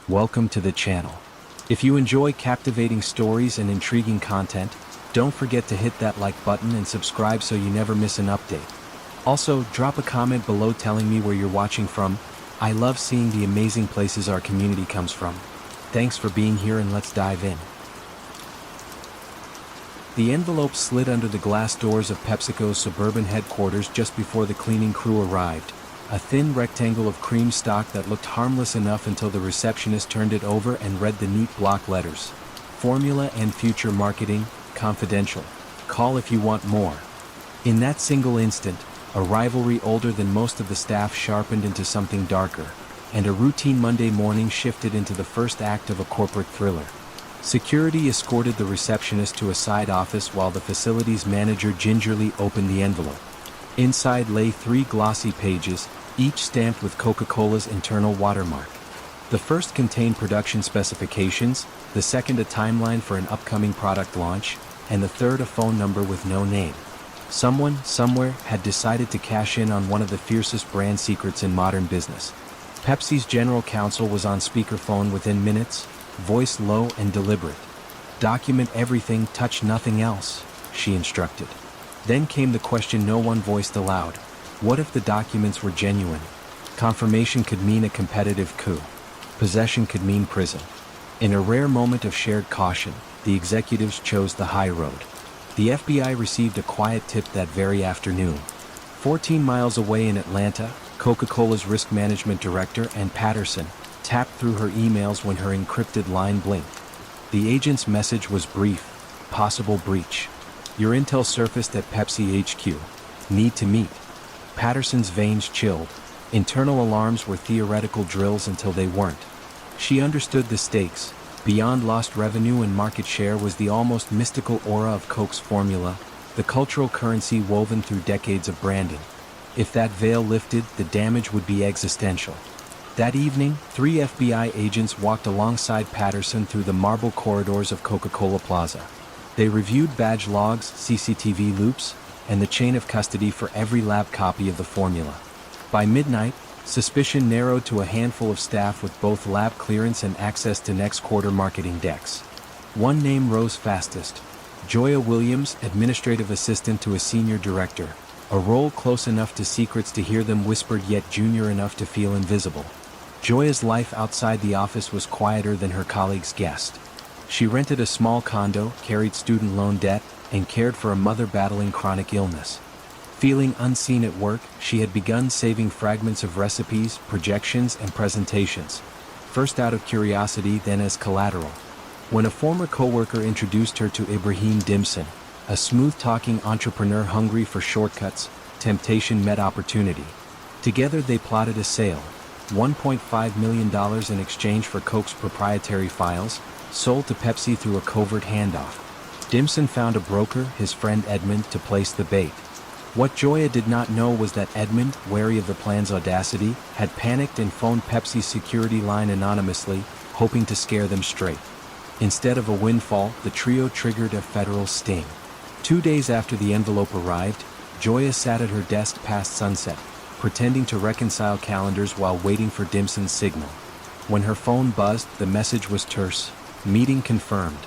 welcome to the channel. If you enjoy captivating stories and intriguing content, don't forget to hit that like button and subscribe so you never miss an update. Also, drop a comment below telling me where you're watching from. I love seeing the amazing places our community comes from. Thanks for being here, and let's dive in. The envelope slid under the glass doors of PepsiCo's suburban headquarters just before the cleaning crew arrived. A thin rectangle of cream stock that looked harmless enough until the receptionist turned it over and read the neat block letters. Formula and future marketing, confidential. Call if you want more. In that single instant, a rivalry older than most of the staff sharpened into something darker, and a routine Monday morning shifted into the first act of a corporate thriller. Security escorted the receptionist to a side office while the facilities manager gingerly opened the envelope. Inside lay 3 glossy pages, each stamped with Coca-Cola's internal watermark. The first contained production specifications, the second a timeline for an upcoming product launch, and the third a phone number with no name. Someone, somewhere, had decided to cash in on one of the fiercest brand secrets in modern business. Pepsi's general counsel was on speakerphone within minutes, voice low and deliberate. "Document everything, touch nothing else," she instructed. Then came the question no one voiced aloud. What if the documents were genuine? Confirmation could mean a competitive coup. Possession could mean prison. In a rare moment of shared caution, the executives chose the high road. The FBI received a quiet tip that very afternoon. 14 miles away in Atlanta, Coca-Cola's risk management director, Ann Patterson, tapped through her emails when her encrypted line blinked. The agent's message was brief: possible breach. Your intel surfaced at Pepsi HQ. Need to meet. Patterson's veins chilled. Internal alarms were theoretical drills until they weren't. She understood the stakes. Beyond lost revenue and market share was the almost mystical aura of Coke's formula, the cultural currency woven through decades of branding. If that veil lifted, the damage would be existential. That evening, 3 FBI agents walked alongside Patterson through the marble corridors of Coca-Cola Plaza. They reviewed badge logs, CCTV loops, and the chain of custody for every lab copy of the formula. By midnight, suspicion narrowed to a handful of staff with both lab clearance and access to next quarter marketing decks. One name rose fastest: Joya Williams, administrative assistant to a senior director, a role close enough to secrets to hear them whispered yet junior enough to feel invisible. Joya's life outside the office was quieter than her colleagues guessed. She rented a small condo, carried student loan debt, and cared for a mother battling chronic illness. Feeling unseen at work, she had begun saving fragments of recipes, projections, and presentations. First out of curiosity, then as collateral. When a former coworker introduced her to Ibrahim Dimson, a smooth-talking entrepreneur hungry for shortcuts, temptation met opportunity. Together they plotted a sale. $1.5 million in exchange for Coke's proprietary files, sold to Pepsi through a covert handoff. Dimson found a broker, his friend Edmund, to place the bait. What Joya did not know was that Edmund, wary of the plan's audacity, had panicked and phoned Pepsi's security line anonymously, hoping to scare them straight. Instead of a windfall, the trio triggered a federal sting. 2 days after the envelope arrived, Joya sat at her desk past sunset, pretending to reconcile calendars while waiting for Dimson's signal. When her phone buzzed, the message was terse: meeting confirmed.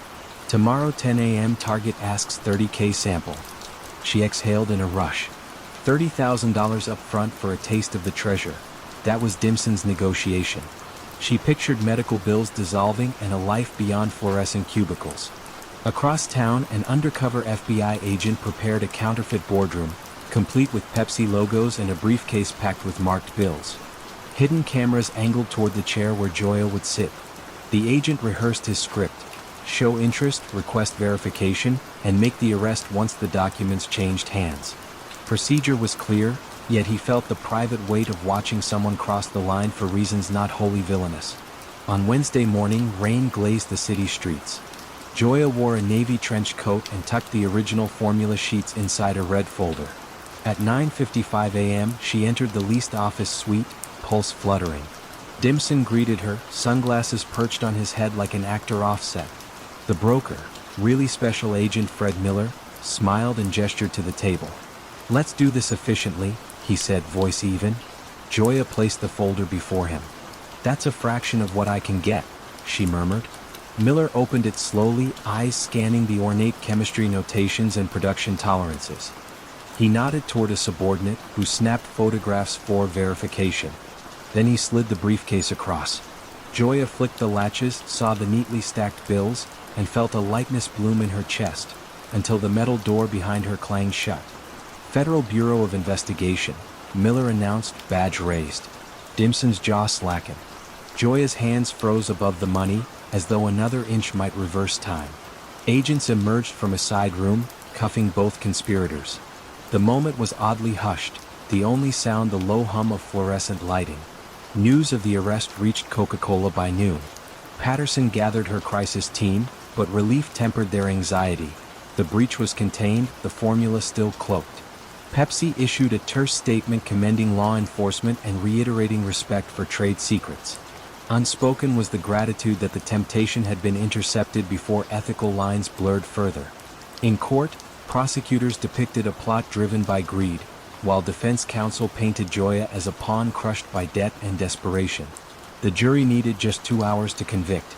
Tomorrow 10 a.m. Target asks $30K sample. She exhaled in a rush. $30,000 up front for a taste of the treasure. That was Dimson's negotiation. She pictured medical bills dissolving and a life beyond fluorescent cubicles. Across town, an undercover FBI agent prepared a counterfeit boardroom, complete with Pepsi logos and a briefcase packed with marked bills. Hidden cameras angled toward the chair where Joya would sit. The agent rehearsed his script: show interest, request verification, and make the arrest once the documents changed hands. Procedure was clear, yet he felt the private weight of watching someone cross the line for reasons not wholly villainous. On Wednesday morning, rain glazed the city streets. Joya wore a navy trench coat and tucked the original formula sheets inside a red folder. At 9:55 a.m., she entered the leased office suite, pulse fluttering. Dimson greeted her, sunglasses perched on his head like an actor offset. The broker, really special agent Fred Miller, smiled and gestured to the table. "Let's do this efficiently," he said, voice even. Joya placed the folder before him. "That's a fraction of what I can get," she murmured. Miller opened it slowly, eyes scanning the ornate chemistry notations and production tolerances. He nodded toward a subordinate, who snapped photographs for verification. Then he slid the briefcase across. Joya flicked the latches, saw the neatly stacked bills, and felt a lightness bloom in her chest, until the metal door behind her clanged shut. "Federal Bureau of Investigation," Miller announced, badge raised. Dimson's jaw slackened. Joya's hands froze above the money, as though another inch might reverse time. Agents emerged from a side room, cuffing both conspirators. The moment was oddly hushed, the only sound the low hum of fluorescent lighting. News of the arrest reached Coca-Cola by noon. Patterson gathered her crisis team, but relief tempered their anxiety. The breach was contained, the formula still cloaked. Pepsi issued a terse statement commending law enforcement and reiterating respect for trade secrets. Unspoken was the gratitude that the temptation had been intercepted before ethical lines blurred further. In court, prosecutors depicted a plot driven by greed, while defense counsel painted Joya as a pawn crushed by debt and desperation. The jury needed just 2 hours to convict.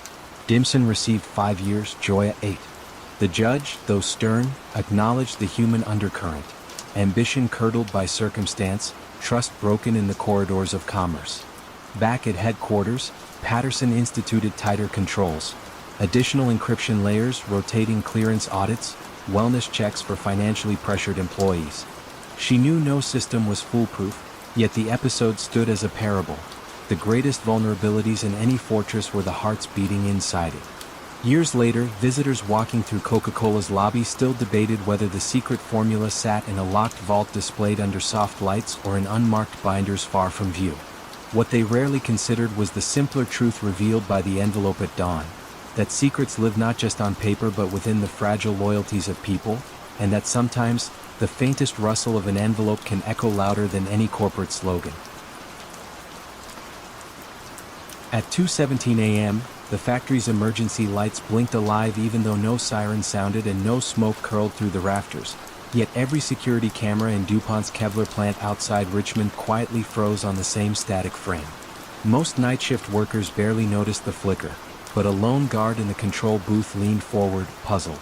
Dimson received 5 years, Joya 8. The judge, though stern, acknowledged the human undercurrent. Ambition curdled by circumstance, trust broken in the corridors of commerce. Back at headquarters, Patterson instituted tighter controls. Additional encryption layers, rotating clearance audits, wellness checks for financially pressured employees. She knew no system was foolproof, yet the episode stood as a parable. The greatest vulnerabilities in any fortress were the hearts beating inside it. Years later, visitors walking through Coca-Cola's lobby still debated whether the secret formula sat in a locked vault displayed under soft lights or in unmarked binders far from view. What they rarely considered was the simpler truth revealed by the envelope at dawn, that secrets live not just on paper but within the fragile loyalties of people, and that sometimes, the faintest rustle of an envelope can echo louder than any corporate slogan. At 2:17 a.m., the factory's emergency lights blinked alive even though no siren sounded and no smoke curled through the rafters. Yet every security camera in DuPont's Kevlar plant outside Richmond quietly froze on the same static frame. Most night shift workers barely noticed the flicker, but a lone guard in the control booth leaned forward, puzzled.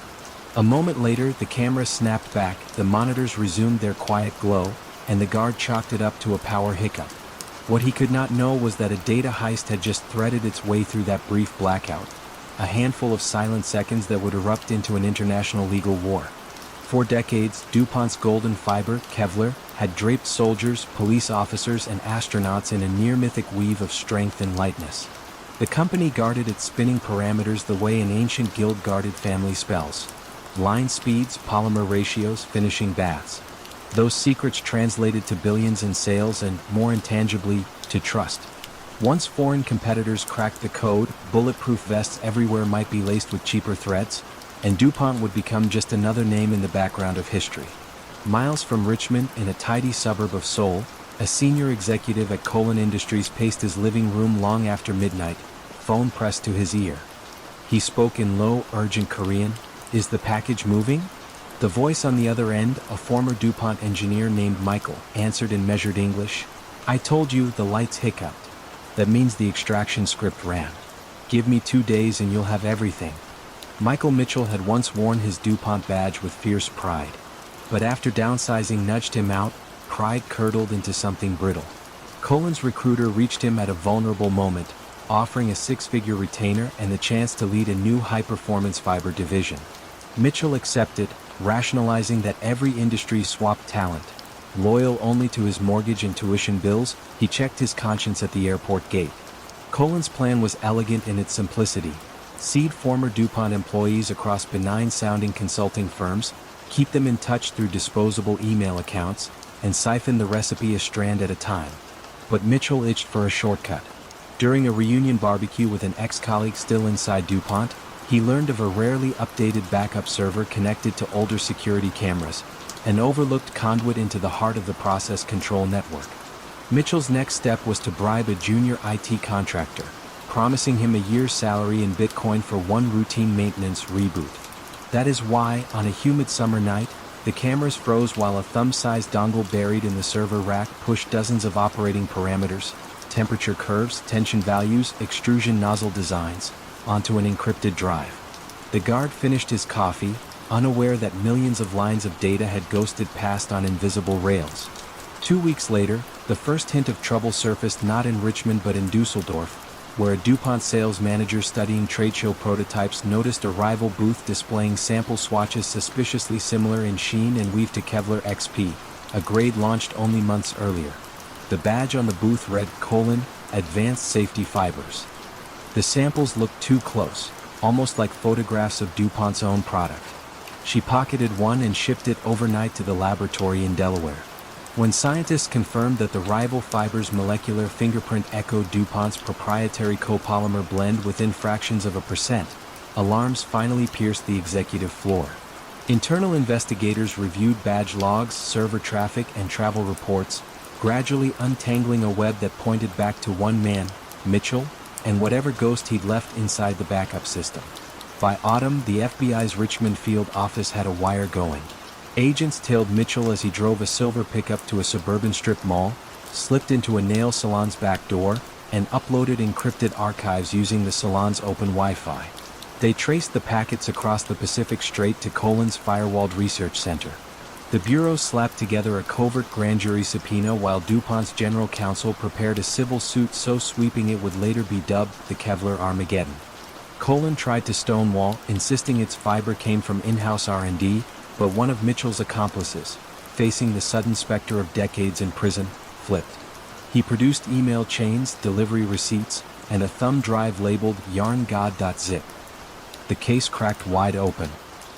A moment later, the camera snapped back, the monitors resumed their quiet glow, and the guard chalked it up to a power hiccup. What he could not know was that a data heist had just threaded its way through that brief blackout, a handful of silent seconds that would erupt into an international legal war. For decades, DuPont's golden fiber, Kevlar, had draped soldiers, police officers, and astronauts in a near-mythic weave of strength and lightness. The company guarded its spinning parameters the way an ancient guild guarded family spells. Line speeds, polymer ratios, finishing baths. Those secrets translated to billions in sales and, more intangibly, to trust. Once foreign competitors cracked the code, bulletproof vests everywhere might be laced with cheaper threads, and DuPont would become just another name in the background of history. Miles from Richmond, in a tidy suburb of Seoul, a senior executive at Colon Industries paced his living room long after midnight, phone pressed to his ear. He spoke in low, urgent Korean. "Is the package moving?" The voice on the other end, a former DuPont engineer named Michael, answered in measured English. "I told you the lights hiccuped. That means the extraction script ran. Give me 2 days and you'll have everything." Michael Mitchell had once worn his DuPont badge with fierce pride. But after downsizing nudged him out, pride curdled into something brittle. Colon's recruiter reached him at a vulnerable moment, offering a 6-figure retainer and the chance to lead a new high-performance fiber division. Mitchell accepted, rationalizing that every industry swapped talent. Loyal only to his mortgage and tuition bills, he checked his conscience at the airport gate. Colon's plan was elegant in its simplicity. Seed former DuPont employees across benign-sounding consulting firms, keep them in touch through disposable email accounts, and siphon the recipe a strand at a time. But Mitchell itched for a shortcut. During a reunion barbecue with an ex-colleague still inside DuPont, he learned of a rarely updated backup server connected to older security cameras, an overlooked conduit into the heart of the process control network. Mitchell's next step was to bribe a junior IT contractor, promising him a year's salary in Bitcoin for one routine maintenance reboot. That is why, on a humid summer night, the cameras froze while a thumb-sized dongle buried in the server rack pushed dozens of operating parameters, temperature curves, tension values, extrusion nozzle designs, onto an encrypted drive. The guard finished his coffee, unaware that millions of lines of data had ghosted past on invisible rails. 2 weeks later, the first hint of trouble surfaced not in Richmond but in Dusseldorf, where a DuPont sales manager studying trade show prototypes noticed a rival booth displaying sample swatches suspiciously similar in sheen and weave to Kevlar XP, a grade launched only months earlier. The badge on the booth read, Advanced Safety Fibers. The samples looked too close, almost like photographs of DuPont's own product. She pocketed one and shipped it overnight to the laboratory in Delaware. When scientists confirmed that the rival fiber's molecular fingerprint echoed DuPont's proprietary copolymer blend within fractions of a percent, alarms finally pierced the executive floor. Internal investigators reviewed badge logs, server traffic, and travel reports, gradually untangling a web that pointed back to one man, Mitchell, and whatever ghost he'd left inside the backup system. By autumn, the FBI's Richmond field office had a wire going. Agents tailed Mitchell as he drove a silver pickup to a suburban strip mall, slipped into a nail salon's back door, and uploaded encrypted archives using the salon's open Wi-Fi. They traced the packets across the Pacific Strait to Colin's firewalled research center. The bureau slapped together a covert grand jury subpoena while DuPont's general counsel prepared a civil suit so sweeping it would later be dubbed the Kevlar Armageddon. Colin tried to stonewall, insisting its fiber came from in-house R&D, but one of Mitchell's accomplices, facing the sudden specter of decades in prison, flipped. He produced email chains, delivery receipts, and a thumb drive labeled yarngod.zip. The case cracked wide open.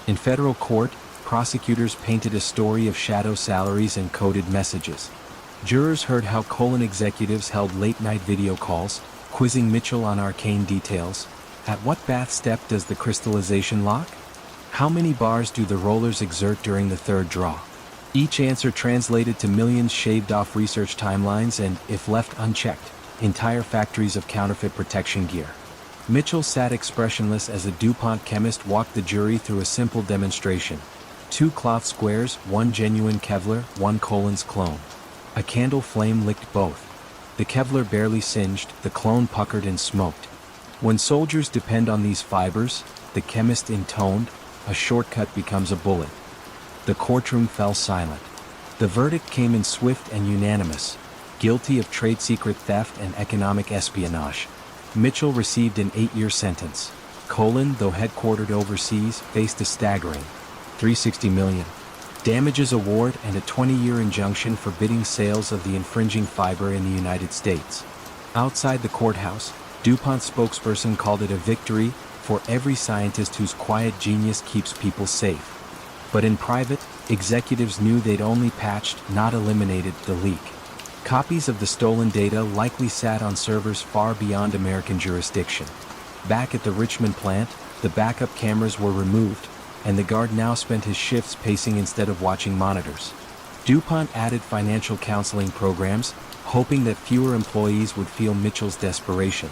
In federal court, prosecutors painted a story of shadow salaries and coded messages. Jurors heard how Colin executives held late-night video calls, quizzing Mitchell on arcane details. At what bath step does the crystallization lock? How many bars do the rollers exert during the third draw? Each answer translated to millions shaved off research timelines and, if left unchecked, entire factories of counterfeit protection gear. Mitchell sat expressionless as a DuPont chemist walked the jury through a simple demonstration. 2 cloth squares, 1 genuine Kevlar, 1 Colin's clone. A candle flame licked both. The Kevlar barely singed, the clone puckered and smoked. When soldiers depend on these fibers, the chemist intoned, a shortcut becomes a bullet. The courtroom fell silent. The verdict came in swift and unanimous. Guilty of trade secret theft and economic espionage. Mitchell received an 8-year sentence. Colin, though headquartered overseas, faced a staggering $360 million damages award and a 20-year injunction forbidding sales of the infringing fiber in the United States. Outside the courthouse, DuPont's spokesperson called it a victory for every scientist whose quiet genius keeps people safe. But in private, executives knew they'd only patched, not eliminated, the leak. Copies of the stolen data likely sat on servers far beyond American jurisdiction. Back at the Richmond plant, the backup cameras were removed, and the guard now spent his shifts pacing instead of watching monitors. DuPont added financial counseling programs, hoping that fewer employees would feel Mitchell's desperation.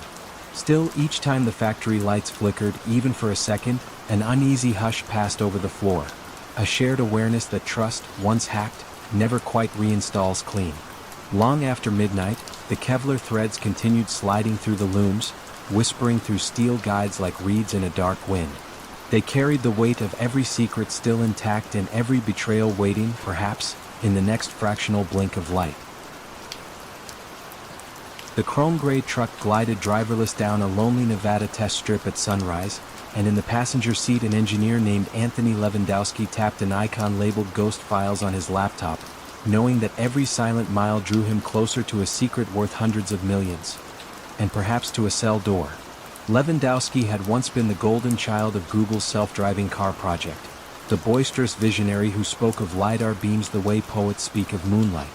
Still, each time the factory lights flickered, even for a second, an uneasy hush passed over the floor. A shared awareness that trust, once hacked, never quite reinstalls clean. Long after midnight, the Kevlar threads continued sliding through the looms, whispering through steel guides like reeds in a dark wind. They carried the weight of every secret still intact and every betrayal waiting, perhaps, in the next fractional blink of light. The chrome-gray truck glided driverless down a lonely Nevada test strip at sunrise, and in the passenger seat an engineer named Anthony Lewandowski tapped an icon labeled Ghost Files on his laptop, knowing that every silent mile drew him closer to a secret worth hundreds of millions. And perhaps to a cell door. Lewandowski had once been the golden child of Google's self-driving car project, the boisterous visionary who spoke of LiDAR beams the way poets speak of moonlight.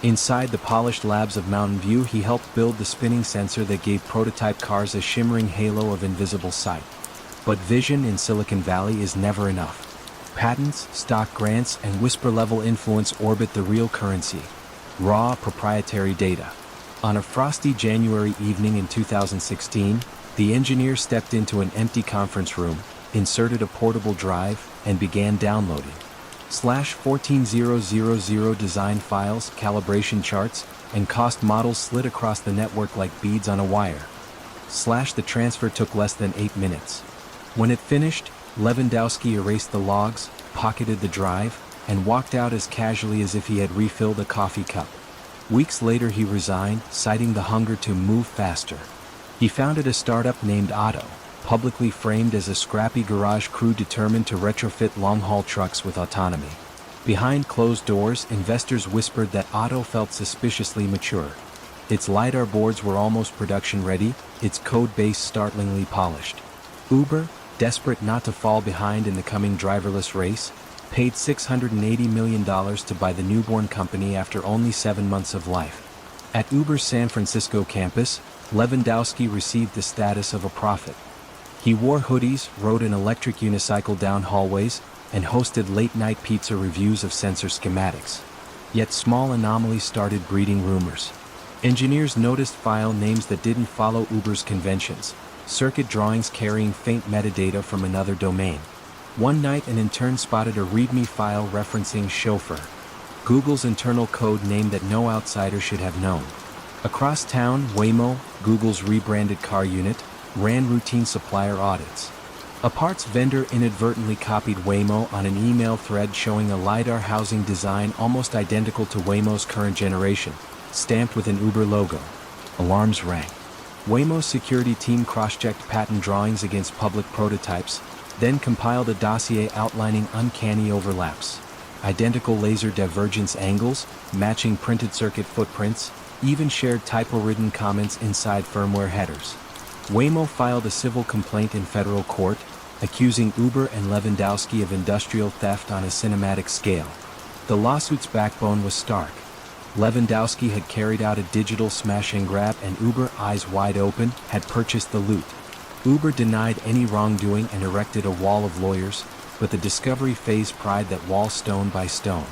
Inside the polished labs of Mountain View, he helped build the spinning sensor that gave prototype cars a shimmering halo of invisible sight. But vision in Silicon Valley is never enough. Patents, stock grants, and whisper-level influence orbit the real currency: raw, proprietary data. On a frosty January evening in 2016, the engineer stepped into an empty conference room, inserted a portable drive, and began downloading. /14000 design files, calibration charts, and cost models slid across the network like beads on a wire. The transfer took less than 8 minutes. When it finished, Lewandowski erased the logs, pocketed the drive, and walked out as casually as if he had refilled a coffee cup. Weeks later he resigned, citing the hunger to move faster. He founded a startup named Otto, publicly framed as a scrappy garage crew determined to retrofit long-haul trucks with autonomy. Behind closed doors, investors whispered that Otto felt suspiciously mature. Its LiDAR boards were almost production-ready, its code base startlingly polished. Uber, desperate not to fall behind in the coming driverless race, paid $680 million to buy the newborn company after only 7 months of life. At Uber's San Francisco campus, Lewandowski received the status of a prophet. He wore hoodies, rode an electric unicycle down hallways, and hosted late-night pizza reviews of sensor schematics. Yet small anomalies started breeding rumors. Engineers noticed file names that didn't follow Uber's conventions, circuit drawings carrying faint metadata from another domain. One night an intern spotted a README file referencing chauffeur, Google's internal code name that no outsider should have known. Across town, Waymo, Google's rebranded car unit, ran routine supplier audits. A parts vendor inadvertently copied Waymo on an email thread showing a LiDAR housing design almost identical to Waymo's current generation, stamped with an Uber logo. Alarms rang. Waymo's security team cross-checked patent drawings against public prototypes, then compiled a dossier outlining uncanny overlaps. Identical laser divergence angles, matching printed circuit footprints, even shared typo-ridden comments inside firmware headers. Waymo filed a civil complaint in federal court, accusing Uber and Lewandowski of industrial theft on a cinematic scale. The lawsuit's backbone was stark. Lewandowski had carried out a digital smash and grab, and Uber, eyes wide open, had purchased the loot. Uber denied any wrongdoing and erected a wall of lawyers, but the discovery phase pried that wall stone by stone.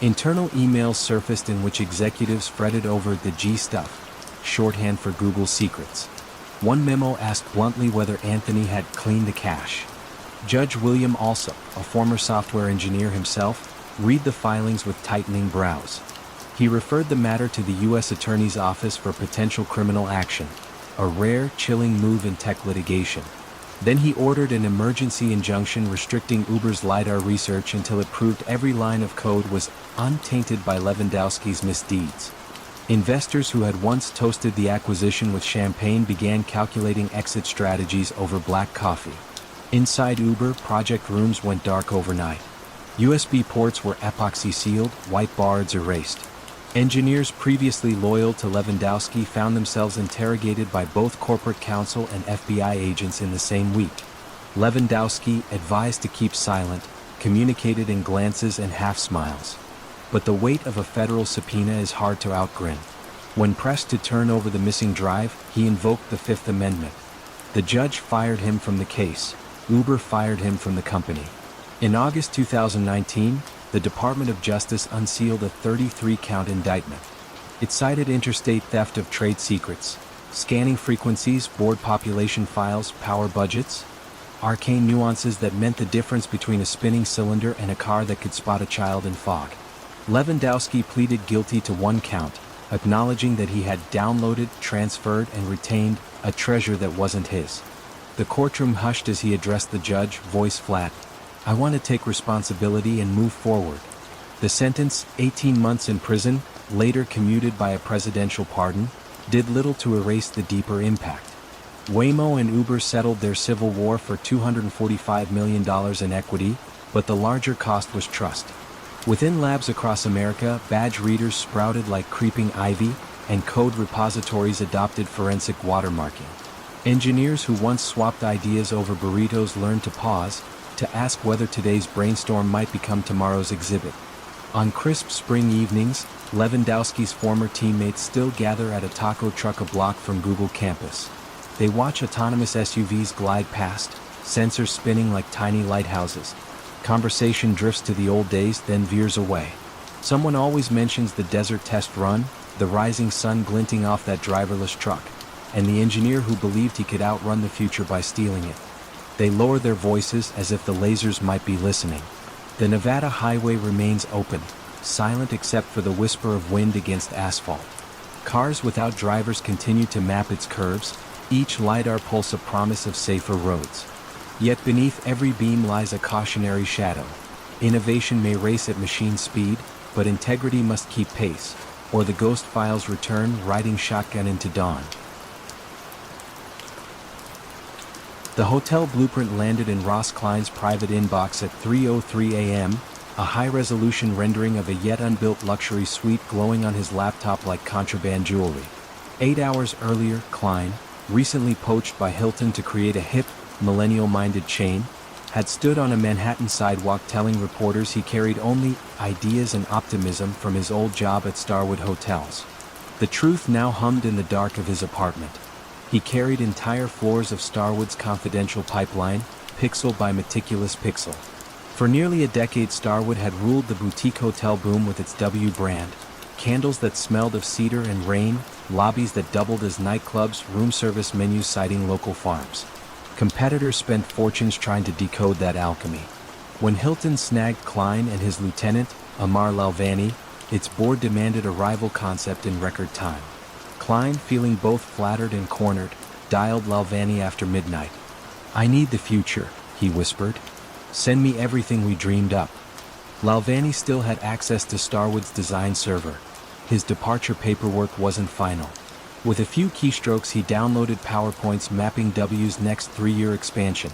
Internal emails surfaced in which executives fretted over the G stuff, shorthand for Google secrets. One memo asked bluntly whether Anthony had cleaned the cache. Judge William also, a former software engineer himself, read the filings with tightening brows. He referred the matter to the U.S. Attorney's Office for potential criminal action, a rare, chilling move in tech litigation. Then he ordered an emergency injunction restricting Uber's LiDAR research until it proved every line of code was untainted by Lewandowski's misdeeds. Investors who had once toasted the acquisition with champagne began calculating exit strategies over black coffee. Inside Uber, project rooms went dark overnight. USB ports were epoxy sealed, white bards erased. Engineers previously loyal to Lewandowski found themselves interrogated by both corporate counsel and FBI agents in the same week. Lewandowski, advised to keep silent, communicated in glances and half-smiles. But the weight of a federal subpoena is hard to outgrin. When pressed to turn over the missing drive, he invoked the Fifth Amendment. The judge fired him from the case. Uber fired him from the company. In August 2019, the Department of Justice unsealed a 33-count indictment. It cited interstate theft of trade secrets, scanning frequencies, board population files, power budgets, arcane nuances that meant the difference between a spinning cylinder and a car that could spot a child in fog. Lewandowski pleaded guilty to one count, acknowledging that he had downloaded, transferred, and retained a treasure that wasn't his. The courtroom hushed as he addressed the judge, voice flat. "I want to take responsibility and move forward." The sentence, 18 months in prison, later commuted by a presidential pardon, did little to erase the deeper impact. Waymo and Uber settled their civil war for $245 million in equity, but the larger cost was trust. Within labs across America, badge readers sprouted like creeping ivy, and code repositories adopted forensic watermarking. Engineers who once swapped ideas over burritos learned to pause, to ask whether today's brainstorm might become tomorrow's exhibit. On crisp spring evenings, Lewandowski's former teammates still gather at a taco truck a block from Google campus. They watch autonomous SUVs glide past, sensors spinning like tiny lighthouses. Conversation drifts to the old days, then veers away. Someone always mentions the desert test run, the rising sun glinting off that driverless truck, and the engineer who believed he could outrun the future by stealing it. They lower their voices as if the lasers might be listening. The Nevada highway remains open, silent except for the whisper of wind against asphalt. Cars without drivers continue to map its curves, each LiDAR pulse a promise of safer roads. Yet beneath every beam lies a cautionary shadow. Innovation may race at machine speed, but integrity must keep pace, or the ghost files return riding shotgun into dawn. The hotel blueprint landed in Ross Klein's private inbox at 3:03 a.m., a high-resolution rendering of a yet unbuilt luxury suite glowing on his laptop like contraband jewelry. 8 hours earlier, Klein, recently poached by Hilton to create a hip, millennial-minded chain, had stood on a Manhattan sidewalk telling reporters he carried only ideas and optimism from his old job at Starwood Hotels. The truth now hummed in the dark of his apartment. He carried entire floors of Starwood's confidential pipeline, pixel by meticulous pixel. For nearly a decade, Starwood had ruled the boutique hotel boom with its W brand, candles that smelled of cedar and rain, lobbies that doubled as nightclubs, room service menus citing local farms. Competitors spent fortunes trying to decode that alchemy. When Hilton snagged Klein and his lieutenant, Amar Lalvani, its board demanded a rival concept in record time. Klein, feeling both flattered and cornered, dialed Lalvani after midnight. "I need the future," he whispered. "Send me everything we dreamed up." Lalvani still had access to Starwood's design server. His departure paperwork wasn't final. With a few keystrokes he downloaded PowerPoints mapping W's next 3-year expansion.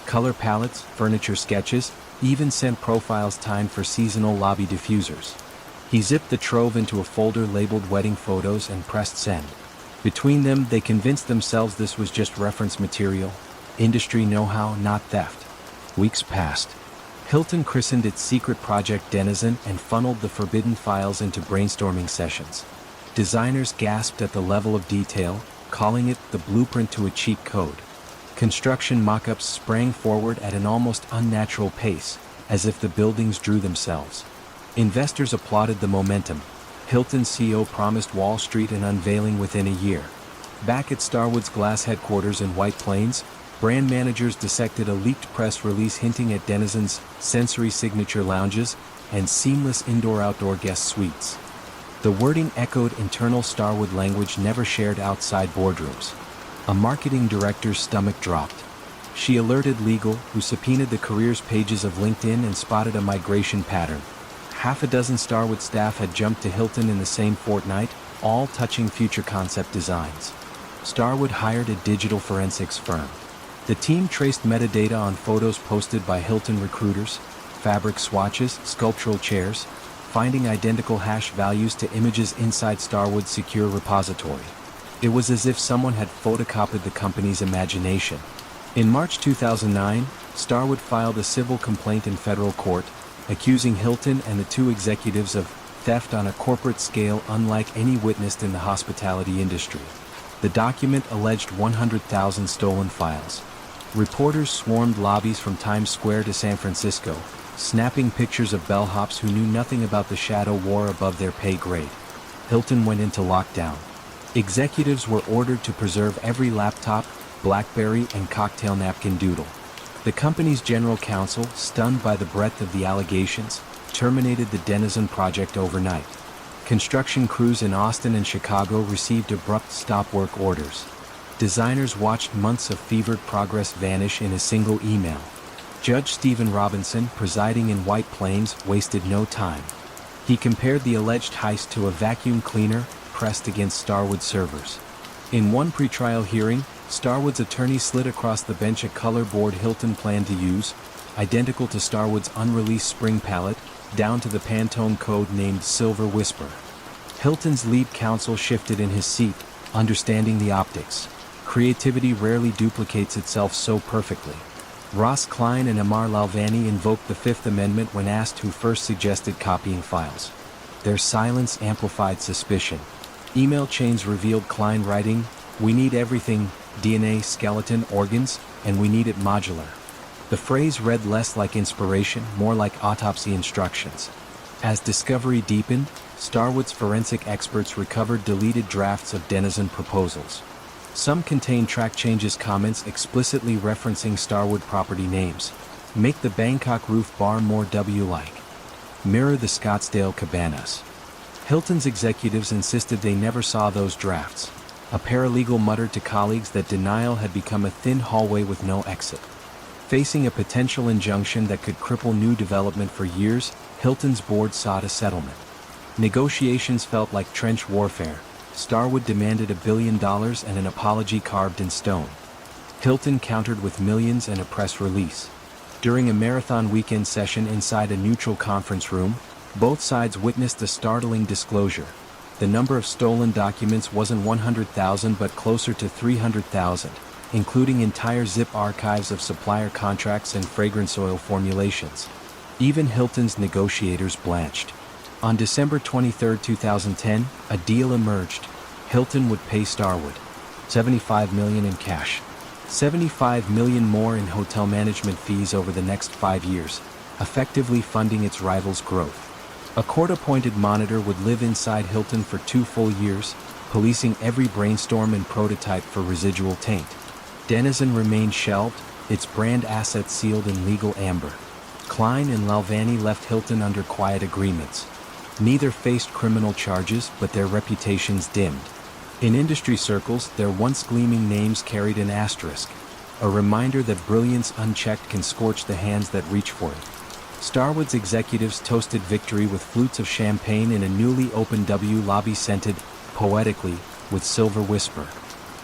Color palettes, furniture sketches, even sent profiles timed for seasonal lobby diffusers. He zipped the trove into a folder labeled wedding photos and pressed send. Between them, they convinced themselves this was just reference material, industry know-how, not theft. Weeks passed. Hilton christened its secret project Denizen and funneled the forbidden files into brainstorming sessions. Designers gasped at the level of detail, calling it the blueprint to a cheat code. Construction mock-ups sprang forward at an almost unnatural pace, as if the buildings drew themselves. Investors applauded the momentum. Hilton's CEO promised Wall Street an unveiling within a year. Back at Starwood's glass headquarters in White Plains, brand managers dissected a leaked press release hinting at Denizen's sensory signature lounges and seamless indoor-outdoor guest suites. The wording echoed internal Starwood language never shared outside boardrooms. A marketing director's stomach dropped. She alerted legal, who subpoenaed the careers pages of LinkedIn and spotted a migration pattern. Half a dozen Starwood staff had jumped to Hilton in the same fortnight, all touching future concept designs. Starwood hired a digital forensics firm. The team traced metadata on photos posted by Hilton recruiters, fabric swatches, sculptural chairs, finding identical hash values to images inside Starwood's secure repository. It was as if someone had photocopied the company's imagination. In March 2009, Starwood filed a civil complaint in federal court, accusing Hilton and the two executives of theft on a corporate scale unlike any witnessed in the hospitality industry. The document alleged 100,000 stolen files. Reporters swarmed lobbies from Times Square to San Francisco, snapping pictures of bellhops who knew nothing about the shadow war above their pay grade. Hilton went into lockdown. Executives were ordered to preserve every laptop, BlackBerry, and cocktail napkin doodle. The company's general counsel, stunned by the breadth of the allegations, terminated the Denizen project overnight. Construction crews in Austin and Chicago received abrupt stop-work orders. Designers watched months of fevered progress vanish in a single email. Judge Stephen Robinson, presiding in White Plains, wasted no time. He compared the alleged heist to a vacuum cleaner pressed against Starwood servers. In one pretrial hearing, Starwood's attorney slid across the bench a color board Hilton planned to use, identical to Starwood's unreleased spring palette, down to the Pantone code named Silver Whisper. Hilton's lead counsel shifted in his seat, understanding the optics. Creativity rarely duplicates itself so perfectly. Ross Klein and Amar Lalvani invoked the Fifth Amendment when asked who first suggested copying files. Their silence amplified suspicion. Email chains revealed Klein writing, "We need everything, DNA, skeleton, organs, and we need it modular." The phrase read less like inspiration, more like autopsy instructions. As discovery deepened, Starwood's forensic experts recovered deleted drafts of Denizen proposals. Some contained track changes comments explicitly referencing Starwood property names. Make the Bangkok roof bar more W-like. Mirror the Scottsdale cabanas. Hilton's executives insisted they never saw those drafts. A paralegal muttered to colleagues that denial had become a thin hallway with no exit. Facing a potential injunction that could cripple new development for years, Hilton's board sought a settlement. Negotiations felt like trench warfare. Starwood demanded $1 billion and an apology carved in stone. Hilton countered with millions and a press release. During a marathon weekend session inside a neutral conference room, both sides witnessed a startling disclosure. The number of stolen documents wasn't 100,000 but closer to 300,000, including entire zip archives of supplier contracts and fragrance oil formulations. Even Hilton's negotiators blanched. On December 23, 2010, a deal emerged. Hilton would pay Starwood $75 million in cash, $75 million more in hotel management fees over the next 5 years, effectively funding its rival's growth. A court-appointed monitor would live inside Hilton for 2 full years, policing every brainstorm and prototype for residual taint. Denizen remained shelved, its brand assets sealed in legal amber. Klein and Lalvani left Hilton under quiet agreements. Neither faced criminal charges, but their reputations dimmed. In industry circles, their once gleaming names carried an asterisk, a reminder that brilliance unchecked can scorch the hands that reach for it. Starwood's executives toasted victory with flutes of champagne in a newly opened W lobby scented, poetically, with silver whisper.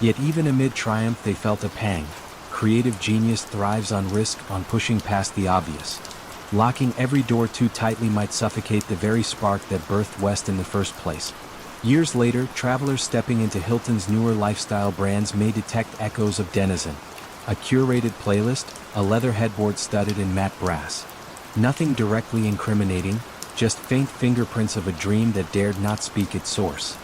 Yet even amid triumph they felt a pang. Creative genius thrives on risk, on pushing past the obvious. Locking every door too tightly might suffocate the very spark that birthed West in the first place. Years later, travelers stepping into Hilton's newer lifestyle brands may detect echoes of Denizen. A curated playlist, a leather headboard studded in matte brass. Nothing directly incriminating, just faint fingerprints of a dream that dared not speak its source.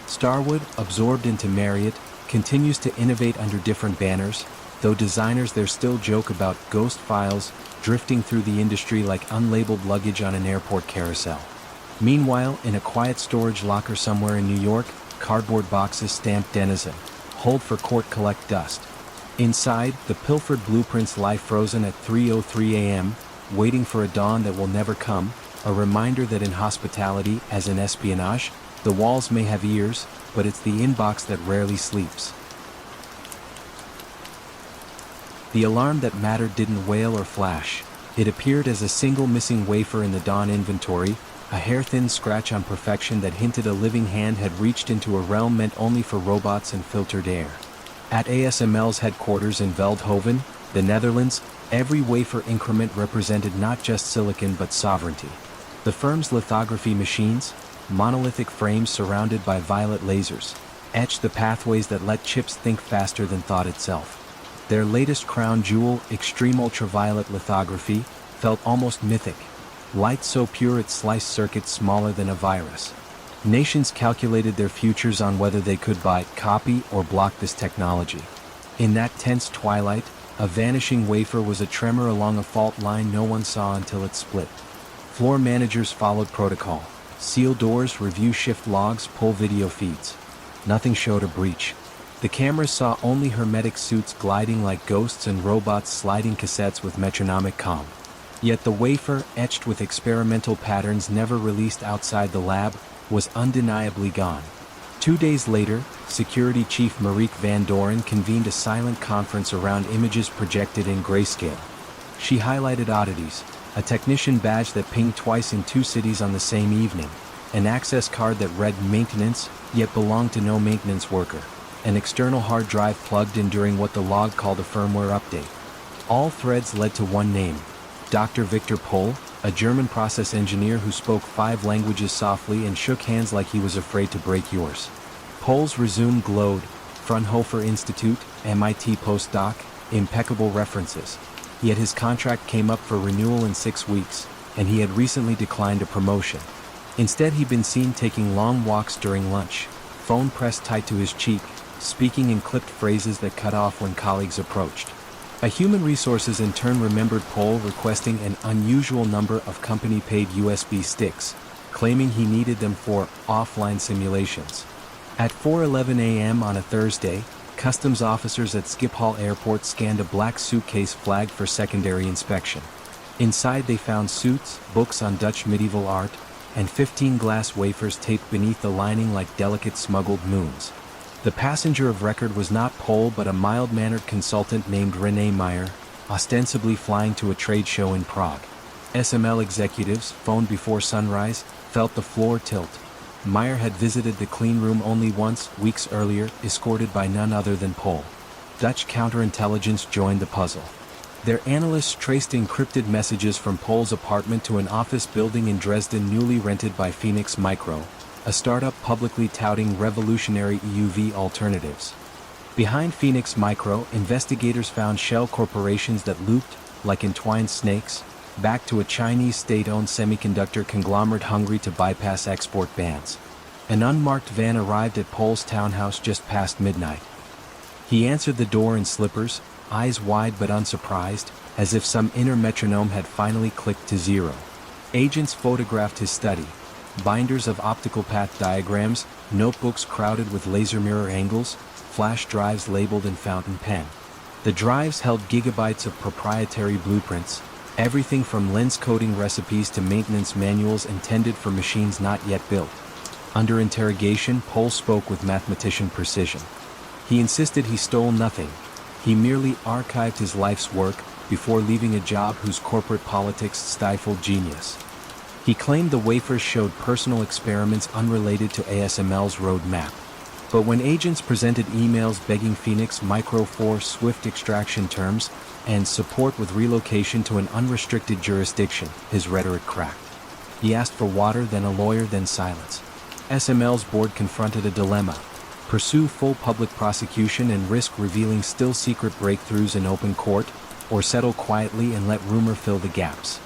Starwood, absorbed into Marriott, continues to innovate under different banners, though designers there still joke about ghost files drifting through the industry like unlabeled luggage on an airport carousel. Meanwhile, in a quiet storage locker somewhere in New York, cardboard boxes stamped Denizen, hold for court collect dust. Inside, the pilfered blueprints lie frozen at 3:03 a.m., waiting for a dawn that will never come, a reminder that in hospitality, as in espionage, the walls may have ears, but it's the inbox that rarely sleeps. The alarm that mattered didn't wail or flash. It appeared as a single missing wafer in the dawn inventory, a hair-thin scratch on perfection that hinted a living hand had reached into a realm meant only for robots and filtered air. At ASML's headquarters in Veldhoven, the Netherlands, every wafer increment represented not just silicon but sovereignty. The firm's lithography machines, monolithic frames surrounded by violet lasers, etched the pathways that let chips think faster than thought itself. Their latest crown jewel, extreme ultraviolet lithography, felt almost mythic. Light so pure it sliced circuits smaller than a virus. Nations calculated their futures on whether they could buy, copy, or block this technology. In that tense twilight, a vanishing wafer was a tremor along a fault line no one saw until it split. Floor managers followed protocol. Seal doors, review shift logs, pull video feeds. Nothing showed a breach. The cameras saw only hermetic suits gliding like ghosts and robots sliding cassettes with metronomic calm. Yet the wafer, etched with experimental patterns never released outside the lab, was undeniably gone. 2 days later, Security Chief Marieke van Doren convened a silent conference around images projected in grayscale. She highlighted oddities, a technician badge that pinged twice in 2 cities on the same evening, an access card that read maintenance, yet belonged to no maintenance worker, an external hard drive plugged in during what the log called a firmware update. All threads led to one name, Dr. Victor Pohl, a German process engineer who spoke 5 languages softly and shook hands like he was afraid to break yours. Pohl's resume glowed, Fraunhofer Institute, MIT postdoc, impeccable references. Yet his contract came up for renewal in 6 weeks, and he had recently declined a promotion. Instead, he'd been seen taking long walks during lunch, phone pressed tight to his cheek, speaking in clipped phrases that cut off when colleagues approached. A human resources intern remembered Pohl requesting an unusual number of company-paid USB sticks, claiming he needed them for offline simulations. At 4:11 a.m. on a Thursday, customs officers at Schiphol Airport scanned a black suitcase flagged for secondary inspection. Inside they found suits, books on Dutch medieval art, and 15 glass wafers taped beneath the lining like delicate smuggled moons. The passenger of record was not Pol but a mild-mannered consultant named René Meyer, ostensibly flying to a trade show in Prague. SML executives, phoned before sunrise, felt the floor tilt. Meyer had visited the clean room only once, weeks earlier, escorted by none other than Pol. Dutch counterintelligence joined the puzzle. Their analysts traced encrypted messages from Pol's apartment to an office building in Dresden newly rented by Phoenix Micro, a startup publicly touting revolutionary EUV alternatives. Behind Phoenix Micro, investigators found shell corporations that looped, like entwined snakes, back to a Chinese state-owned semiconductor conglomerate hungry to bypass export bans. An unmarked van arrived at Pol's townhouse just past midnight. He answered the door in slippers, eyes wide but unsurprised, as if some inner metronome had finally clicked to zero. Agents photographed his study. Binders of optical path diagrams, notebooks crowded with laser mirror angles, flash drives labeled in fountain pen. The drives held gigabytes of proprietary blueprints, everything from lens coating recipes to maintenance manuals intended for machines not yet built. Under interrogation, Pol spoke with mathematician precision. He insisted he stole nothing. He merely archived his life's work before leaving a job whose corporate politics stifled genius. He claimed the wafers showed personal experiments unrelated to ASML's roadmap. But when agents presented emails begging Phoenix Micro for swift extraction terms and support with relocation to an unrestricted jurisdiction, his rhetoric cracked. He asked for water, then a lawyer, then silence. SML's board confronted a dilemma: pursue full public prosecution and risk revealing still secret breakthroughs in open court, or settle quietly and let rumor fill the gaps.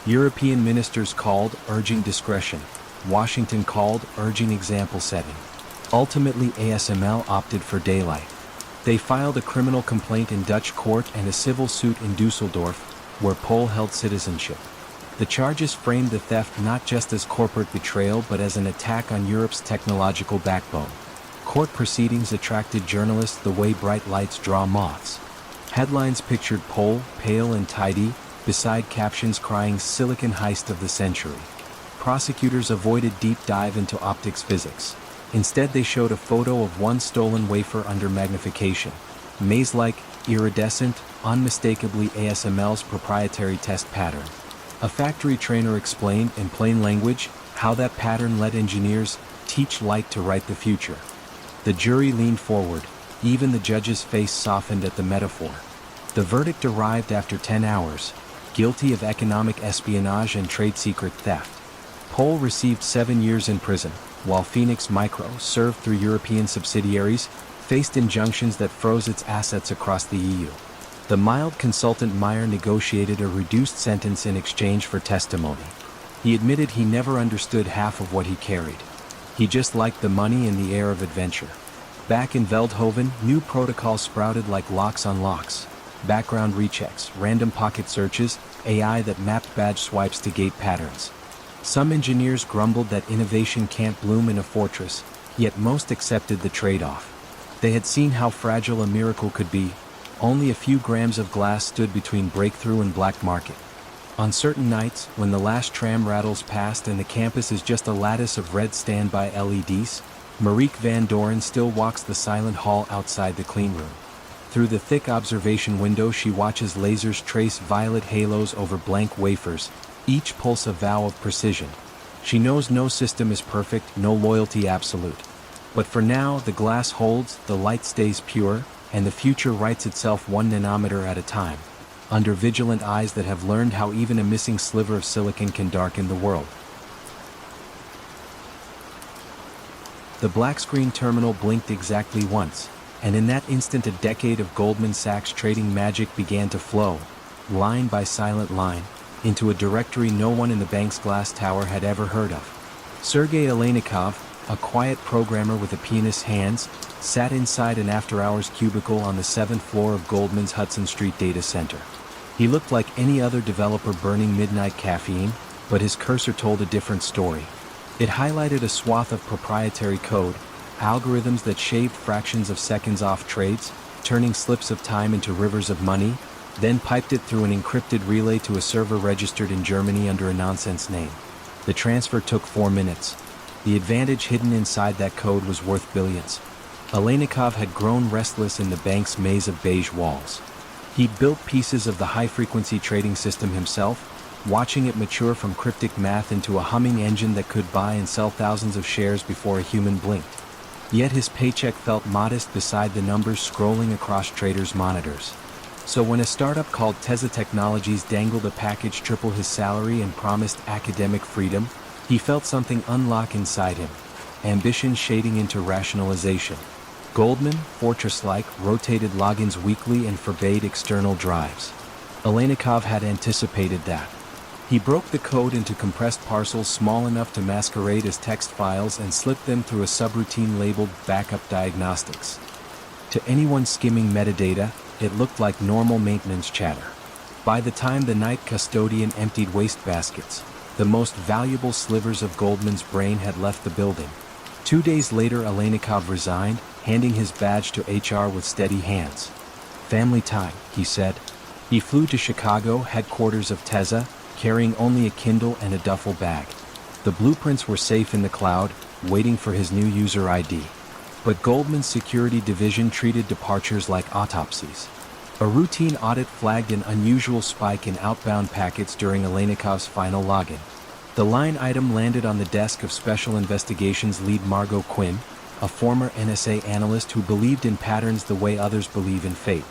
European ministers called, urging discretion. Washington called, urging example setting. Ultimately, ASML opted for daylight. They filed a criminal complaint in Dutch court and a civil suit in Dusseldorf, where Pol held citizenship. The charges framed the theft not just as corporate betrayal but as an attack on Europe's technological backbone. Court proceedings attracted journalists the way bright lights draw moths. Headlines pictured Pol, pale and tidy, beside captions crying "Silicon Heist of the Century." Prosecutors avoided deep dive into optics physics. Instead, they showed a photo of one stolen wafer under magnification. Maze-like, iridescent, unmistakably ASML's proprietary test pattern. A factory trainer explained in plain language how that pattern let engineers teach light to write the future. The jury leaned forward. Even the judge's face softened at the metaphor. The verdict arrived after 10 hours. Guilty of economic espionage and trade secret theft. Pol received 7 years in prison, while Phoenix Micro, served through European subsidiaries, faced injunctions that froze its assets across the EU. The mild consultant Meyer negotiated a reduced sentence in exchange for testimony. He admitted he never understood half of what he carried. He just liked the money and the air of adventure. Back in Veldhoven, new protocols sprouted like locks on locks. Background rechecks, random pocket searches, AI that mapped badge swipes to gate patterns. Some engineers grumbled that innovation can't bloom in a fortress, yet most accepted the trade-off. They had seen how fragile a miracle could be. Only a few grams of glass stood between breakthrough and black market. On certain nights, when the last tram rattles past and the campus is just a lattice of red standby LEDs, Marieke van Doren still walks the silent hall outside the cleanroom. Through the thick observation window she watches lasers trace violet halos over blank wafers, each pulse a vow of precision. She knows no system is perfect, no loyalty absolute. But for now, the glass holds, the light stays pure, and the future writes itself 1 nanometer at a time, under vigilant eyes that have learned how even a missing sliver of silicon can darken the world. The black screen terminal blinked exactly once, and in that instant a decade of Goldman Sachs trading magic began to flow, line by silent line, into a directory no one in the bank's glass tower had ever heard of. Sergei Aleynikov, a quiet programmer with a pianist's hands, sat inside an after-hours cubicle on the 7th floor of Goldman's Hudson Street data center. He looked like any other developer burning midnight caffeine, but his cursor told a different story. It highlighted a swath of proprietary code, algorithms that shaved fractions of seconds off trades, turning slips of time into rivers of money, then piped it through an encrypted relay to a server registered in Germany under a nonsense name. The transfer took 4 minutes. The advantage hidden inside that code was worth billions. Aleynikov had grown restless in the bank's maze of beige walls. He'd built pieces of the high-frequency trading system himself, watching it mature from cryptic math into a humming engine that could buy and sell thousands of shares before a human blinked. Yet his paycheck felt modest beside the numbers scrolling across traders' monitors. So when a startup called Teza Technologies dangled a package triple his salary and promised academic freedom, he felt something unlock inside him, ambition shading into rationalization. Goldman, fortress-like, rotated logins weekly and forbade external drives. Aleynikov had anticipated that. He broke the code into compressed parcels small enough to masquerade as text files and slipped them through a subroutine labeled backup diagnostics. To anyone skimming metadata, it looked like normal maintenance chatter. By the time the night custodian emptied wastebaskets, the most valuable slivers of Goldman's brain had left the building. 2 days later, Aleynikov resigned, handing his badge to HR with steady hands. "Family time," he said. He flew to Chicago, headquarters of Teza, carrying only a Kindle and a duffel bag. The blueprints were safe in the cloud, waiting for his new user ID. But Goldman's security division treated departures like autopsies. A routine audit flagged an unusual spike in outbound packets during Aleynikov's final login. The line item landed on the desk of Special Investigations lead Margot Quinn, a former NSA analyst who believed in patterns the way others believe in fate.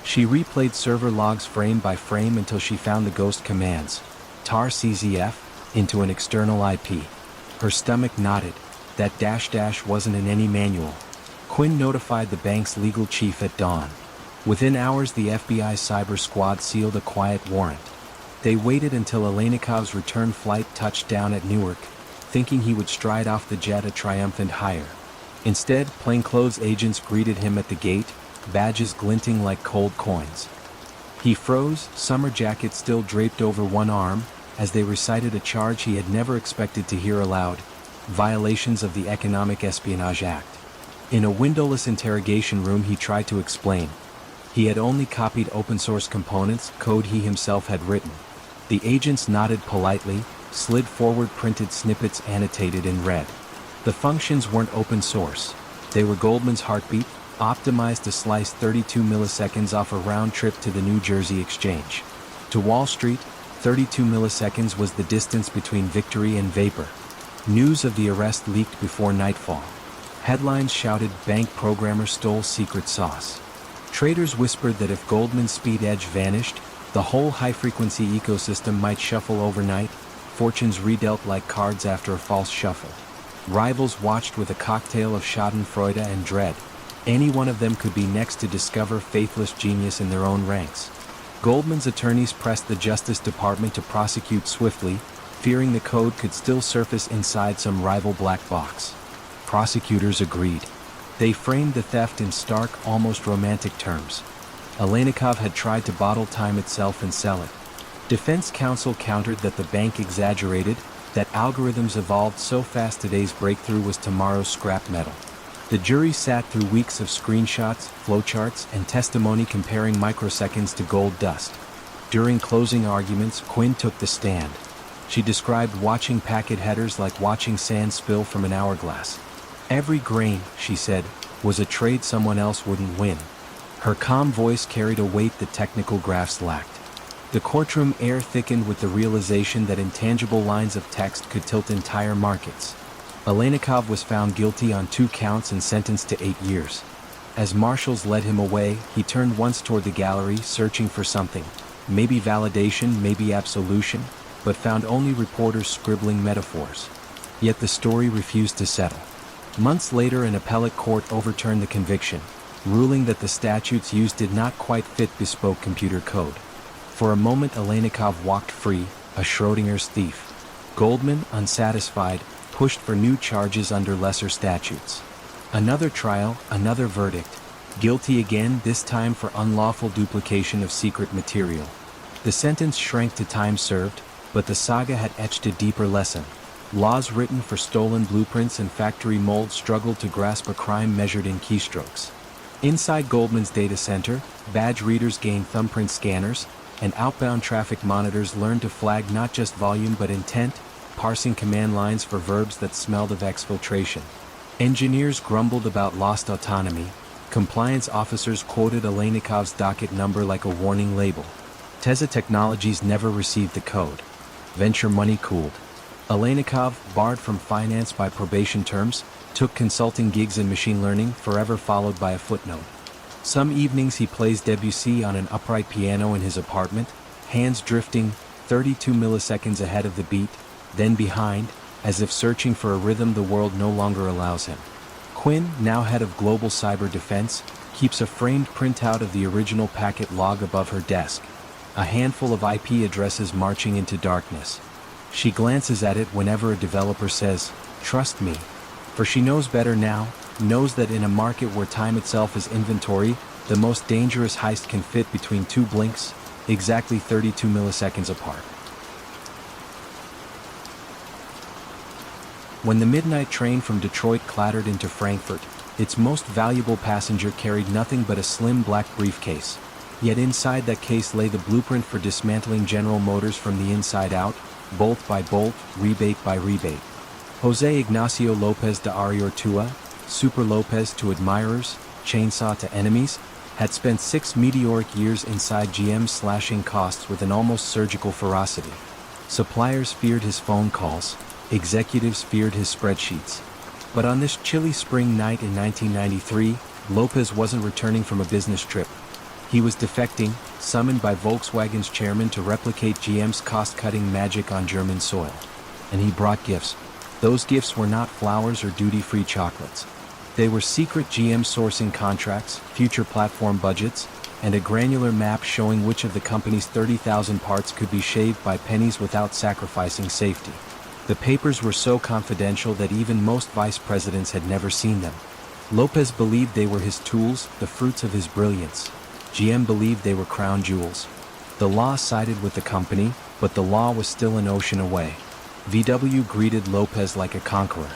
She replayed server logs frame by frame until she found the ghost commands, tar CZF, into an external IP. Her stomach knotted. That -- wasn't in any manual. Quinn notified the bank's legal chief at dawn. Within hours, the FBI cyber squad sealed a quiet warrant. They waited until Aleynikov's return flight touched down at Newark, thinking he would stride off the jet a triumphant hire. Instead, plainclothes agents greeted him at the gate, badges glinting like cold coins. He froze, summer jacket still draped over one arm, as they recited a charge he had never expected to hear aloud: violations of the Economic Espionage Act. In a windowless interrogation room, he tried to explain. He had only copied open-source components, code he himself had written. The agents nodded politely, slid forward printed snippets annotated in red. The functions weren't open source. They were Goldman's heartbeat, optimized to slice 32 milliseconds off a round trip to the New Jersey exchange. To Wall Street, 32 milliseconds was the distance between victory and vapor. News of the arrest leaked before nightfall. Headlines shouted bank programmer stole secret sauce. Traders whispered that if Goldman's speed edge vanished, the whole high-frequency ecosystem might shuffle overnight, fortunes redealt like cards after a false shuffle. Rivals watched with a cocktail of schadenfreude and dread. Any one of them could be next to discover faithless genius in their own ranks. Goldman's attorneys pressed the Justice Department to prosecute swiftly, fearing the code could still surface inside some rival black box. Prosecutors agreed. They framed the theft in stark, almost romantic terms. Aleynikov had tried to bottle time itself and sell it. Defense counsel countered that the bank exaggerated, that algorithms evolved so fast today's breakthrough was tomorrow's scrap metal. The jury sat through weeks of screenshots, flowcharts, and testimony comparing microseconds to gold dust. During closing arguments, Quinn took the stand. She described watching packet headers like watching sand spill from an hourglass. Every grain, she said, was a trade someone else wouldn't win. Her calm voice carried a weight that technical graphs lacked. The courtroom air thickened with the realization that intangible lines of text could tilt entire markets. Aleynikov was found guilty on 2 counts and sentenced to 8 years. As marshals led him away, he turned once toward the gallery, searching for something. Maybe validation, maybe absolution, but found only reporters scribbling metaphors. Yet the story refused to settle. Months later, an appellate court overturned the conviction, ruling that the statutes used did not quite fit bespoke computer code. For a moment, Aleynikov walked free, a Schrodinger's thief. Goldman, unsatisfied, pushed for new charges under lesser statutes. Another trial, another verdict. Guilty again, this time for unlawful duplication of secret material. The sentence shrank to time served, but the saga had etched a deeper lesson. Laws written for stolen blueprints and factory molds struggled to grasp a crime measured in keystrokes. Inside Goldman's data center, badge readers gained thumbprint scanners, and outbound traffic monitors learned to flag not just volume but intent, parsing command lines for verbs that smelled of exfiltration. Engineers grumbled about lost autonomy. Compliance officers quoted Alenikov's docket number like a warning label. Teza Technologies never received the code. Venture money cooled. Alenikov, barred from finance by probation terms, took consulting gigs in machine learning, forever followed by a footnote. Some evenings he plays Debussy on an upright piano in his apartment, hands drifting 32 milliseconds ahead of the beat, then behind, as if searching for a rhythm the world no longer allows him. Quinn, now head of global cyber defense, keeps a framed printout of the original packet log above her desk. A handful of IP addresses marching into darkness. She glances at it whenever a developer says, "Trust me." For she knows better now, knows that in a market where time itself is inventory, the most dangerous heist can fit between two blinks, exactly 32 milliseconds apart. When the midnight train from Detroit clattered into Frankfurt, its most valuable passenger carried nothing but a slim black briefcase. Yet inside that case lay the blueprint for dismantling General Motors from the inside out, bolt by bolt, rebate by rebate. Jose Ignacio Lopez de Ariortua, Super Lopez to admirers, chainsaw to enemies, had spent 6 meteoric years inside GM, slashing costs with an almost surgical ferocity. Suppliers feared his phone calls, executives feared his spreadsheets. But on this chilly spring night in 1993, Lopez wasn't returning from a business trip. He was defecting, summoned by Volkswagen's chairman to replicate GM's cost-cutting magic on German soil. And he brought gifts. Those gifts were not flowers or duty-free chocolates. They were secret GM sourcing contracts, future platform budgets, and a granular map showing which of the company's 30,000 parts could be shaved by pennies without sacrificing safety. The papers were so confidential that even most vice presidents had never seen them. Lopez believed they were his tools, the fruits of his brilliance. GM believed they were crown jewels. The law sided with the company, but the law was still an ocean away. VW greeted Lopez like a conqueror.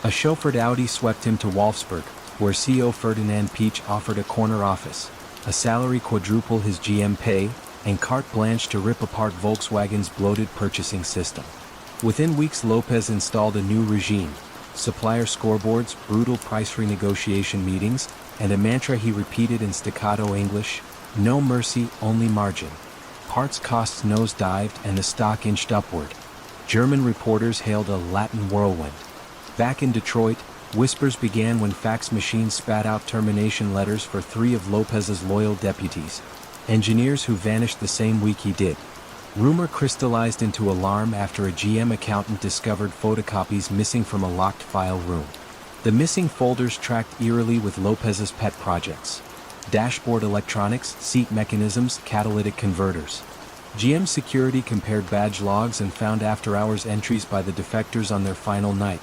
A chauffeured Audi swept him to Wolfsburg, where CEO Ferdinand Piech offered a corner office, a salary quadruple his GM pay, and carte blanche to rip apart Volkswagen's bloated purchasing system. Within weeks, Lopez installed a new regime: supplier scoreboards, brutal price renegotiation meetings, and a mantra he repeated in staccato English: no mercy, only margin. Parts costs nosedived and the stock inched upward. German reporters hailed a Latin whirlwind. Back in Detroit, whispers began when fax machines spat out termination letters for 3 of Lopez's loyal deputies, engineers who vanished the same week he did. Rumor crystallized into alarm after a GM accountant discovered photocopies missing from a locked file room. The missing folders tracked eerily with Lopez's pet projects: dashboard electronics, seat mechanisms, catalytic converters. GM security compared badge logs and found after-hours entries by the defectors on their final night.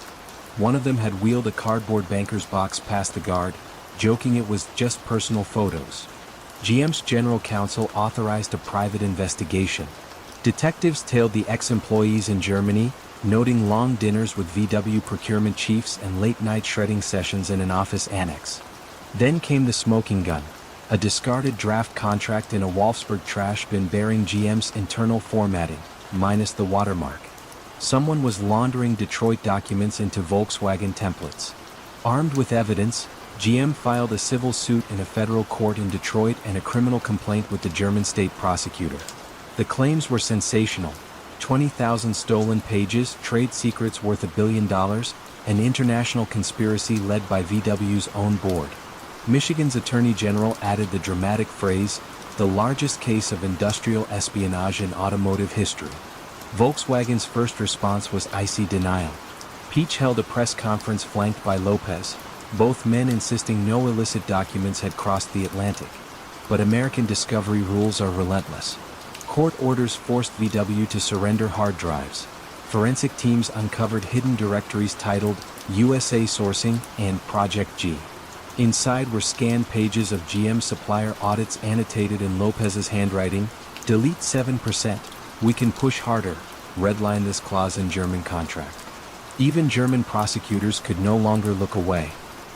One of them had wheeled a cardboard banker's box past the guard, joking it was just personal photos. GM's general counsel authorized a private investigation. Detectives tailed the ex-employees in Germany, noting long dinners with VW procurement chiefs and late-night shredding sessions in an office annex. Then came the smoking gun, a discarded draft contract in a Wolfsburg trash bin bearing GM's internal formatting, minus the watermark. Someone was laundering Detroit documents into Volkswagen templates. Armed with evidence, GM filed a civil suit in a federal court in Detroit and a criminal complaint with the German state prosecutor. The claims were sensational: 20,000 stolen pages, trade secrets worth $1 billion, an international conspiracy led by VW's own board. Michigan's Attorney General added the dramatic phrase, "the largest case of industrial espionage in automotive history." Volkswagen's first response was icy denial. Piech held a press conference flanked by Lopez, both men insisting no illicit documents had crossed the Atlantic. But American discovery rules are relentless. Court orders forced VW to surrender hard drives. Forensic teams uncovered hidden directories titled USA Sourcing and Project G. Inside were scanned pages of GM supplier audits annotated in Lopez's handwriting: delete 7%, we can push harder, redline this clause in German contract. Even German prosecutors could no longer look away.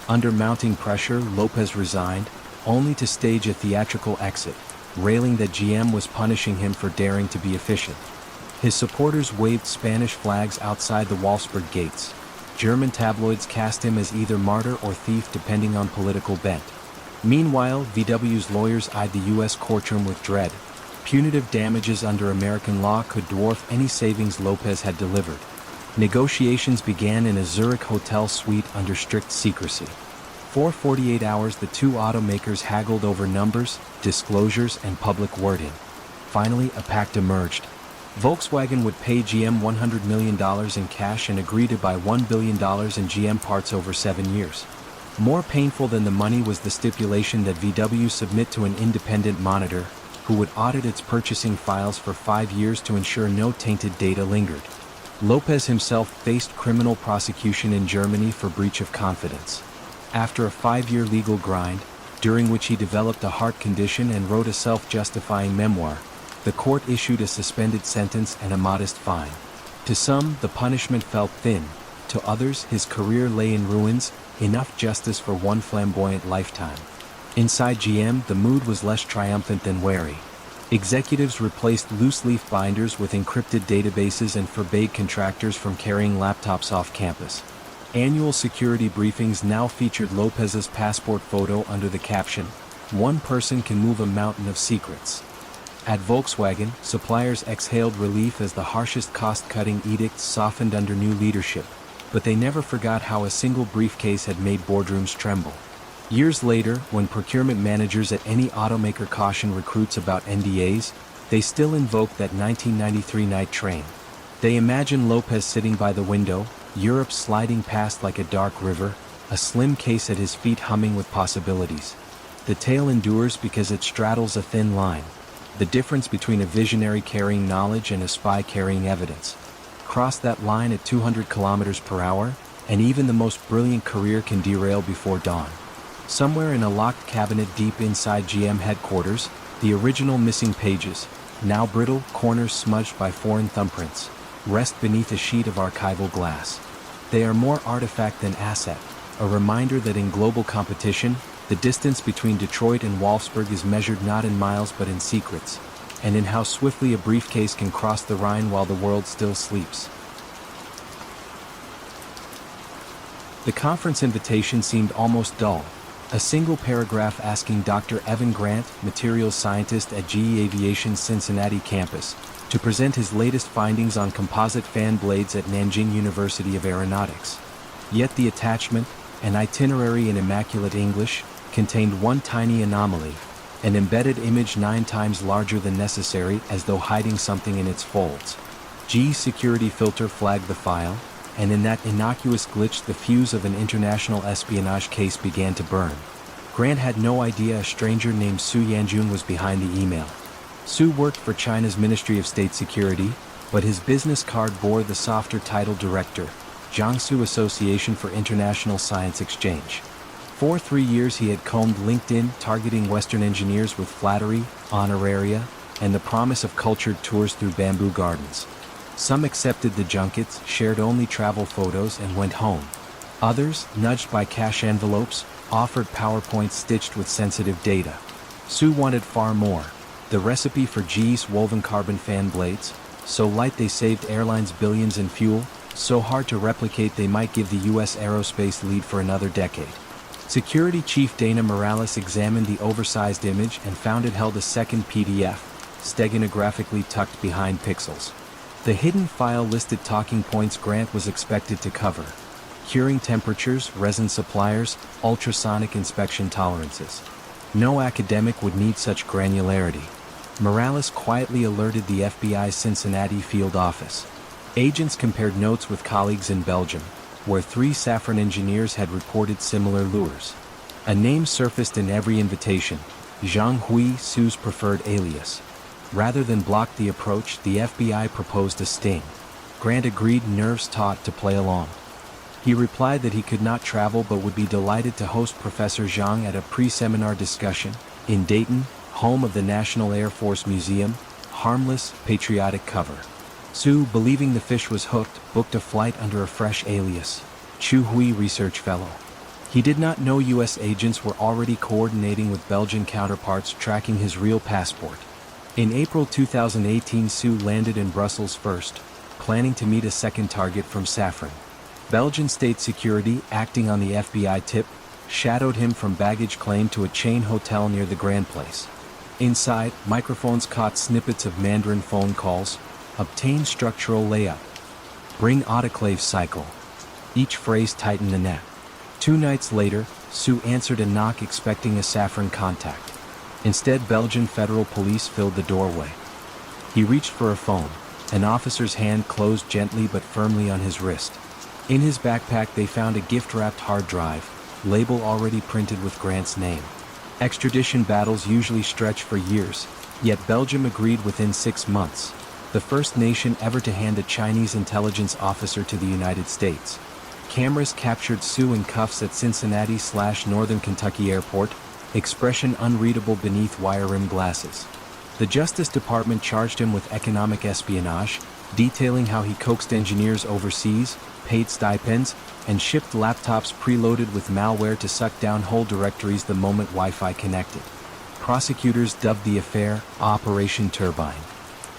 Under mounting pressure, Lopez resigned, only to stage a theatrical exit, railing that GM was punishing him for daring to be efficient. His supporters waved Spanish flags outside the Wolfsburg gates. German tabloids cast him as either martyr or thief depending on political bent. Meanwhile, VW's lawyers eyed the U.S. courtroom with dread. Punitive damages under American law could dwarf any savings Lopez had delivered. Negotiations began in a Zurich hotel suite under strict secrecy. For 48 hours the two automakers haggled over numbers, disclosures, and public wording. Finally, a pact emerged. Volkswagen would pay GM $100 million in cash and agree to buy $1 billion in GM parts over 7 years. More painful than the money was the stipulation that VW submit to an independent monitor, who would audit its purchasing files for 5 years to ensure no tainted data lingered. Lopez himself faced criminal prosecution in Germany for breach of confidence. After a 5-year legal grind, during which he developed a heart condition and wrote a self-justifying memoir, the court issued a suspended sentence and a modest fine. To some, the punishment felt thin. To others, his career lay in ruins, enough justice for one flamboyant lifetime. Inside GM, the mood was less triumphant than wary. Executives replaced loose-leaf binders with encrypted databases and forbade contractors from carrying laptops off campus. Annual security briefings now featured Lopez's passport photo under the caption, "One person can move a mountain of secrets." At Volkswagen, suppliers exhaled relief as the harshest cost-cutting edicts softened under new leadership, but they never forgot how a single briefcase had made boardrooms tremble. Years later, when procurement managers at any automaker caution recruits about NDAs, they still invoke that 1993 night train. They imagine Lopez sitting by the window, Europe sliding past like a dark river, a slim case at his feet humming with possibilities. The tale endures because it straddles a thin line. The difference between a visionary carrying knowledge and a spy carrying evidence. Cross that line at 200 kilometers per hour, and even the most brilliant career can derail before dawn. Somewhere in a locked cabinet deep inside GM headquarters, the original missing pages, now brittle, corners smudged by foreign thumbprints, rest beneath a sheet of archival glass. They are more artifact than asset, a reminder that in global competition, the distance between Detroit and Wolfsburg is measured not in miles but in secrets, and in how swiftly a briefcase can cross the Rhine while the world still sleeps. The conference invitation seemed almost dull. A single paragraph asking Dr. Evan Grant, materials scientist at GE Aviation's Cincinnati campus, to present his latest findings on composite fan blades at Nanjing University of Aeronautics. Yet the attachment, an itinerary in immaculate English, contained one tiny anomaly, an embedded image 9 times larger than necessary as though hiding something in its folds. GE's security filter flagged the file, and in that innocuous glitch the fuse of an international espionage case began to burn. Grant had no idea a stranger named Su Yanjun was behind the email. Su worked for China's Ministry of State Security, but his business card bore the softer title Director, Jiangsu Association for International Science Exchange. For 3 years he had combed LinkedIn, targeting Western engineers with flattery, honoraria, and the promise of cultured tours through bamboo gardens. Some accepted the junkets, shared only travel photos, and went home. Others, nudged by cash envelopes, offered PowerPoints stitched with sensitive data. Su wanted far more. The recipe for GE's woven carbon fan blades, so light they saved airlines billions in fuel, so hard to replicate they might give the U.S. aerospace lead for another decade. Security Chief Dana Morales examined the oversized image and found it held a second PDF, steganographically tucked behind pixels. The hidden file listed talking points Grant was expected to cover: curing temperatures, resin suppliers, ultrasonic inspection tolerances. No academic would need such granularity. Morales quietly alerted the FBI's Cincinnati field office. Agents compared notes with colleagues in Belgium, where 3 Safran engineers had reported similar lures. A name surfaced in every invitation: Zhang Hui, Su's preferred alias. Rather than block the approach, the FBI proposed a sting. Grant agreed, nerves taut, to play along. He replied that he could not travel but would be delighted to host Professor Zhang at a pre-seminar discussion in Dayton, home of the National Air Force Museum. Harmless, patriotic cover. Su, believing the fish was hooked, booked a flight under a fresh alias: Chu Hui Research Fellow. He did not know U.S. agents were already coordinating with Belgian counterparts tracking his real passport. In April 2018, Sue landed in Brussels first, planning to meet a second target from Saffron. Belgian state security, acting on the FBI tip, shadowed him from baggage claim to a chain hotel near the Grand Place. Inside, microphones caught snippets of Mandarin phone calls. Obtain structural layout. Bring autoclave cycle. Each phrase tightened the net. 2 nights later, Sue answered a knock expecting a Saffron contact. Instead, Belgian federal police filled the doorway. He reached for a phone. An officer's hand closed gently but firmly on his wrist. In his backpack they found a gift-wrapped hard drive, label already printed with Grant's name. Extradition battles usually stretch for years, yet Belgium agreed within 6 months. The first nation ever to hand a Chinese intelligence officer to the United States. Cameras captured Sue in cuffs at Cincinnati/Northern Kentucky Airport, expression unreadable beneath wire-rimmed glasses. The Justice Department charged him with economic espionage, detailing how he coaxed engineers overseas, paid stipends, and shipped laptops preloaded with malware to suck down whole directories the moment Wi-Fi connected. Prosecutors dubbed the affair Operation Turbine.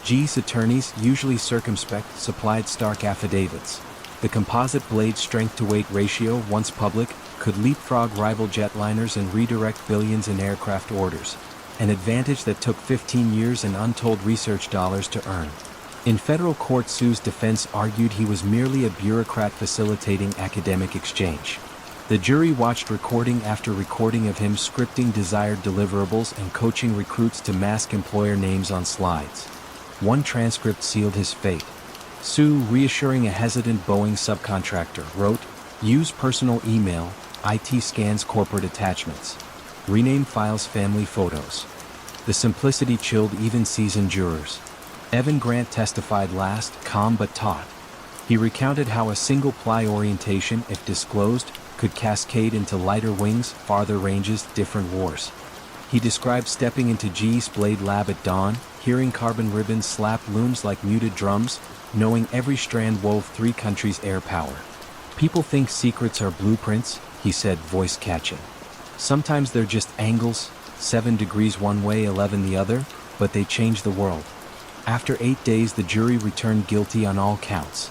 G's attorneys, usually circumspect, supplied stark affidavits. The composite blade strength-to-weight ratio, once public, could leapfrog rival jetliners and redirect billions in aircraft orders, an advantage that took 15 years and untold research dollars to earn. In federal court, Sue's defense argued he was merely a bureaucrat facilitating academic exchange. The jury watched recording after recording of him scripting desired deliverables and coaching recruits to mask employer names on slides. One transcript sealed his fate. Sue, reassuring a hesitant Boeing subcontractor, wrote, "Use personal email, IT scans corporate attachments. Rename files family photos." The simplicity chilled even seasoned jurors. Evan Grant testified last, calm but taut. He recounted how a single ply orientation, if disclosed, could cascade into lighter wings, farther ranges, different wars. He described stepping into G's Blade Lab at dawn, hearing carbon ribbons slap looms like muted drums, knowing every strand wove 3 countries' air power. "People think secrets are blueprints," he said, voice catching. "Sometimes they're just angles, 7 degrees one way, 11 the other, but they change the world." After 8 days, the jury returned guilty on all counts.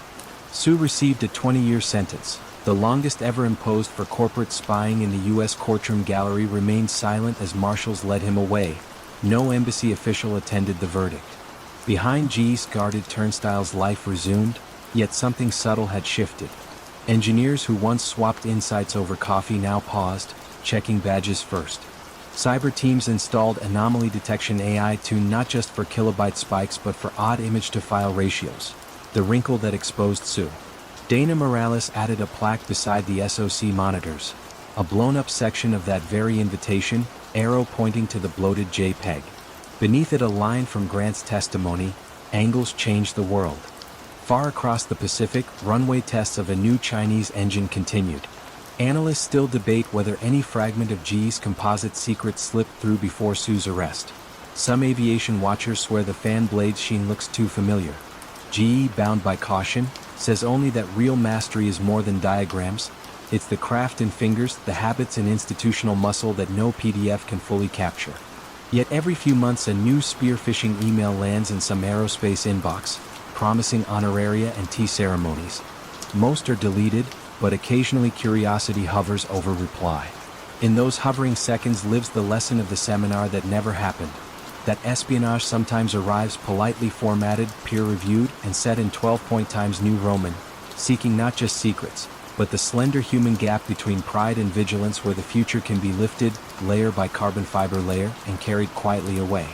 Sue received a 20-year sentence. The longest ever imposed for corporate spying in the U.S. courtroom gallery remained silent as marshals led him away. No embassy official attended the verdict. Behind G's guarded turnstiles, life resumed, yet something subtle had shifted. Engineers who once swapped insights over coffee now paused, checking badges first. Cyber teams installed anomaly detection AI tuned not just for kilobyte spikes but for odd image-to-file ratios. The wrinkle that exposed Sue. Dana Morales added a plaque beside the SOC monitors. A blown-up section of that very invitation, arrow pointing to the bloated JPEG. Beneath it a line from Grant's testimony, "Angles change the world." Far across the Pacific, runway tests of a new Chinese engine continued. Analysts still debate whether any fragment of G's composite secret slipped through before Sue's arrest. Some aviation watchers swear the fan blade sheen looks too familiar. GE, bound by caution, says only that real mastery is more than diagrams. It's the craft in fingers, the habits and institutional muscle that no PDF can fully capture. Yet every few months a new spear-phishing email lands in some aerospace inbox, promising honoraria and tea ceremonies. Most are deleted, but occasionally curiosity hovers over reply. In those hovering seconds lives the lesson of the seminar that never happened. That espionage sometimes arrives politely formatted, peer-reviewed, and set in 12-point Times New Roman, seeking not just secrets, but the slender human gap between pride and vigilance where the future can be lifted, layer by carbon fiber layer, and carried quietly away.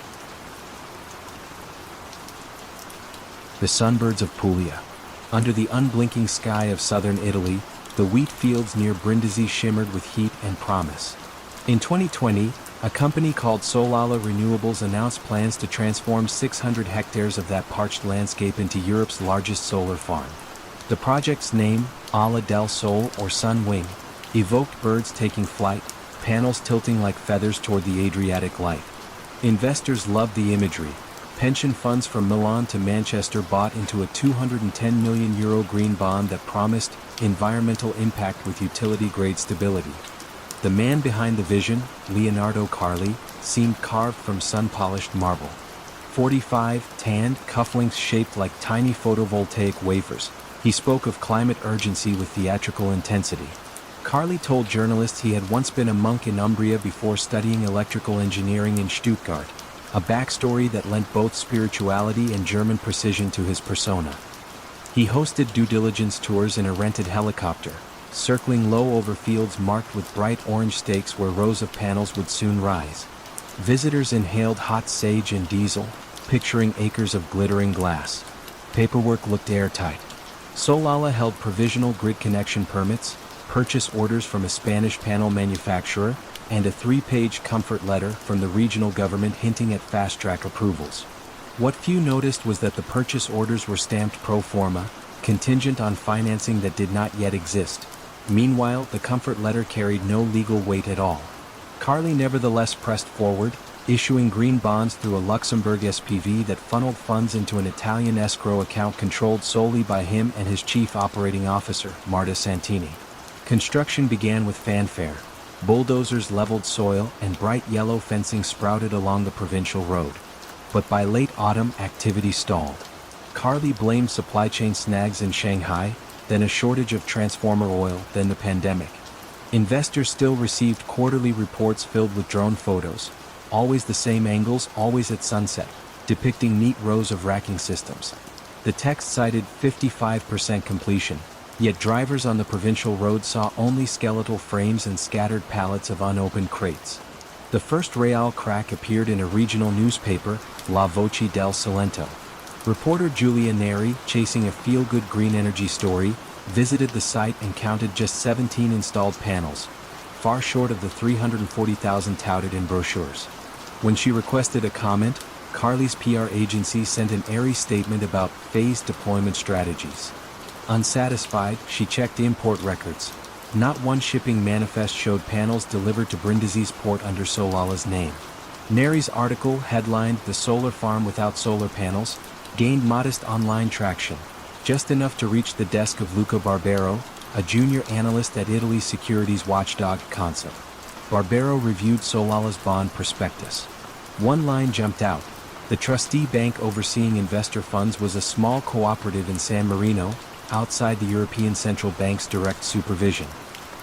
The sunbirds of Puglia. Under the unblinking sky of southern Italy, the wheat fields near Brindisi shimmered with heat and promise. In 2020, a company called Solala Renewables announced plans to transform 600 hectares of that parched landscape into Europe's largest solar farm. The project's name, Ala del Sol or Sun Wing, evoked birds taking flight, panels tilting like feathers toward the Adriatic light. Investors loved the imagery. Pension funds from Milan to Manchester bought into a €210 million green bond that promised environmental impact with utility-grade stability. The man behind the vision, Leonardo Carli, seemed carved from sun-polished marble. 45, tanned, cufflinks shaped like tiny photovoltaic wafers. He spoke of climate urgency with theatrical intensity. Carly told journalists he had once been a monk in Umbria before studying electrical engineering in Stuttgart, a backstory that lent both spirituality and German precision to his persona. He hosted due diligence tours in a rented helicopter, circling low over fields marked with bright orange stakes where rows of panels would soon rise. Visitors inhaled hot sage and diesel, picturing acres of glittering glass. Paperwork looked airtight. Solala held provisional grid connection permits, purchase orders from a Spanish panel manufacturer, and a 3-page comfort letter from the regional government hinting at fast-track approvals. What few noticed was that the purchase orders were stamped pro forma, contingent on financing that did not yet exist. Meanwhile, the comfort letter carried no legal weight at all. Carly nevertheless pressed forward, issuing green bonds through a Luxembourg SPV that funneled funds into an Italian escrow account controlled solely by him and his chief operating officer, Marta Santini. Construction began with fanfare. Bulldozers leveled soil and bright yellow fencing sprouted along the provincial road. But by late autumn, activity stalled. Carly blamed supply chain snags in Shanghai, then a shortage of transformer oil, then the pandemic. Investors still received quarterly reports filled with drone photos, always the same angles, always at sunset, depicting neat rows of racking systems. The text cited 55% completion, yet drivers on the provincial road saw only skeletal frames and scattered pallets of unopened crates. The first real crack appeared in a regional newspaper, La Voce del Salento. Reporter Giulia Neri, chasing a feel-good green energy story, visited the site and counted just 17 installed panels, far short of the 340,000 touted in brochures. When she requested a comment, Carly's PR agency sent an airy statement about phased deployment strategies. Unsatisfied, she checked import records. Not one shipping manifest showed panels delivered to Brindisi's port under Solala's name. Neri's article, headlined "The Solar Farm Without Solar Panels," gained modest online traction, just enough to reach the desk of Luca Barbero, a junior analyst at Italy's securities watchdog Consob. Barbero reviewed Solala's bond prospectus. One line jumped out. The trustee bank overseeing investor funds was a small cooperative in San Marino, outside the European Central Bank's direct supervision.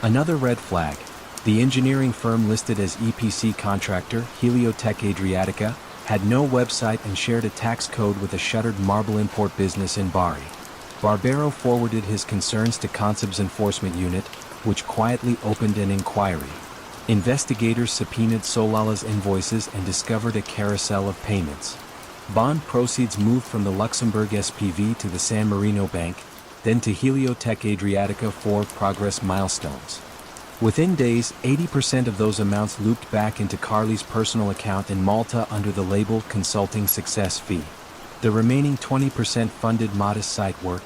Another red flag. The engineering firm listed as EPC contractor, Heliotech Adriatica, had no website and shared a tax code with a shuttered marble import business in Bari. Barbero forwarded his concerns to Consob's enforcement unit, which quietly opened an inquiry. Investigators subpoenaed Solala's invoices and discovered a carousel of payments. Bond proceeds moved from the Luxembourg SPV to the San Marino Bank, then to Heliotech Adriatica for progress milestones. Within days, 80% of those amounts looped back into Carly's personal account in Malta under the label Consulting Success Fee. The remaining 20% funded modest site work,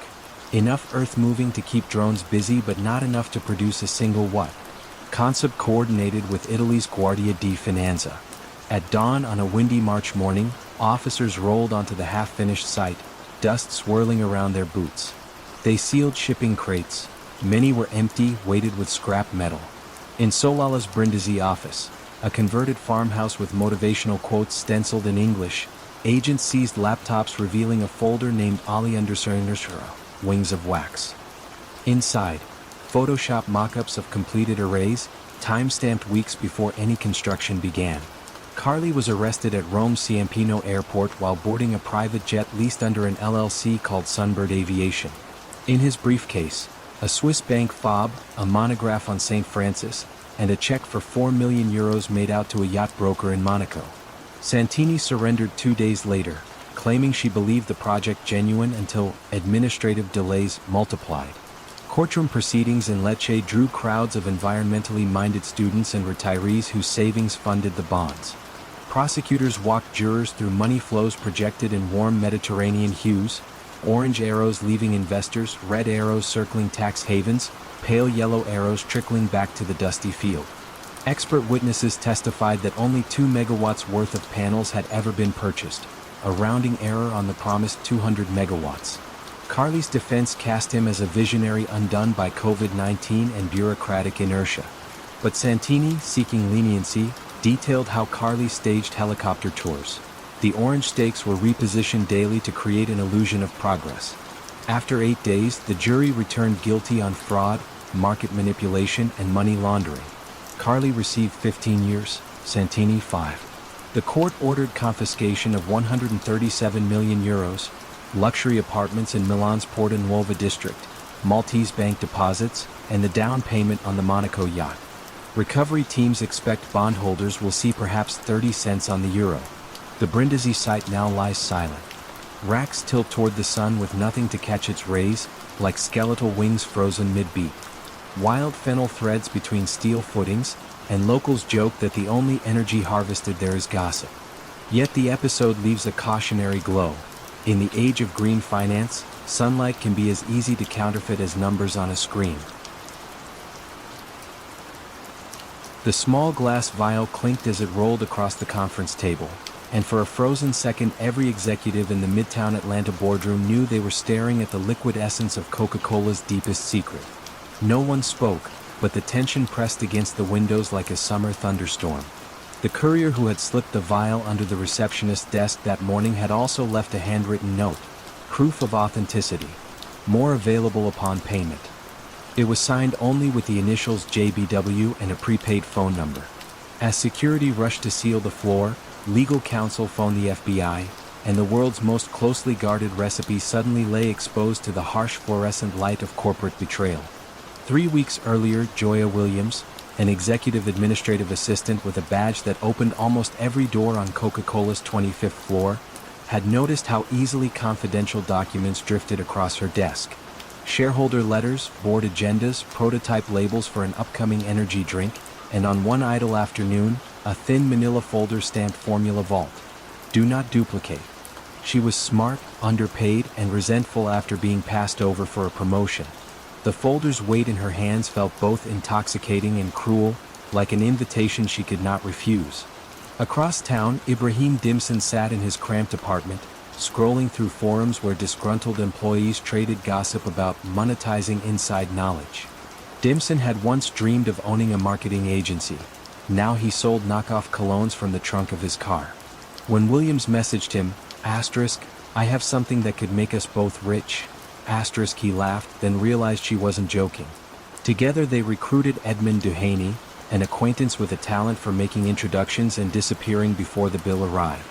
enough earth-moving to keep drones busy but not enough to produce a single what. Consob coordinated with Italy's Guardia di Finanza. At dawn on a windy March morning, officers rolled onto the half-finished site, dust swirling around their boots. They sealed shipping crates. Many were empty, weighted with scrap metal. In Solala's Brindisi office, a converted farmhouse with motivational quotes stenciled in English, agents seized laptops revealing a folder named Ali Undersurnishra, Wings of Wax. Inside, Photoshop mock-ups of completed arrays, time-stamped weeks before any construction began. Carly was arrested at Rome Ciampino Airport while boarding a private jet leased under an LLC called Sunbird Aviation. In his briefcase, a Swiss bank fob, a monograph on St. Francis, and a check for €4 million made out to a yacht broker in Monaco. Santini surrendered 2 days later, claiming she believed the project genuine until administrative delays multiplied. Courtroom proceedings in Lecce drew crowds of environmentally minded students and retirees whose savings funded the bonds. Prosecutors walked jurors through money flows projected in warm Mediterranean hues, orange arrows leaving investors, red arrows circling tax havens, pale yellow arrows trickling back to the dusty field. Expert witnesses testified that only 2 megawatts worth of panels had ever been purchased, a rounding error on the promised 200 megawatts. Carly's defense cast him as a visionary undone by COVID-19 and bureaucratic inertia. But Santini, seeking leniency, detailed how Carly staged helicopter tours. The orange stakes were repositioned daily to create an illusion of progress. After 8 days, the jury returned guilty on fraud, market manipulation, and money laundering. Carly received 15 years, Santini 5. The court ordered confiscation of €137 million, luxury apartments in Milan's Porta Nuova district, Maltese bank deposits, and the down payment on the Monaco yacht. Recovery teams expect bondholders will see perhaps 30 cents on the euro. The Brindisi site now lies silent. Racks tilt toward the sun with nothing to catch its rays, like skeletal wings frozen mid-beat. Wild fennel threads between steel footings, and locals joke that the only energy harvested there is gossip. Yet the episode leaves a cautionary glow. In the age of green finance, sunlight can be as easy to counterfeit as numbers on a screen. The small glass vial clinked as it rolled across the conference table, and for a frozen second every executive in the Midtown Atlanta boardroom knew they were staring at the liquid essence of Coca-Cola's deepest secret. No one spoke, but the tension pressed against the windows like a summer thunderstorm. The courier who had slipped the vial under the receptionist's desk that morning had also left a handwritten note, proof of authenticity, more available upon payment. It was signed only with the initials JBW and a prepaid phone number. As security rushed to seal the floor, legal counsel phoned the FBI, and the world's most closely guarded recipe suddenly lay exposed to the harsh fluorescent light of corporate betrayal. 3 weeks earlier, Joya Williams, an executive administrative assistant with a badge that opened almost every door on Coca-Cola's 25th floor, had noticed how easily confidential documents drifted across her desk. Shareholder letters, board agendas, prototype labels for an upcoming energy drink, and on one idle afternoon, a thin manila folder stamped Formula Vault. Do not duplicate. She was smart, underpaid, and resentful after being passed over for a promotion. The folder's weight in her hands felt both intoxicating and cruel, like an invitation she could not refuse. Across town, Ibrahim Dimson sat in his cramped apartment, scrolling through forums where disgruntled employees traded gossip about monetizing inside knowledge. Dimson had once dreamed of owning a marketing agency. Now he sold knockoff colognes from the trunk of his car. When Williams messaged him, "I have something that could make us both rich," he laughed, then realized she wasn't joking. Together they recruited Edmund Duhaney, an acquaintance with a talent for making introductions and disappearing before the bill arrived.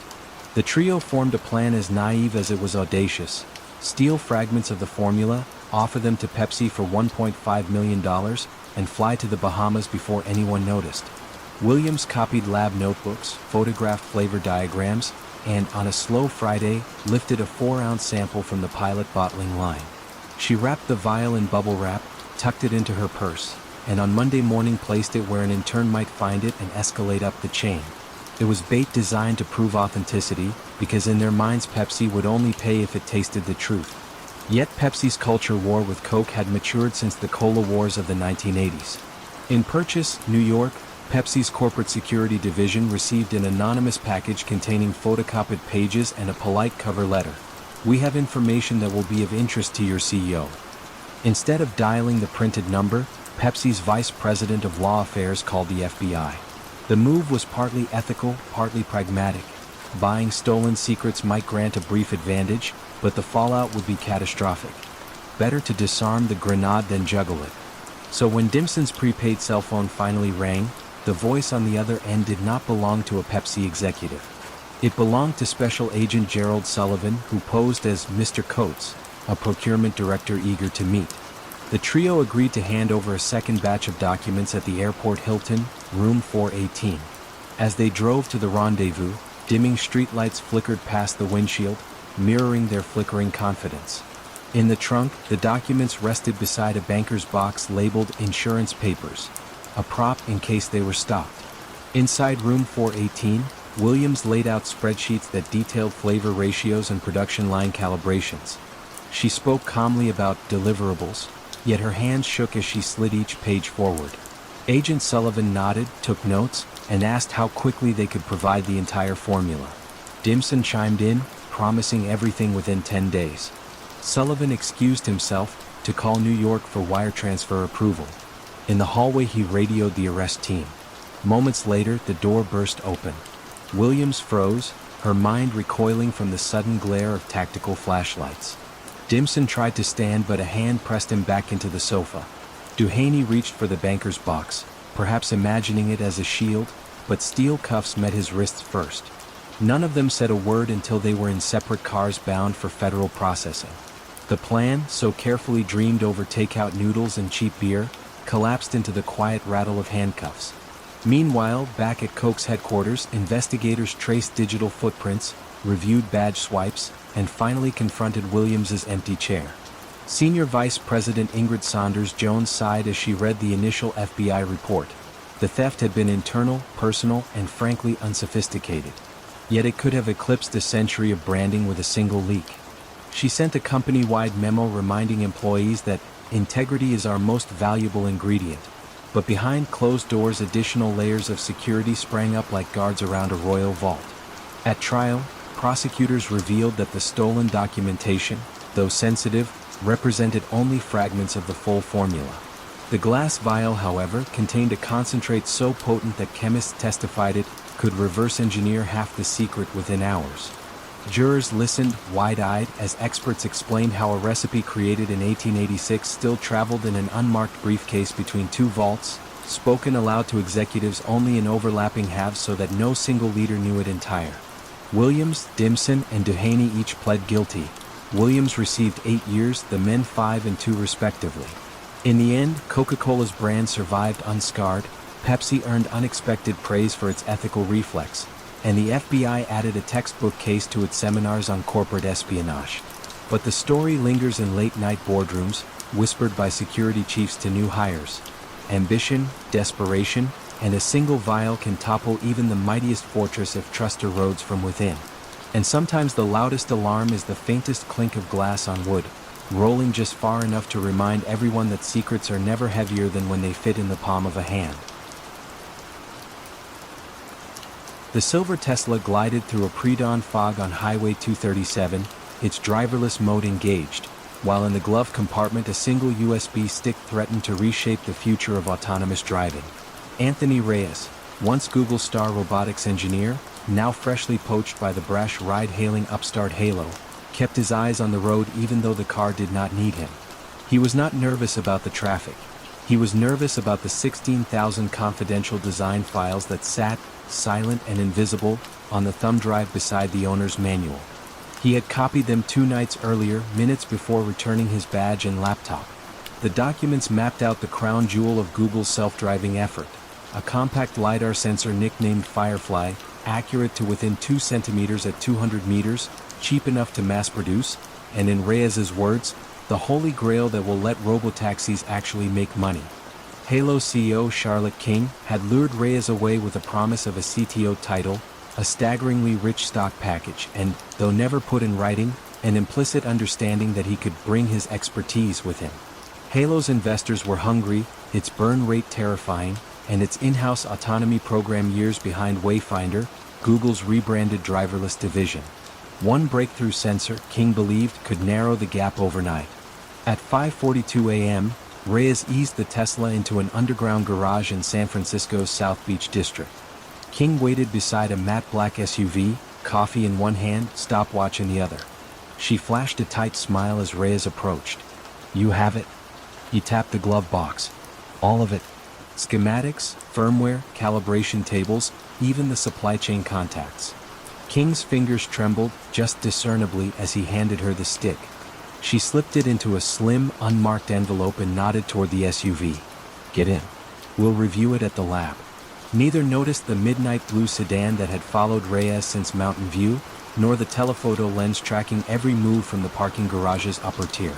The trio formed a plan as naive as it was audacious: steal fragments of the formula, offer them to Pepsi for $1.5 million, and fly to the Bahamas before anyone noticed. Williams copied lab notebooks, photographed flavor diagrams, and, on a slow Friday, lifted a 4-ounce sample from the pilot bottling line. She wrapped the vial in bubble wrap, tucked it into her purse, and on Monday morning placed it where an intern might find it and escalate up the chain. It was bait designed to prove authenticity, because in their minds Pepsi would only pay if it tasted the truth. Yet Pepsi's culture war with Coke had matured since the cola wars of the 1980s. In Purchase, New York, Pepsi's corporate security division received an anonymous package containing photocopied pages and a polite cover letter. "We have information that will be of interest to your CEO." Instead of dialing the printed number, Pepsi's vice president of law affairs called the FBI. The move was partly ethical, partly pragmatic. Buying stolen secrets might grant a brief advantage, but the fallout would be catastrophic. Better to disarm the grenade than juggle it. So when Dimson's prepaid cell phone finally rang, the voice on the other end did not belong to a Pepsi executive. It belonged to Special Agent Gerald Sullivan, who posed as Mr. Coates, a procurement director eager to meet. The trio agreed to hand over a second batch of documents at the airport Hilton, room 418. As they drove to the rendezvous, dimming streetlights flickered past the windshield, mirroring their flickering confidence. In the trunk, the documents rested beside a banker's box labeled insurance papers, a prop in case they were stopped. Inside room 418, Williams laid out spreadsheets that detailed flavor ratios and production line calibrations. She spoke calmly about deliverables, yet her hands shook as she slid each page forward. Agent Sullivan nodded, took notes, and asked how quickly they could provide the entire formula. Dimson chimed in, promising everything within 10 days. Sullivan excused himself to call New York for wire transfer approval. In the hallway he radioed the arrest team. Moments later, the door burst open. Williams froze, her mind recoiling from the sudden glare of tactical flashlights. Dimson tried to stand, but a hand pressed him back into the sofa. Duhaney reached for the banker's box, perhaps imagining it as a shield, but steel cuffs met his wrists first. None of them said a word until they were in separate cars bound for federal processing. The plan, so carefully dreamed over takeout noodles and cheap beer, collapsed into the quiet rattle of handcuffs. Meanwhile, back at Koch's headquarters, investigators traced digital footprints, reviewed badge swipes, and finally confronted Williams's empty chair. Senior Vice President Ingrid Saunders Jones sighed as she read the initial FBI report. The theft had been internal, personal, and frankly unsophisticated. Yet it could have eclipsed a century of branding with a single leak. She sent a company-wide memo reminding employees that integrity is our most valuable ingredient. But behind closed doors, additional layers of security sprang up like guards around a royal vault. At trial, prosecutors revealed that the stolen documentation, though sensitive, represented only fragments of the full formula. The glass vial, however, contained a concentrate so potent that chemists testified it could reverse engineer half the secret within hours. Jurors listened, wide-eyed, as experts explained how a recipe created in 1886 still traveled in an unmarked briefcase between two vaults, spoken aloud to executives only in overlapping halves so that no single leader knew it entire. Williams, Dimson, and Duhaney each pled guilty. Williams received 8 years, the men 5 and 2 respectively. In the end, Coca-Cola's brand survived unscarred, Pepsi earned unexpected praise for its ethical reflex, and the FBI added a textbook case to its seminars on corporate espionage. But the story lingers in late-night boardrooms, whispered by security chiefs to new hires. Ambition, desperation, and a single vial can topple even the mightiest fortress if trust erodes from within. And sometimes the loudest alarm is the faintest clink of glass on wood, rolling just far enough to remind everyone that secrets are never heavier than when they fit in the palm of a hand. The silver Tesla glided through a pre-dawn fog on Highway 237, its driverless mode engaged, while in the glove compartment a single USB stick threatened to reshape the future of autonomous driving. Anthony Reyes, once Google star robotics engineer, now freshly poached by the brash ride-hailing upstart Halo, kept his eyes on the road even though the car did not need him. He was not nervous about the traffic. He was nervous about the 16,000 confidential design files that sat, silent and invisible, on the thumb drive beside the owner's manual. He had copied them 2 nights earlier, minutes before returning his badge and laptop. The documents mapped out the crown jewel of Google's self-driving effort, a compact LiDAR sensor nicknamed Firefly, accurate to within 2 centimeters at 200 meters, cheap enough to mass-produce, and in Reyes's words, the holy grail that will let robotaxis actually make money. Halo CEO Charlotte King had lured Reyes away with a promise of a CTO title, a staggeringly rich stock package, and, though never put in writing, an implicit understanding that he could bring his expertise with him. Halo's investors were hungry, its burn rate terrifying, and its in-house autonomy program years behind Wayfinder, Google's rebranded driverless division. One breakthrough sensor, King believed, could narrow the gap overnight. At 5:42 a.m., Reyes eased the Tesla into an underground garage in San Francisco's South Beach district. King waited beside a matte black SUV, coffee in one hand, stopwatch in the other. She flashed a tight smile as Reyes approached. "You have it?" He tapped the glove box. "All of it. Schematics, firmware, calibration tables, even the supply chain contacts." King's fingers trembled, just discernibly, as he handed her the stick. She slipped it into a slim, unmarked envelope and nodded toward the SUV. "Get in. We'll review it at the lab." Neither noticed the midnight blue sedan that had followed Reyes since Mountain View, nor the telephoto lens tracking every move from the parking garage's upper tier.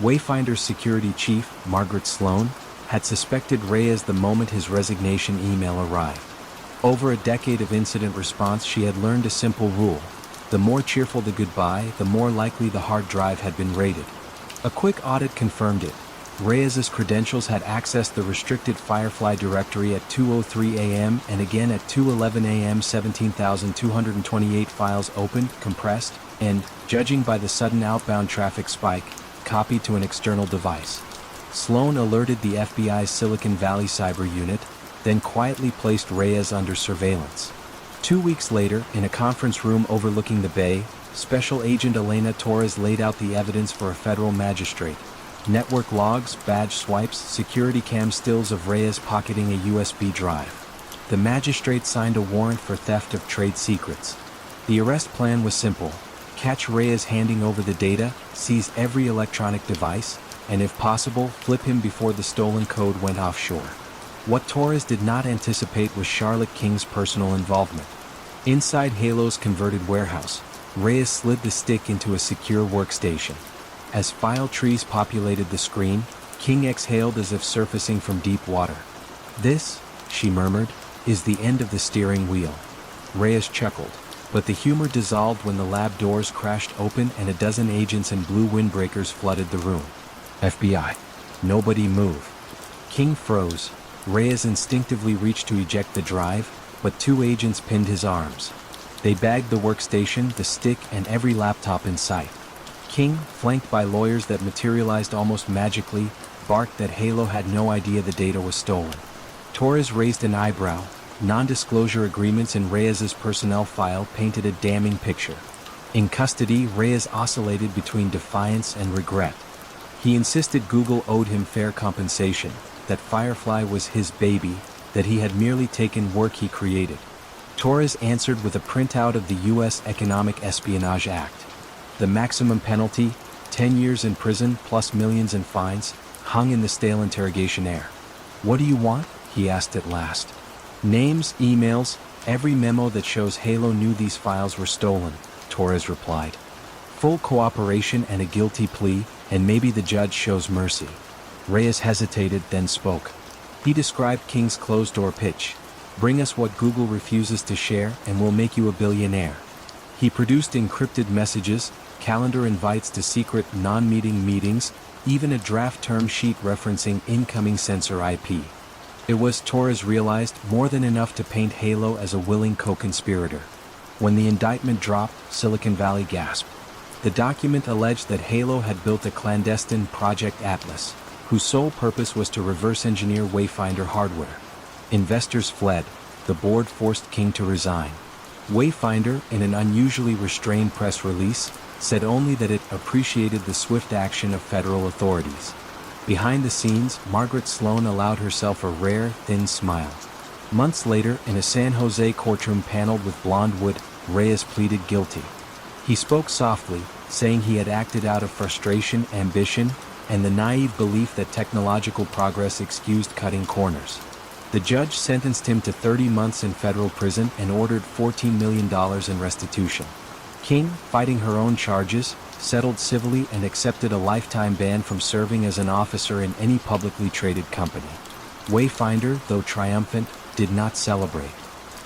Wayfinder's security chief, Margaret Sloan, had suspected Reyes the moment his resignation email arrived. Over a decade of incident response, she had learned a simple rule. The more cheerful the goodbye, the more likely the hard drive had been raided. A quick audit confirmed it. Reyes's credentials had accessed the restricted Firefly directory at 2:03 a.m. and again at 2:11 a.m. 17,228 files opened, compressed, and, judging by the sudden outbound traffic spike, copied to an external device. Sloan alerted the FBI's Silicon Valley cyber unit, then quietly placed Reyes under surveillance. 2 weeks later, in a conference room overlooking the bay, Special Agent Elena Torres laid out the evidence for a federal magistrate. Network logs, badge swipes, security cam stills of Reyes pocketing a USB drive. The magistrate signed a warrant for theft of trade secrets. The arrest plan was simple: catch Reyes handing over the data, seize every electronic device, and if possible, flip him before the stolen code went offshore. What Torres did not anticipate was Charlotte King's personal involvement. Inside Halo's converted warehouse, Reyes slid the stick into a secure workstation. As file trees populated the screen, King exhaled as if surfacing from deep water. "This," she murmured, "is the end of the steering wheel." Reyes chuckled, but the humor dissolved when the lab doors crashed open and a dozen agents in blue windbreakers flooded the room. "FBI. Nobody move." King froze. Reyes instinctively reached to eject the drive, but two agents pinned his arms. They bagged the workstation, the stick, and every laptop in sight. King, flanked by lawyers that materialized almost magically, barked that Halo had no idea the data was stolen. Torres raised an eyebrow. Non-disclosure agreements in Reyes's personnel file painted a damning picture. In custody, Reyes oscillated between defiance and regret. He insisted Google owed him fair compensation, that Firefly was his baby, that he had merely taken work he created. Torres answered with a printout of the U.S. Economic Espionage Act. The maximum penalty, 10 years in prison plus millions in fines, hung in the stale interrogation air. "What do you want?" he asked at last. "Names, emails, every memo that shows Halo knew these files were stolen," Torres replied. "Full cooperation and a guilty plea, and maybe the judge shows mercy." Reyes hesitated, then spoke. He described King's closed-door pitch. "Bring us what Google refuses to share, and we'll make you a billionaire." He produced encrypted messages, calendar invites to secret non-meeting meetings, even a draft term sheet referencing incoming censor IP. It was, Torres realized, more than enough to paint Halo as a willing co-conspirator. When the indictment dropped, Silicon Valley gasped. The document alleged that Halo had built a clandestine Project Atlas, whose sole purpose was to reverse engineer Wayfinder hardware. Investors fled. The board forced King to resign. Wayfinder, in an unusually restrained press release, said only that it appreciated the swift action of federal authorities. Behind the scenes, Margaret Sloan allowed herself a rare, thin smile. Months later, in a San Jose courtroom paneled with blonde wood, Reyes pleaded guilty. He spoke softly, saying he had acted out of frustration, ambition, and the naive belief that technological progress excused cutting corners. The judge sentenced him to 30 months in federal prison and ordered $14 million in restitution. King, fighting her own charges, settled civilly and accepted a lifetime ban from serving as an officer in any publicly traded company. Wayfinder, though triumphant, did not celebrate.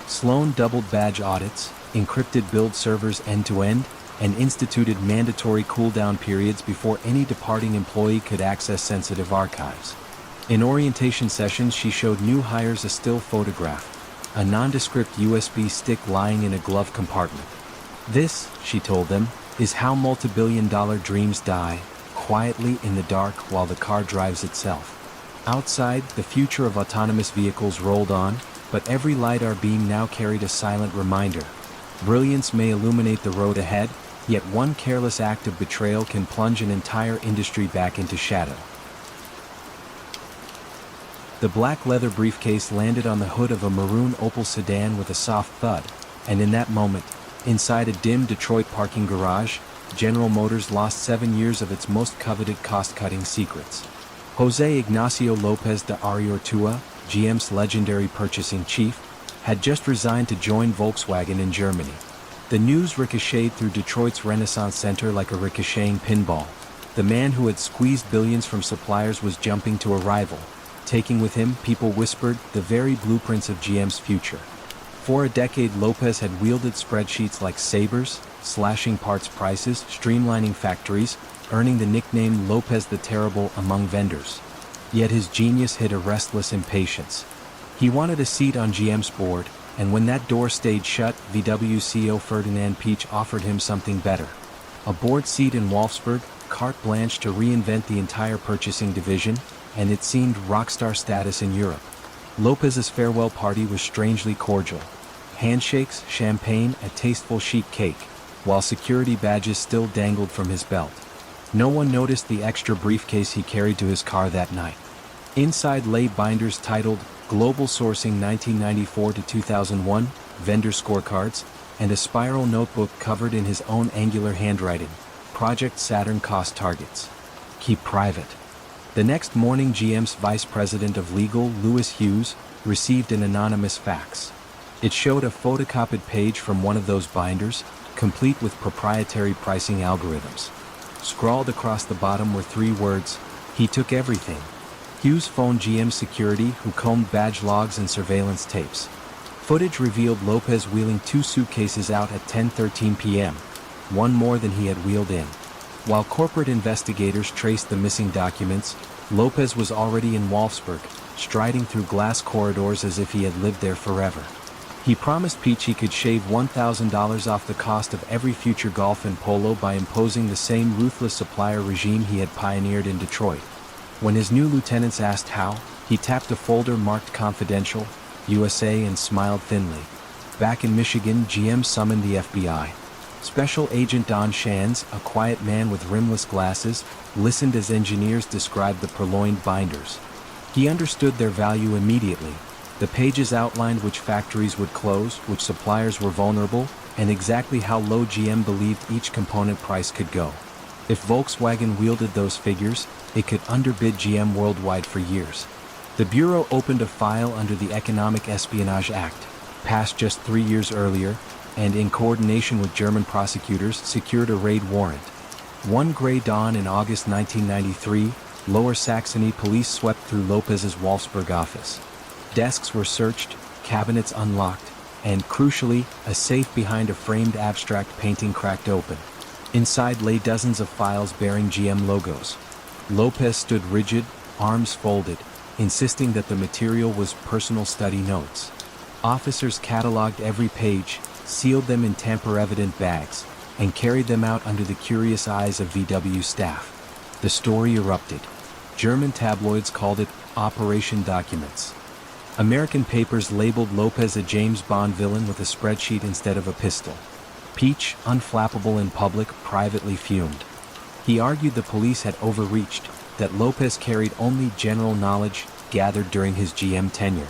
Sloan doubled badge audits, encrypted build servers end-to-end, and instituted mandatory cooldown periods before any departing employee could access sensitive archives. In orientation sessions, she showed new hires a still photograph, a nondescript USB stick lying in a glove compartment. "This," she told them, "is how multi-billion-dollar dreams die, quietly in the dark while the car drives itself." Outside, the future of autonomous vehicles rolled on, but every LiDAR beam now carried a silent reminder. Brilliance may illuminate the road ahead, yet one careless act of betrayal can plunge an entire industry back into shadow. The black leather briefcase landed on the hood of a maroon Opel sedan with a soft thud, and in that moment, inside a dim Detroit parking garage, General Motors lost 7 years of its most coveted cost-cutting secrets. Jose Ignacio Lopez de Arriortua, GM's legendary purchasing chief, had just resigned to join Volkswagen in Germany. The news ricocheted through Detroit's Renaissance Center like a ricocheting pinball. The man who had squeezed billions from suppliers was jumping to a rival, taking with him, people whispered, the very blueprints of GM's future. For a decade, Lopez had wielded spreadsheets like sabers, slashing parts prices, streamlining factories, earning the nickname Lopez the Terrible among vendors. Yet his genius hid a restless impatience. He wanted a seat on GM's board, and when that door stayed shut, VW CEO Ferdinand Piech offered him something better. A board seat in Wolfsburg, carte blanche to reinvent the entire purchasing division, and it seemed rockstar status in Europe. Lopez's farewell party was strangely cordial. Handshakes, champagne, a tasteful sheep cake, while security badges still dangled from his belt. No one noticed the extra briefcase he carried to his car that night. Inside lay binders titled Global Sourcing 1994 to 2001, Vendor Scorecards, and a spiral notebook covered in his own angular handwriting, Project Saturn Cost Targets. Keep private. The next morning, GM's Vice President of Legal, Lewis Hughes, received an anonymous fax. It showed a photocopied page from one of those binders, complete with proprietary pricing algorithms. Scrawled across the bottom were 3 words: "He took everything." Hughes phoned GM security, who combed badge logs and surveillance tapes. Footage revealed Lopez wheeling 2 suitcases out at 10:13 p.m., one more than he had wheeled in. While corporate investigators traced the missing documents, Lopez was already in Wolfsburg, striding through glass corridors as if he had lived there forever. He promised Peach he could shave $1,000 off the cost of every future golf and polo by imposing the same ruthless supplier regime he had pioneered in Detroit. When his new lieutenants asked how, he tapped a folder marked Confidential, USA, and smiled thinly. Back in Michigan, GM summoned the FBI. Special Agent Don Shands, a quiet man with rimless glasses, listened as engineers described the purloined binders. He understood their value immediately. The pages outlined which factories would close, which suppliers were vulnerable, and exactly how low GM believed each component price could go. If Volkswagen wielded those figures, it could underbid GM worldwide for years. The Bureau opened a file under the Economic Espionage Act, passed just 3 years earlier, and in coordination with German prosecutors secured a raid warrant. One gray dawn in August 1993, Lower Saxony police swept through Lopez's Wolfsburg office. Desks were searched, cabinets unlocked, and, crucially, a safe behind a framed abstract painting cracked open. Inside lay dozens of files bearing GM logos. Lopez stood rigid, arms folded, insisting that the material was personal study notes. Officers cataloged every page, sealed them in tamper-evident bags, and carried them out under the curious eyes of VW staff. The story erupted. German tabloids called it Operation Documents. American papers labeled Lopez a James Bond villain with a spreadsheet instead of a pistol. Peach, unflappable in public, privately fumed. He argued the police had overreached, that Lopez carried only general knowledge gathered during his GM tenure.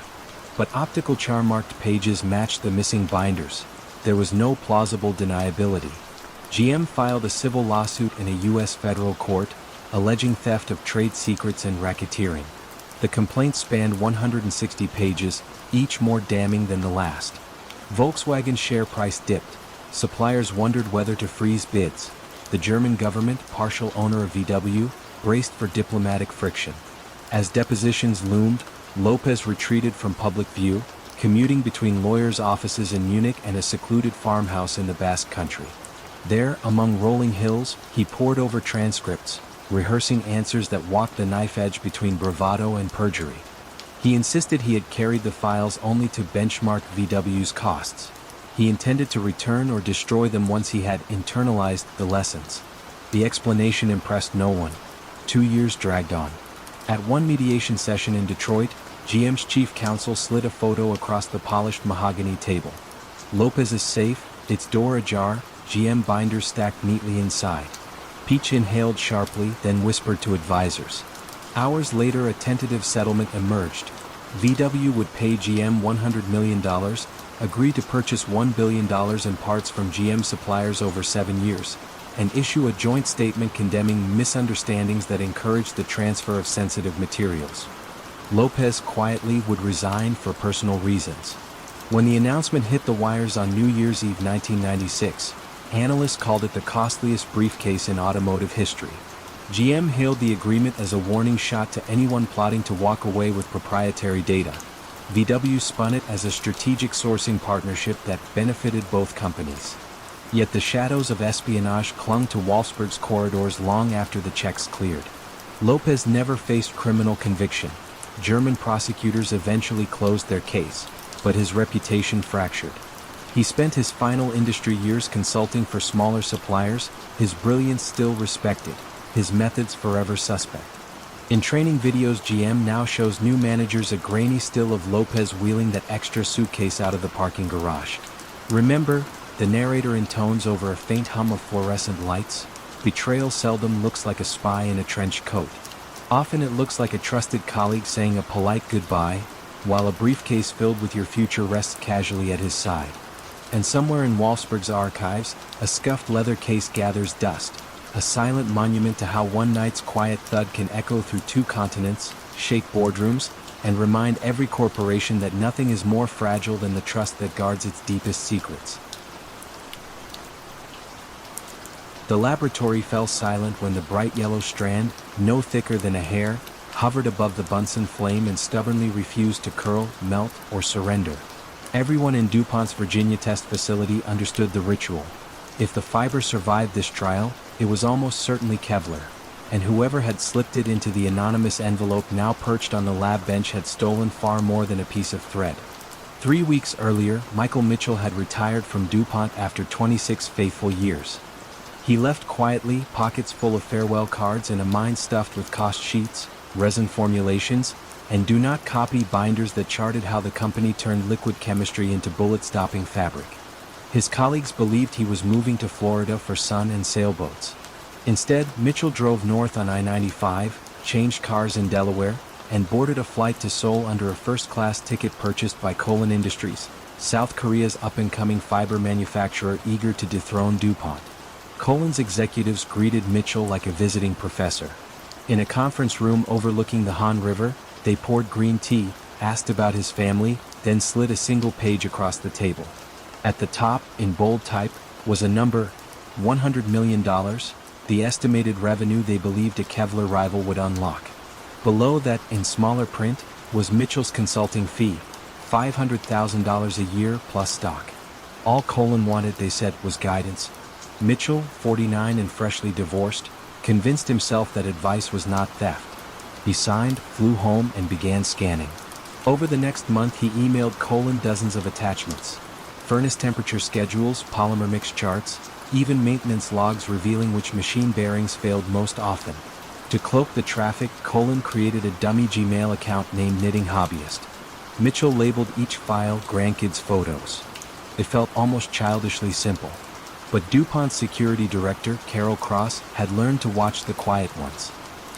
But optical charm-marked pages matched the missing binders. There was no plausible deniability. GM filed a civil lawsuit in a U.S. federal court, alleging theft of trade secrets and racketeering. The complaint spanned 160 pages, each more damning than the last. Volkswagen's share price dipped. Suppliers wondered whether to freeze bids. The German government, partial owner of VW, braced for diplomatic friction. As depositions loomed, Lopez retreated from public view, commuting between lawyers' offices in Munich and a secluded farmhouse in the Basque Country. There, among rolling hills, he pored over transcripts, rehearsing answers that walked the knife edge between bravado and perjury. He insisted he had carried the files only to benchmark VW's costs. He intended to return or destroy them once he had internalized the lessons. The explanation impressed no one. 2 years dragged on. At one mediation session in Detroit, GM's chief counsel slid a photo across the polished mahogany table. Lopez's safe, its door ajar, GM binders stacked neatly inside. Peach inhaled sharply, then whispered to advisors. Hours later, a tentative settlement emerged. VW would pay GM $100 million, agree to purchase $1 billion in parts from GM suppliers over 7 years, and issue a joint statement condemning misunderstandings that encouraged the transfer of sensitive materials. Lopez quietly would resign for personal reasons. When the announcement hit the wires on New Year's Eve 1996, analysts called it the costliest briefcase in automotive history. GM hailed the agreement as a warning shot to anyone plotting to walk away with proprietary data. VW spun it as a strategic sourcing partnership that benefited both companies. Yet the shadows of espionage clung to Wolfsburg's corridors long after the checks cleared. Lopez never faced criminal conviction. German prosecutors eventually closed their case, but his reputation fractured. He spent his final industry years consulting for smaller suppliers, his brilliance still respected, his methods forever suspect. In training videos, GM now shows new managers a grainy still of Lopez wheeling that extra suitcase out of the parking garage. Remember, the narrator intones over a faint hum of fluorescent lights. Betrayal seldom looks like a spy in a trench coat. Often it looks like a trusted colleague saying a polite goodbye, while a briefcase filled with your future rests casually at his side. And somewhere in Wolfsburg's archives, a scuffed leather case gathers dust, a silent monument to how one night's quiet thud can echo through 2 continents, shake boardrooms, and remind every corporation that nothing is more fragile than the trust that guards its deepest secrets. The laboratory fell silent when the bright yellow strand, no thicker than a hair, hovered above the Bunsen flame and stubbornly refused to curl, melt, or surrender. Everyone in DuPont's Virginia test facility understood the ritual. If the fiber survived this trial, it was almost certainly Kevlar, and whoever had slipped it into the anonymous envelope now perched on the lab bench had stolen far more than a piece of thread. 3 weeks earlier, Michael Mitchell had retired from DuPont after 26 faithful years. He left quietly, pockets full of farewell cards and a mind stuffed with cost sheets, resin formulations, and do not copy binders that charted how the company turned liquid chemistry into bullet-stopping fabric. His colleagues believed he was moving to Florida for sun and sailboats. Instead, Mitchell drove north on I-95, changed cars in Delaware, and boarded a flight to Seoul under a first-class ticket purchased by Kolon Industries, South Korea's up-and-coming fiber manufacturer eager to dethrone DuPont. Kolon's executives greeted Mitchell like a visiting professor. In a conference room overlooking the Han River, they poured green tea, asked about his family, then slid a single page across the table. At the top, in bold type, was a number, $100 million, the estimated revenue they believed a Kevlar rival would unlock. Below that, in smaller print, was Mitchell's consulting fee, $500,000 a year plus stock. All Kolon wanted, they said, was guidance. Mitchell, 49 and freshly divorced, convinced himself that advice was not theft. He signed, flew home, and began scanning. Over the next month he emailed Kolon dozens of attachments. Furnace temperature schedules, polymer mix charts, even maintenance logs revealing which machine bearings failed most often. To cloak the traffic, Kolon created a dummy Gmail account named Knitting Hobbyist. Mitchell labeled each file grandkids' photos. It felt almost childishly simple. But DuPont's security director, Carol Cross, had learned to watch the quiet ones.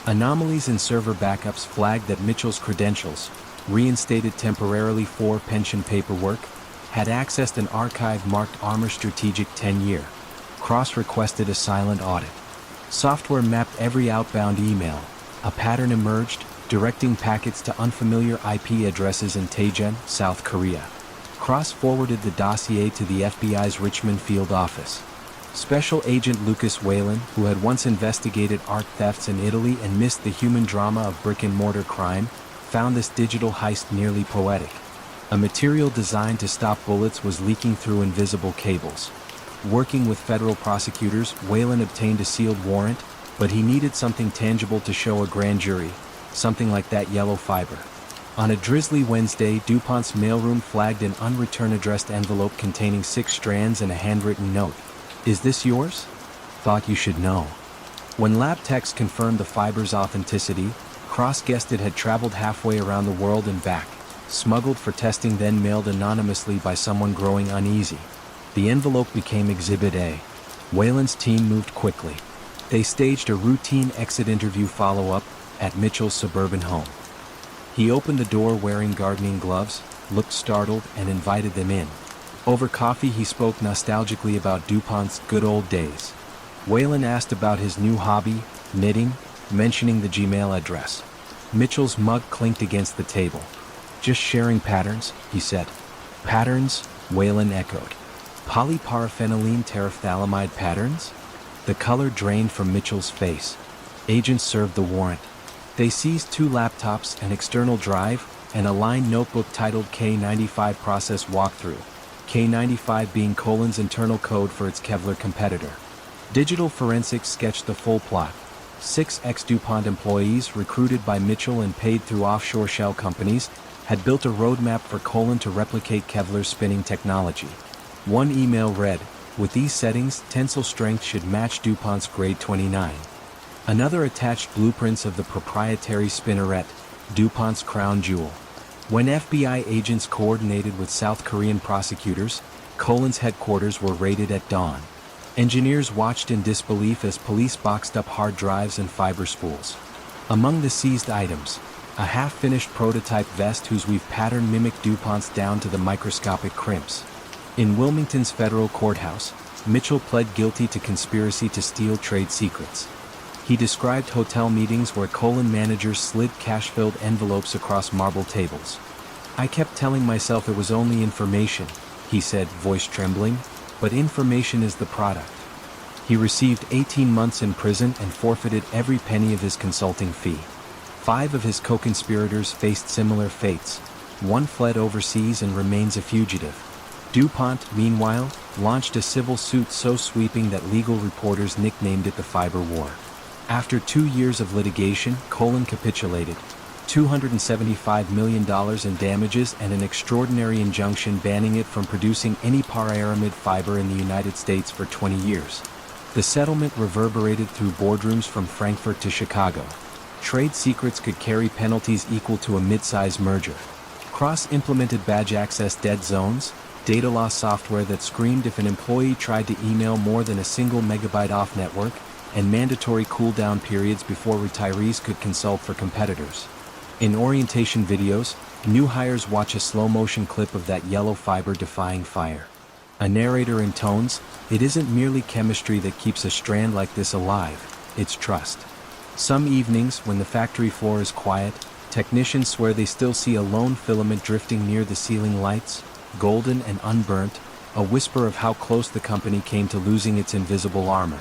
Anomalies in server backups flagged that Mitchell's credentials, reinstated temporarily for pension paperwork, had accessed an archive marked Armor Strategic 10-year. Cross requested a silent audit. Software mapped every outbound email. A pattern emerged, directing packets to unfamiliar IP addresses in Daejeon, South Korea. Cross forwarded the dossier to the FBI's Richmond field office. Special Agent Lucas Whalen, who had once investigated art thefts in Italy and missed the human drama of brick-and-mortar crime, found this digital heist nearly poetic. A material designed to stop bullets was leaking through invisible cables. Working with federal prosecutors, Whalen obtained a sealed warrant, but he needed something tangible to show a grand jury, something like that yellow fiber. On a drizzly Wednesday, DuPont's mailroom flagged an unreturn-addressed envelope containing 6 strands and a handwritten note. "Is this yours? Thought you should know." When lab techs confirmed the fiber's authenticity, Cross guessed it had traveled halfway around the world and back, smuggled for testing then mailed anonymously by someone growing uneasy. The envelope became Exhibit A. Whalen's team moved quickly. They staged a routine exit interview follow-up at Mitchell's suburban home. He opened the door wearing gardening gloves, looked startled, and invited them in. Over coffee he spoke nostalgically about DuPont's good old days. Whalen asked about his new hobby, knitting, mentioning the Gmail address. Mitchell's mug clinked against the table. "Just sharing patterns," he said. "Patterns?" Whalen echoed. "Polyparaphenylene terephthalamide patterns?" The color drained from Mitchell's face. Agents served the warrant. They seized 2 laptops, an external drive, and a lined notebook titled K95 Process Walkthrough, K95 being Kolon's internal code for its Kevlar competitor. Digital forensics sketched the full plot. 6 ex-DuPont employees, recruited by Mitchell and paid through offshore shell companies, had built a roadmap for Kolon to replicate Kevlar's spinning technology. One email read, "With these settings, tensile strength should match DuPont's grade 29. Another attached blueprints of the proprietary spinneret, DuPont's crown jewel. When FBI agents coordinated with South Korean prosecutors, Colin's headquarters were raided at dawn. Engineers watched in disbelief as police boxed up hard drives and fiber spools. Among the seized items, a half-finished prototype vest whose weave pattern mimicked DuPont's down to the microscopic crimps. In Wilmington's federal courthouse, Mitchell pled guilty to conspiracy to steal trade secrets. He described hotel meetings where Colin managers slid cash-filled envelopes across marble tables. "I kept telling myself it was only information," he said, voice trembling, "but information is the product." He received 18 months in prison and forfeited every penny of his consulting fee. 5 of his co-conspirators faced similar fates. 1 fled overseas and remains a fugitive. DuPont, meanwhile, launched a civil suit so sweeping that legal reporters nicknamed it the Fiber War. After 2 years of litigation, Colin capitulated. $275 million in damages and an extraordinary injunction banning it from producing any polyaramid fiber in the United States for 20 years. The settlement reverberated through boardrooms from Frankfurt to Chicago. Trade secrets could carry penalties equal to a mid-size merger. Cross-implemented badge access dead zones, data loss software that screamed if an employee tried to email more than a single megabyte off network, and mandatory cool-down periods before retirees could consult for competitors. In orientation videos, new hires watch a slow-motion clip of that yellow fiber defying fire. A narrator intones, "It isn't merely chemistry that keeps a strand like this alive, it's trust." Some evenings, when the factory floor is quiet, technicians swear they still see a lone filament drifting near the ceiling lights, golden and unburnt, a whisper of how close the company came to losing its invisible armor.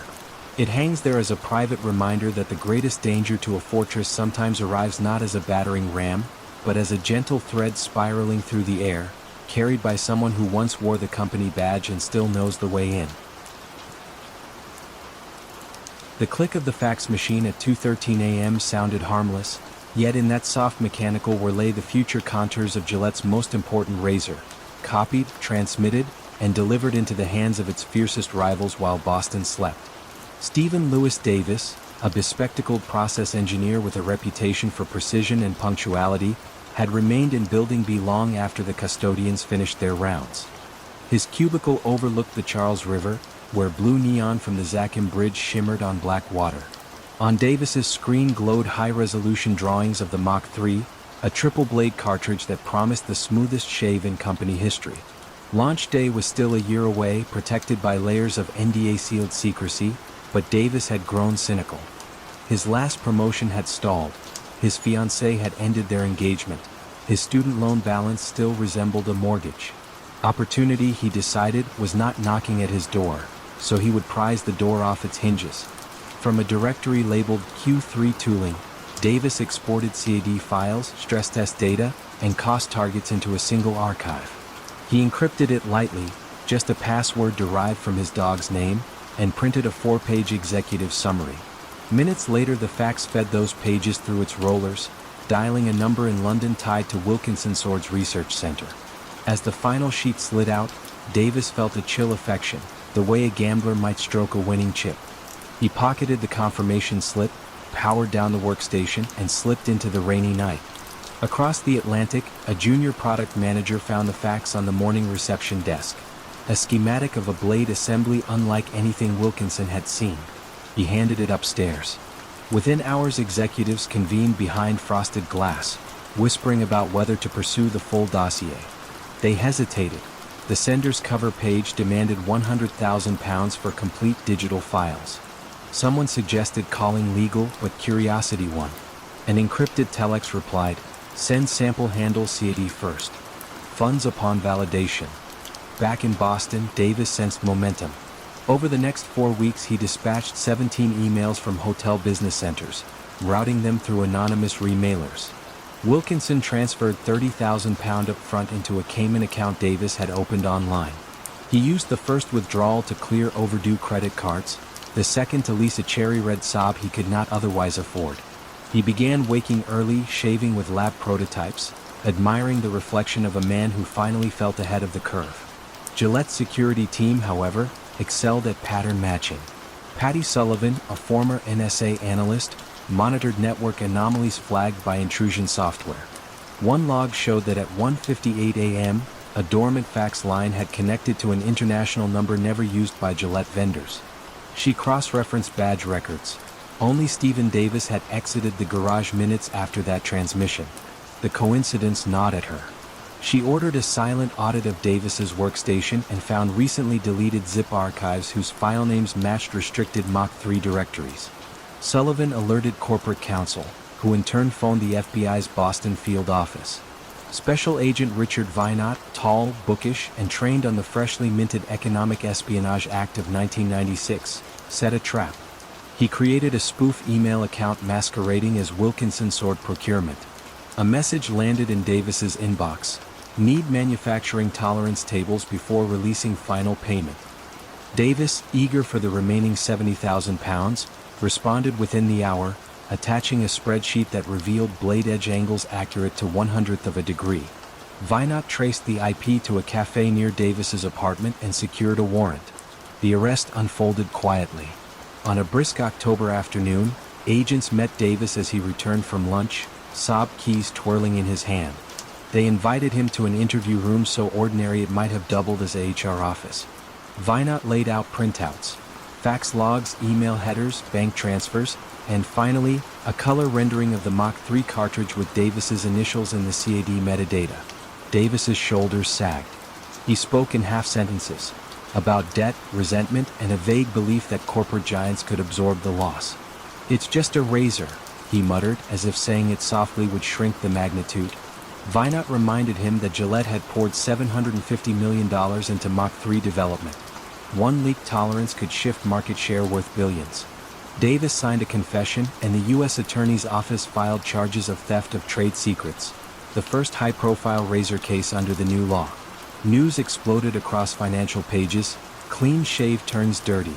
It hangs there as a private reminder that the greatest danger to a fortress sometimes arrives not as a battering ram, but as a gentle thread spiraling through the air, carried by someone who once wore the company badge and still knows the way in. The click of the fax machine at 2:13 a.m. sounded harmless, yet in that soft mechanical were lay the future contours of Gillette's most important razor, copied, transmitted, and delivered into the hands of its fiercest rivals while Boston slept. Stephen Lewis Davis, a bespectacled process engineer with a reputation for precision and punctuality, had remained in Building B long after the custodians finished their rounds. His cubicle overlooked the Charles River, where blue neon from the Zachem Bridge shimmered on black water. On Davis's screen glowed high-resolution drawings of the Mach 3, a triple-blade cartridge that promised the smoothest shave in company history. Launch day was still a year away, protected by layers of NDA-sealed secrecy, but Davis had grown cynical. His last promotion had stalled. His fiancée had ended their engagement. His student loan balance still resembled a mortgage. Opportunity, he decided, was not knocking at his door, so he would prise the door off its hinges. From a directory labeled Q3 tooling, Davis exported CAD files, stress test data, and cost targets into a single archive. He encrypted it lightly, just a password derived from his dog's name, and printed a 4-page executive summary. Minutes later, the fax fed those pages through its rollers, dialing a number in London tied to Wilkinson Sword's research center. As the final sheet slid out, Davis felt a chill affection, the way a gambler might stroke a winning chip. He pocketed the confirmation slip, powered down the workstation, and slipped into the rainy night. Across the Atlantic, a junior product manager found the fax on the morning reception desk. A schematic of a blade assembly unlike anything Wilkinson had seen. He handed it upstairs. Within hours, executives convened behind frosted glass, whispering about whether to pursue the full dossier. They hesitated. The sender's cover page demanded £100,000 for complete digital files. Someone suggested calling legal, but curiosity won. An encrypted telex replied, "Send sample handle CAD first. Funds upon validation." Back in Boston, Davis sensed momentum. Over the next 4 weeks, he dispatched 17 emails from hotel business centers, routing them through anonymous remailers. Wilkinson transferred £30,000 up front into a Cayman account Davis had opened online. He used the first withdrawal to clear overdue credit cards, the second to lease a cherry red Saab he could not otherwise afford. He began waking early, shaving with lab prototypes, admiring the reflection of a man who finally felt ahead of the curve. Gillette's security team, however, excelled at pattern matching. Patty Sullivan, a former NSA analyst, monitored network anomalies flagged by intrusion software. One log showed that at 1:58 a.m., a dormant fax line had connected to an international number never used by Gillette vendors. She cross-referenced badge records. Only Stephen Davis had exited the garage minutes after that transmission. The coincidence gnawed at her. She ordered a silent audit of Davis's workstation and found recently deleted zip archives whose file names matched restricted Mach 3 directories. Sullivan alerted corporate counsel, who in turn phoned the FBI's Boston field office. Special Agent Richard Vinot, tall, bookish, and trained on the freshly minted Economic Espionage Act of 1996, set a trap. He created a spoof email account masquerading as Wilkinson Sword Procurement. A message landed in Davis's inbox. Need manufacturing tolerance tables before releasing final payment. Davis, eager for the remaining £70,000, responded within the hour, attaching a spreadsheet that revealed blade edge angles accurate to 1/100th of a degree. Vinot traced the IP to a cafe near Davis's apartment and secured a warrant. The arrest unfolded quietly. On a brisk October afternoon, agents met Davis as he returned from lunch, sob keys twirling in his hand. They invited him to an interview room so ordinary it might have doubled as a HR office. Vinot laid out printouts, fax logs, email headers, bank transfers, and finally, a color rendering of the Mach 3 cartridge with Davis's initials in the CAD metadata. Davis's shoulders sagged. He spoke in half sentences, about debt, resentment, and a vague belief that corporate giants could absorb the loss. "It's just a razor," he muttered, as if saying it softly would shrink the magnitude. Vinot reminded him that Gillette had poured $750 million into Mach 3 development. One leak tolerance could shift market share worth billions. Davis signed a confession, and the U.S. Attorney's Office filed charges of theft of trade secrets, the first high-profile razor case under the new law. News exploded across financial pages. Clean shave turns dirty.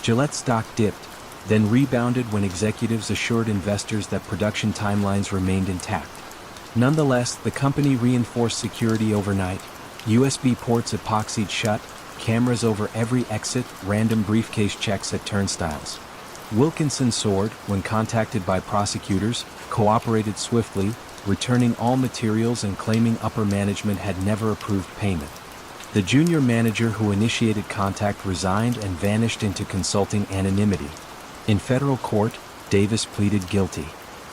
Gillette stock dipped, then rebounded when executives assured investors that production timelines remained intact. Nonetheless, the company reinforced security overnight. USB ports epoxied shut, cameras over every exit, random briefcase checks at turnstiles. Wilkinson Sword, when contacted by prosecutors, cooperated swiftly, returning all materials and claiming upper management had never approved payment. The junior manager who initiated contact resigned and vanished into consulting anonymity. In federal court, Davis pleaded guilty.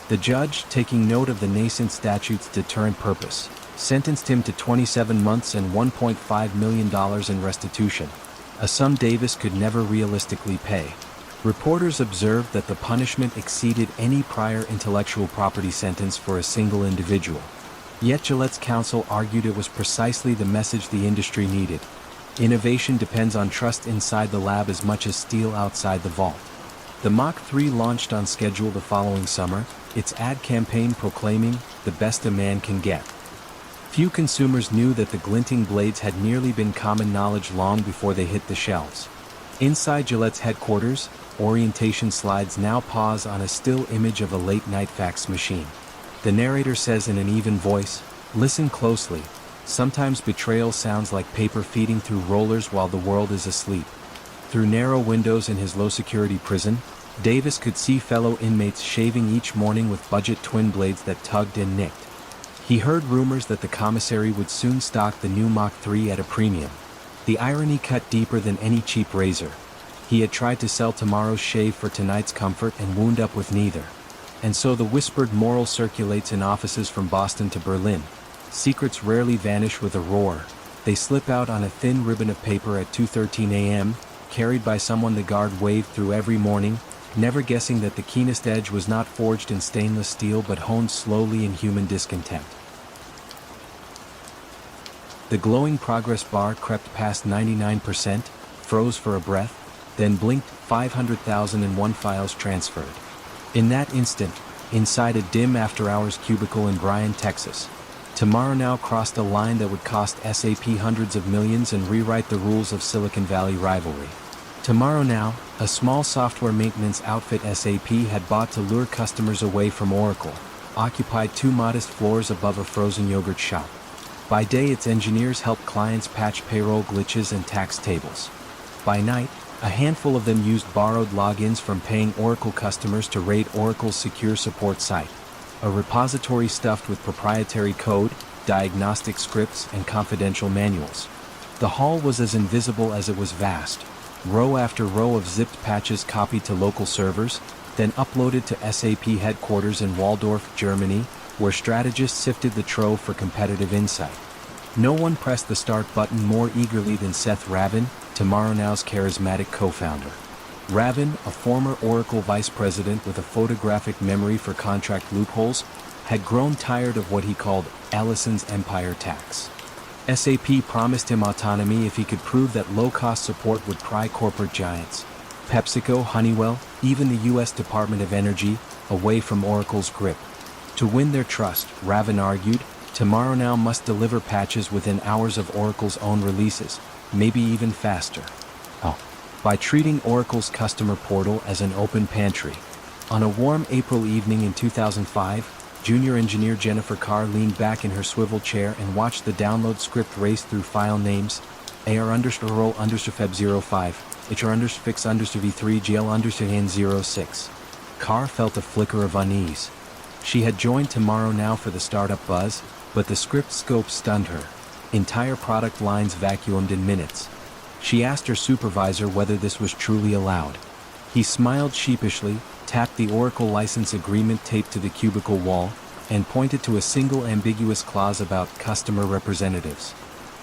The judge, taking note of the nascent statute's deterrent purpose, sentenced him to 27 months and $1.5 million in restitution, a sum Davis could never realistically pay. Reporters observed that the punishment exceeded any prior intellectual property sentence for a single individual. Yet Gillette's counsel argued it was precisely the message the industry needed. Innovation depends on trust inside the lab as much as steel outside the vault. The Mach 3 launched on schedule the following summer, its ad campaign proclaiming, "the best a man can get." Few consumers knew that the glinting blades had nearly been common knowledge long before they hit the shelves. Inside Gillette's headquarters, orientation slides now pause on a still image of a late-night fax machine. The narrator says in an even voice, "Listen closely. Sometimes betrayal sounds like paper feeding through rollers while the world is asleep." Through narrow windows in his low-security prison, Davis could see fellow inmates shaving each morning with budget twin blades that tugged and nicked. He heard rumors that the commissary would soon stock the new Mach 3 at a premium. The irony cut deeper than any cheap razor. He had tried to sell tomorrow's shave for tonight's comfort and wound up with neither. And so the whispered moral circulates in offices from Boston to Berlin. Secrets rarely vanish with a roar. They slip out on a thin ribbon of paper at 2:13 a.m., carried by someone the guard waved through every morning, never guessing that the keenest edge was not forged in stainless steel but honed slowly in human discontent. The glowing progress bar crept past 99%, froze for a breath, then blinked. 500,001 files transferred. In that instant, inside a dim after-hours cubicle in Bryan, Texas, Tomorrow Now crossed a line that would cost SAP hundreds of millions and rewrite the rules of Silicon Valley rivalry. Tomorrow Now, a small software maintenance outfit SAP had bought to lure customers away from Oracle, occupied 2 modest floors above a frozen yogurt shop. By day its engineers helped clients patch payroll glitches and tax tables. By night, A handful of them used borrowed logins from paying Oracle customers to raid Oracle's secure support site, a repository stuffed with proprietary code, diagnostic scripts, and confidential manuals. The haul was as invisible as it was vast. Row after row of zipped patches copied to local servers, then uploaded to SAP headquarters in Waldorf, Germany, where strategists sifted the trove for competitive insight. No one pressed the start button more eagerly than Seth Ravin, Tomorrow Now's charismatic co-founder. Ravin, a former Oracle vice president with a photographic memory for contract loopholes, had grown tired of what he called Allison's empire tax. SAP promised him autonomy if he could prove that low-cost support would pry corporate giants, PepsiCo, Honeywell, even the U.S. Department of Energy, away from Oracle's grip. To win their trust, Ravin argued, Tomorrow Now must deliver patches within hours of Oracle's own releases, maybe even faster. By treating Oracle's customer portal as an open pantry. On a warm April evening in 2005, junior engineer Jennifer Carr leaned back in her swivel chair and watched the download script race through file names, AR_roll_feb05, HR_fix_v3 GL_n06. Carr felt a flicker of unease. She had joined Tomorrow Now for the startup buzz, but the script scope stunned her. Entire product lines vacuumed in minutes. She asked her supervisor whether this was truly allowed. He smiled sheepishly, tapped the Oracle license agreement taped to the cubicle wall, and pointed to a single ambiguous clause about customer representatives.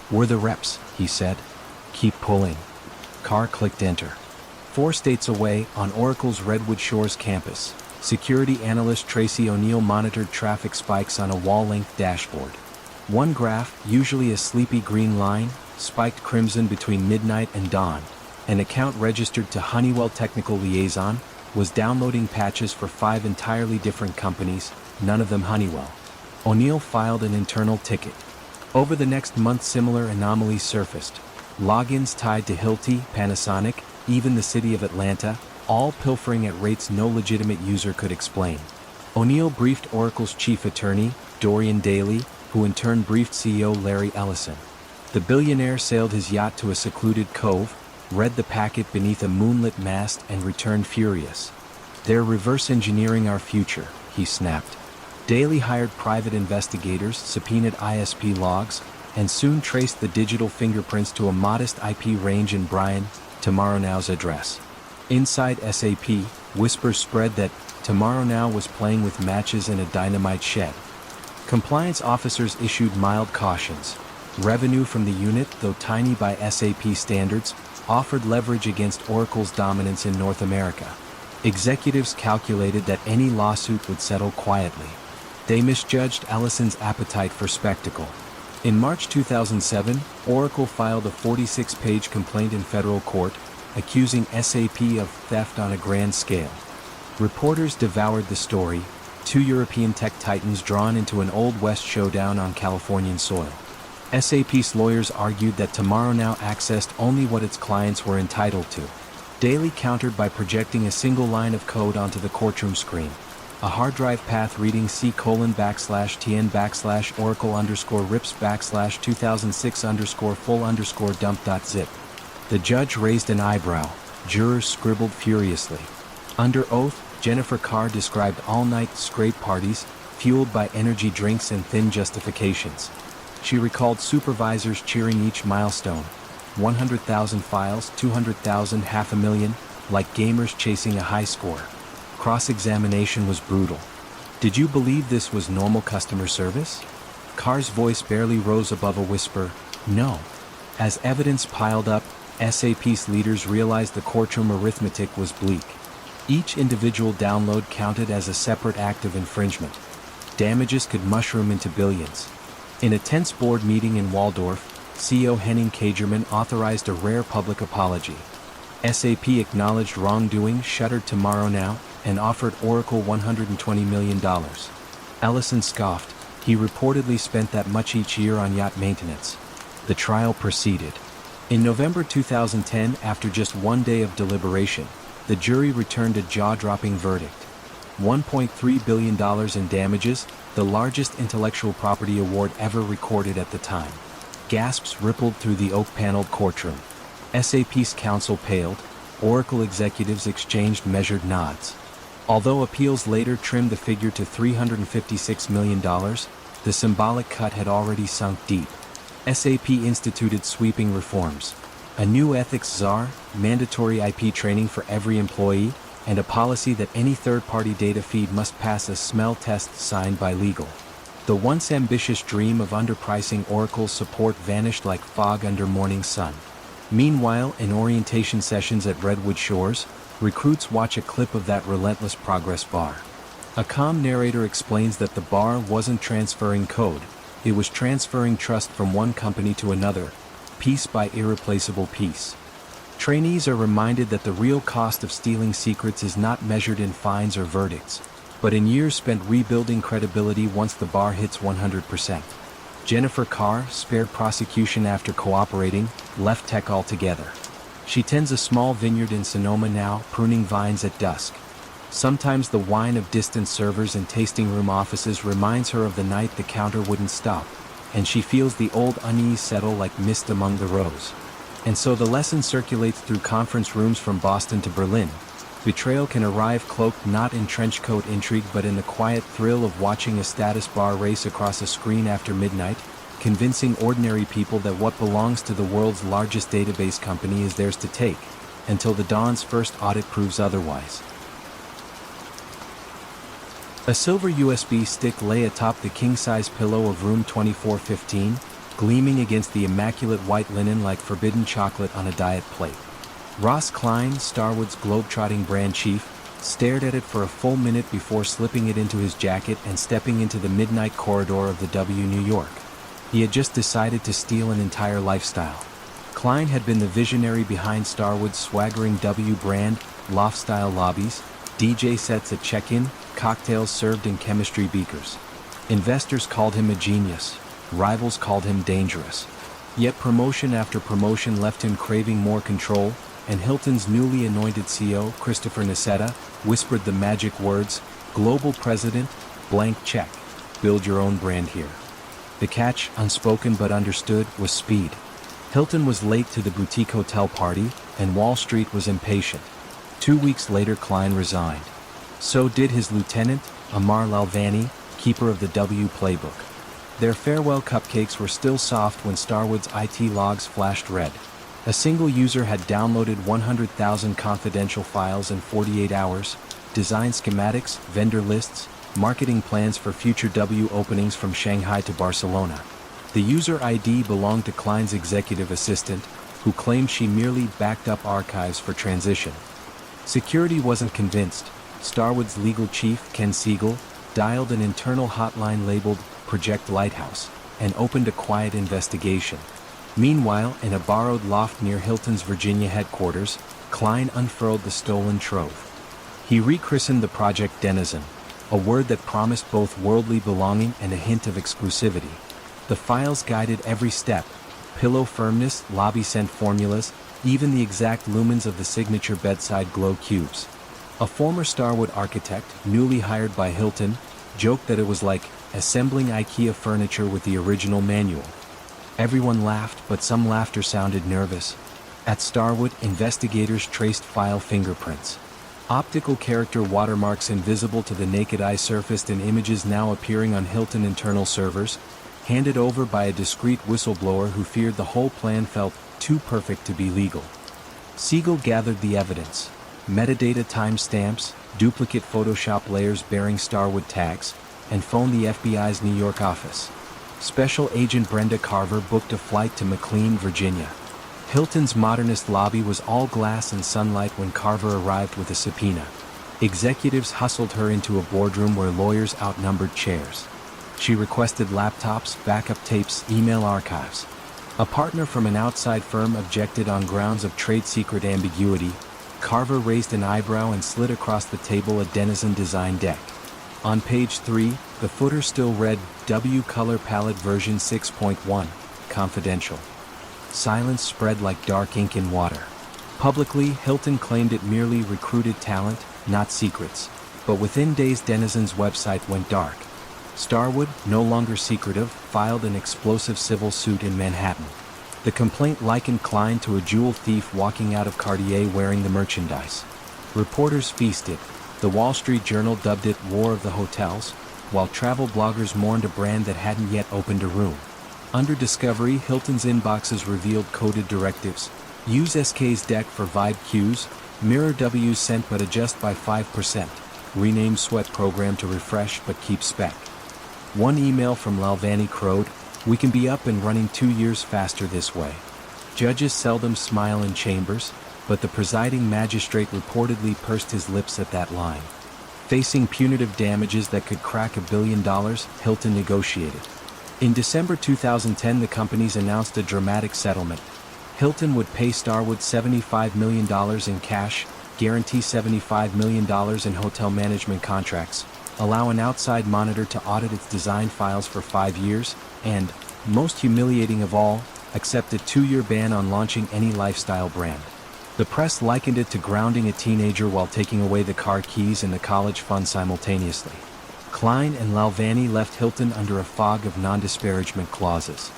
We're the reps, he said. Keep pulling. Carr clicked enter. 4 states away, on Oracle's Redwood Shores campus, security analyst Tracy O'Neill monitored traffic spikes on a wall-length dashboard. One graph, usually a sleepy green line, spiked crimson between midnight and dawn. An account registered to Honeywell Technical Liaison was downloading patches for 5 entirely different companies, none of them Honeywell. O'Neill filed an internal ticket. Over the next month similar anomalies surfaced. Logins tied to Hilti, Panasonic, even the city of Atlanta, all pilfering at rates no legitimate user could explain. O'Neill briefed Oracle's chief attorney, Dorian Daly, who in turn briefed CEO Larry Ellison. The billionaire sailed his yacht to a secluded cove, read the packet beneath a moonlit mast and returned furious. They're reverse engineering our future, he snapped. Daly hired private investigators, subpoenaed ISP logs, and soon traced the digital fingerprints to a modest IP range in Bryan, Tomorrow Now's address. Inside SAP, whispers spread that Tomorrow Now was playing with matches in a dynamite shed. Compliance officers issued mild cautions. Revenue from the unit, though tiny by SAP standards, offered leverage against Oracle's dominance in North America. Executives calculated that any lawsuit would settle quietly. They misjudged Ellison's appetite for spectacle. In March 2007, Oracle filed a 46-page complaint in federal court, accusing SAP of theft on a grand scale. Reporters devoured the story, 2 European tech titans drawn into an Old West showdown on Californian soil. SAP's lawyers argued that Tomorrow Now accessed only what its clients were entitled to. Daly countered by projecting a single line of code onto the courtroom screen. A hard drive path reading C:\Oracle_rips/TN/2006_full_dump.zip. The judge raised an eyebrow. Jurors scribbled furiously. Under oath, Jennifer Carr described all-night scrape parties, fueled by energy drinks and thin justifications. She recalled supervisors cheering each milestone. 100,000 files, 200,000, 500,000, like gamers chasing a high score. Cross-examination was brutal. Did you believe this was normal customer service? Carr's voice barely rose above a whisper, no. As evidence piled up, SAP's leaders realized the courtroom arithmetic was bleak. Each individual download counted as a separate act of infringement. Damages could mushroom into billions. In a tense board meeting in Waldorf, CEO Henning Kagerman authorized a rare public apology. SAP acknowledged wrongdoing, shuttered Tomorrow Now, and offered Oracle $120 million. Ellison scoffed. He reportedly spent that much each year on yacht maintenance. The trial proceeded. In November 2010, after just 1 day of deliberation, the jury returned a jaw-dropping verdict. $1.3 billion in damages, the largest intellectual property award ever recorded at the time. Gasps rippled through the oak-paneled courtroom. SAP's counsel paled. Oracle executives exchanged measured nods. Although appeals later trimmed the figure to $356 million, the symbolic cut had already sunk deep. SAP instituted sweeping reforms. A new ethics czar, mandatory IP training for every employee, and a policy that any third-party data feed must pass a smell test signed by legal. The once ambitious dream of underpricing Oracle's support vanished like fog under morning sun. Meanwhile, in orientation sessions at Redwood Shores, recruits watch a clip of that relentless progress bar. A calm narrator explains that the bar wasn't transferring code, it was transferring trust from one company to another, piece by irreplaceable piece. Trainees are reminded that the real cost of stealing secrets is not measured in fines or verdicts, but in years spent rebuilding credibility once the bar hits 100%. Jennifer Carr, spared prosecution after cooperating, left tech altogether. She tends a small vineyard in Sonoma now, pruning vines at dusk. Sometimes the whine of distant servers in tasting room offices reminds her of the night the counter wouldn't stop, and she feels the old unease settle like mist among the rows. And so the lesson circulates through conference rooms from Boston to Berlin. Betrayal can arrive cloaked not in trenchcoat intrigue but in the quiet thrill of watching a status bar race across a screen after midnight, convincing ordinary people that what belongs to the world's largest database company is theirs to take, until the dawn's first audit proves otherwise. A silver USB stick lay atop the king-size pillow of room 2415, gleaming against the immaculate white linen like forbidden chocolate on a diet plate. Ross Klein, Starwood's globetrotting brand chief, stared at it for a full minute before slipping it into his jacket and stepping into the midnight corridor of the W New York. He had just decided to steal an entire lifestyle. Klein had been the visionary behind Starwood's swaggering W brand, loft-style lobbies, DJ sets at check-in, cocktails served in chemistry beakers. Investors called him a genius. Rivals called him dangerous. Yet promotion after promotion left him craving more control, and Hilton's newly anointed CEO, Christopher Nassetta, whispered the magic words, "Global President, blank check. Build your own brand here." The catch, unspoken but understood, was speed. Hilton was late to the boutique hotel party, and Wall Street was impatient. 2 weeks later Klein resigned. So did his lieutenant, Amar Lalvani, keeper of the W playbook. Their farewell cupcakes were still soft when Starwood's IT logs flashed red. A single user had downloaded 100,000 confidential files in 48 hours, design schematics, vendor lists, marketing plans for future W openings from Shanghai to Barcelona. The user ID belonged to Klein's executive assistant, who claimed she merely backed up archives for transition. Security wasn't convinced. Starwood's legal chief, Ken Siegel, dialed an internal hotline labeled Project Lighthouse, and opened a quiet investigation. Meanwhile, in a borrowed loft near Hilton's Virginia headquarters, Klein unfurled the stolen trove. He rechristened the project Denizen, a word that promised both worldly belonging and a hint of exclusivity. The files guided every step: pillow firmness, lobby scent formulas, even the exact lumens of the signature bedside glow cubes. A former Starwood architect, newly hired by Hilton, joked that it was like assembling IKEA furniture with the original manual. Everyone laughed, but some laughter sounded nervous. At Starwood, investigators traced file fingerprints. Optical character watermarks invisible to the naked eye surfaced in images now appearing on Hilton internal servers, handed over by a discreet whistleblower who feared the whole plan felt too perfect to be legal. Siegel gathered the evidence: metadata timestamps, duplicate Photoshop layers bearing Starwood tags, and phoned the FBI's New York office. Special Agent Brenda Carver booked a flight to McLean, Virginia. Hilton's modernist lobby was all glass and sunlight when Carver arrived with a subpoena. Executives hustled her into a boardroom where lawyers outnumbered chairs. She requested laptops, backup tapes, email archives. A partner from an outside firm objected on grounds of trade secret ambiguity. Carver raised an eyebrow and slid across the table a Denizen design deck. On page 3, the footer still read, W Color Palette version 6.1, confidential. Silence spread like dark ink in water. Publicly, Hilton claimed it merely recruited talent, not secrets. But within days Denizen's website went dark. Starwood, no longer secretive, filed an explosive civil suit in Manhattan. The complaint likened Klein to a jewel thief walking out of Cartier wearing the merchandise. Reporters feasted. The Wall Street Journal dubbed it War of the Hotels, while travel bloggers mourned a brand that hadn't yet opened a room. Under discovery, Hilton's inboxes revealed coded directives. Use SK's deck for vibe cues, mirror W's sent but adjust by 5%, rename sweat program to refresh but keep spec. One email from Lalvani crowed, "We can be up and running 2 years faster this way." Judges seldom smile in chambers, but the presiding magistrate reportedly pursed his lips at that line. Facing punitive damages that could crack $1 billion, Hilton negotiated. In December 2010, the companies announced a dramatic settlement. Hilton would pay Starwood $75 million in cash, guarantee $75 million in hotel management contracts, allow an outside monitor to audit its design files for 5 years, and, most humiliating of all, accept a 2-year ban on launching any lifestyle brand. The press likened it to grounding a teenager while taking away the car keys and the college fund simultaneously. Klein and Lalvani left Hilton under a fog of non-disparagement clauses.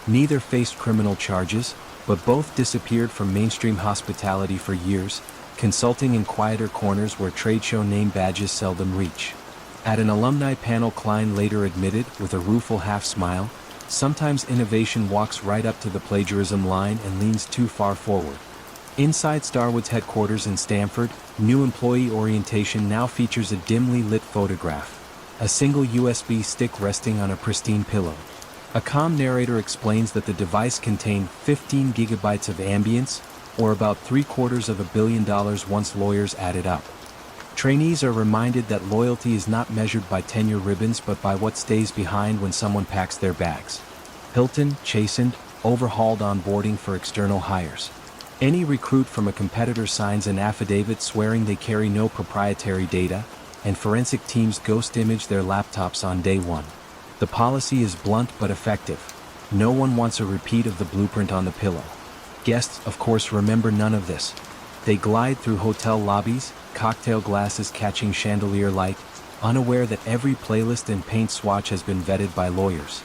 Neither faced criminal charges, but both disappeared from mainstream hospitality for years, consulting in quieter corners where trade show name badges seldom reach. At an alumni panel, Klein later admitted, with a rueful half-smile, "Sometimes innovation walks right up to the plagiarism line and leans too far forward." Inside Starwood's headquarters in Stamford, new employee orientation now features a dimly lit photograph. A single USB stick resting on a pristine pillow. A calm narrator explains that the device contained 15 gigabytes of ambience, or about $750 million once lawyers added up. Trainees are reminded that loyalty is not measured by tenure ribbons but by what stays behind when someone packs their bags. Hilton, chastened, overhauled onboarding for external hires. Any recruit from a competitor signs an affidavit swearing they carry no proprietary data, and forensic teams ghost image their laptops on day one. The policy is blunt but effective. No one wants a repeat of the blueprint on the pillow. Guests, of course, remember none of this. They glide through hotel lobbies, cocktail glasses catching chandelier light, unaware that every playlist and paint swatch has been vetted by lawyers.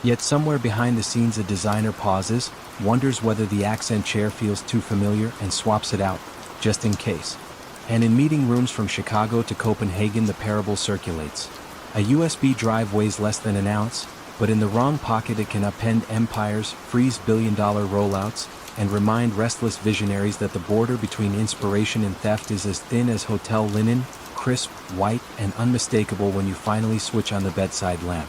Yet somewhere behind the scenes a designer pauses, wonders whether the accent chair feels too familiar and swaps it out, just in case. And in meeting rooms from Chicago to Copenhagen the parable circulates. A USB drive weighs less than an ounce, but in the wrong pocket it can upend empires, freeze billion-dollar rollouts, and remind restless visionaries that the border between inspiration and theft is as thin as hotel linen, crisp, white, and unmistakable when you finally switch on the bedside lamp.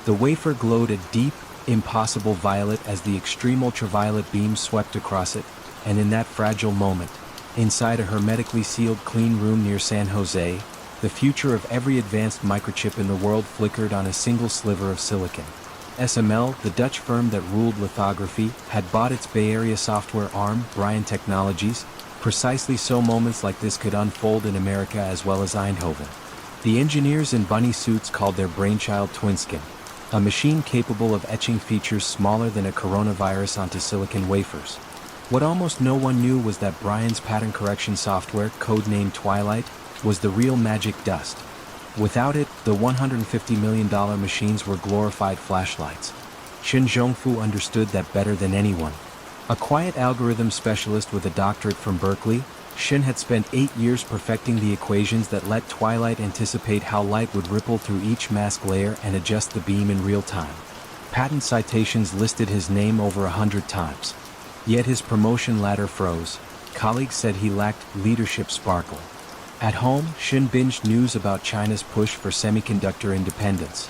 The wafer glowed a deep, impossible violet as the extreme ultraviolet beam swept across it, and in that fragile moment, inside a hermetically sealed clean room near San Jose, the future of every advanced microchip in the world flickered on a single sliver of silicon. SML, the Dutch firm that ruled lithography, had bought its Bay Area software arm, Brian Technologies, precisely so moments like this could unfold in America as well as Eindhoven. The engineers in bunny suits called their brainchild Twinskin, a machine capable of etching features smaller than a coronavirus onto silicon wafers. What almost no one knew was that Brian's pattern correction software, codenamed Twilight, was the real magic dust. Without it, the $150 million machines were glorified flashlights. Shin Zhongfu understood that better than anyone. A quiet algorithm specialist with a doctorate from Berkeley, Shin had spent 8 years perfecting the equations that let Twilight anticipate how light would ripple through each mask layer and adjust the beam in real time. Patent citations listed his name over 100 times. Yet his promotion ladder froze. Colleagues said he lacked leadership sparkle. At home, Shin binged news about China's push for semiconductor independence.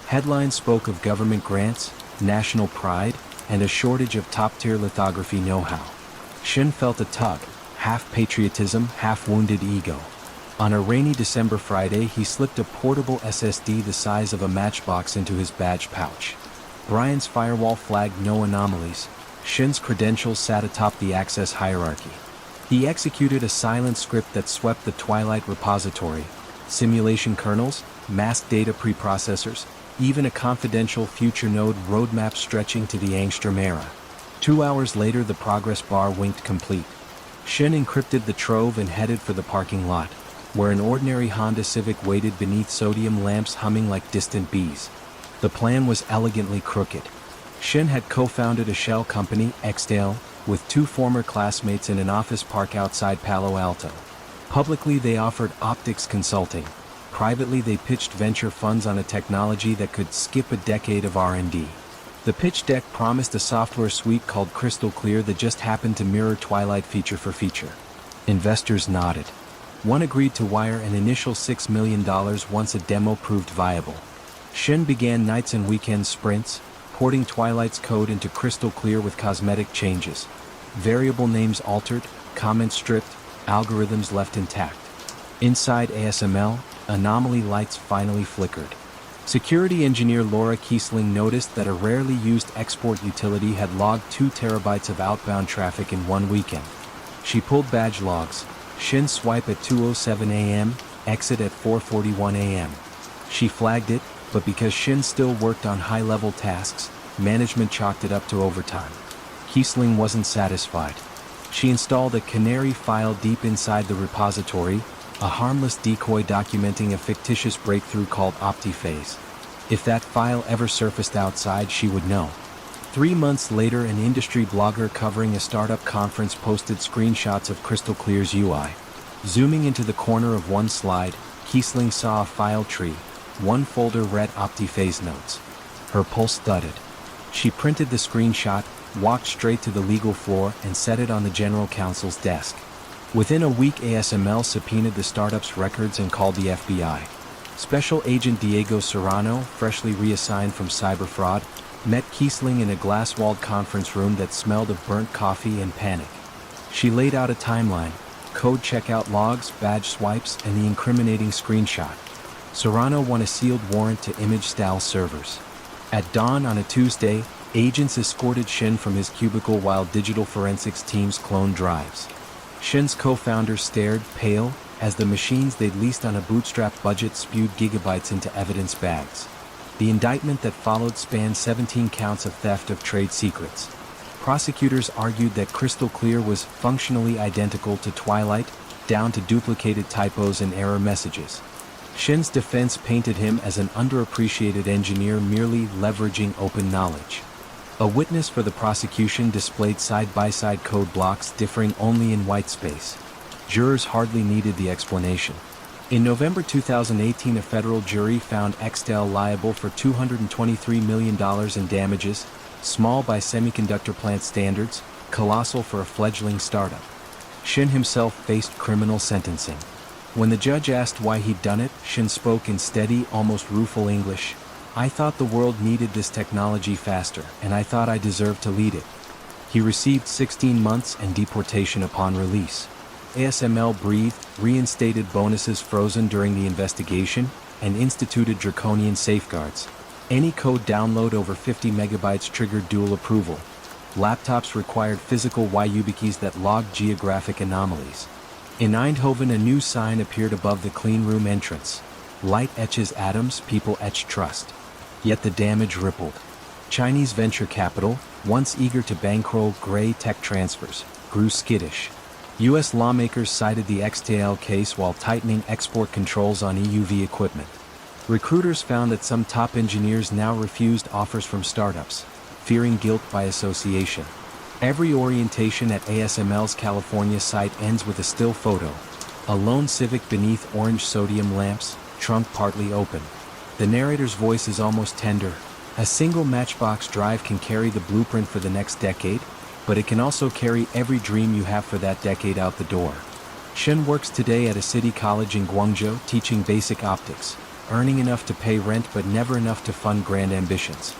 Headlines spoke of government grants, national pride, and a shortage of top-tier lithography know-how. Shin felt a tug, half patriotism, half wounded ego. On a rainy December Friday, he slipped a portable SSD the size of a matchbox into his badge pouch. Brian's firewall flagged no anomalies. Shin's credentials sat atop the access hierarchy. He executed a silent script that swept the Twilight repository, simulation kernels, mask data preprocessors, even a confidential future node roadmap stretching to the Angstrom era. 2 hours later, the progress bar winked complete. Shin encrypted the trove and headed for the parking lot, where an ordinary Honda Civic waited beneath sodium lamps humming like distant bees. The plan was elegantly crooked. Shin had co-founded a shell company, Xdale, with two former classmates in an office park outside Palo Alto. Publicly they offered optics consulting. Privately they pitched venture funds on a technology that could skip a decade of R&D. The pitch deck promised a software suite called Crystal Clear that just happened to mirror Twilight feature for feature. Investors nodded. One agreed to wire an initial $6 million once a demo proved viable. Shin began nights and weekend sprints, porting Twilight's code into Crystal Clear with cosmetic changes. Variable names altered, comments stripped, algorithms left intact. Inside ASML, anomaly lights finally flickered. Security engineer Laura Kiesling noticed that a rarely used export utility had logged 2 terabytes of outbound traffic in one weekend. She pulled badge logs. Shin swipe at 2:07 a.m., exit at 4:41 a.m. She flagged it, but because Shin still worked on high-level tasks, management chalked it up to overtime. Kiesling wasn't satisfied. She installed a canary file deep inside the repository, a harmless decoy documenting a fictitious breakthrough called OptiPhase. If that file ever surfaced outside, she would know. 3 months later, an industry blogger covering a startup conference posted screenshots of Crystal Clear's UI. Zooming into the corner of one slide, Kiesling saw a file tree. One folder read OptiPhase notes. Her pulse thudded. She printed the screenshot, walked straight to the legal floor, and set it on the general counsel's desk. Within a week, ASML subpoenaed the startup's records and called the FBI. Special Agent Diego Serrano, freshly reassigned from cyber fraud, met Kiesling in a glass-walled conference room that smelled of burnt coffee and panic. She laid out a timeline, code checkout logs, badge swipes, and the incriminating screenshot. Serrano won a sealed warrant to image Stahl's servers. At dawn on a Tuesday, agents escorted Shin from his cubicle while digital forensics teams cloned drives. Shin's co-founder stared, pale, as the machines they'd leased on a bootstrap budget spewed gigabytes into evidence bags. The indictment that followed spanned 17 counts of theft of trade secrets. Prosecutors argued that Crystal Clear was functionally identical to Twilight, down to duplicated typos and error messages. Shin's defense painted him as an underappreciated engineer merely leveraging open knowledge. A witness for the prosecution displayed side-by-side code blocks differing only in whitespace. Jurors hardly needed the explanation. In November 2018, a federal jury found Xdale liable for $223 million in damages, small by semiconductor plant standards, colossal for a fledgling startup. Shin himself faced criminal sentencing. When the judge asked why he'd done it, Shin spoke in steady, almost rueful English. "I thought the world needed this technology faster, and I thought I deserved to lead it." He received 16 months and deportation upon release. ASML breathed, reinstated bonuses frozen during the investigation, and instituted draconian safeguards. Any code download over 50 megabytes triggered dual approval. Laptops required physical YubiKeys that logged geographic anomalies. In Eindhoven, a new sign appeared above the cleanroom entrance. "Light etches atoms, people etch trust." Yet the damage rippled. Chinese venture capital, once eager to bankroll gray tech transfers, grew skittish. U.S. lawmakers cited the XTL case while tightening export controls on EUV equipment. Recruiters found that some top engineers now refused offers from startups, fearing guilt by association. Every orientation at ASML's California site ends with a still photo. A lone Civic beneath orange sodium lamps, trunk partly open. The narrator's voice is almost tender. A single Matchbox drive can carry the blueprint for the next decade, but it can also carry every dream you have for that decade out the door. Shin works today at a city college in Guangzhou teaching basic optics, earning enough to pay rent but never enough to fund grand ambitions.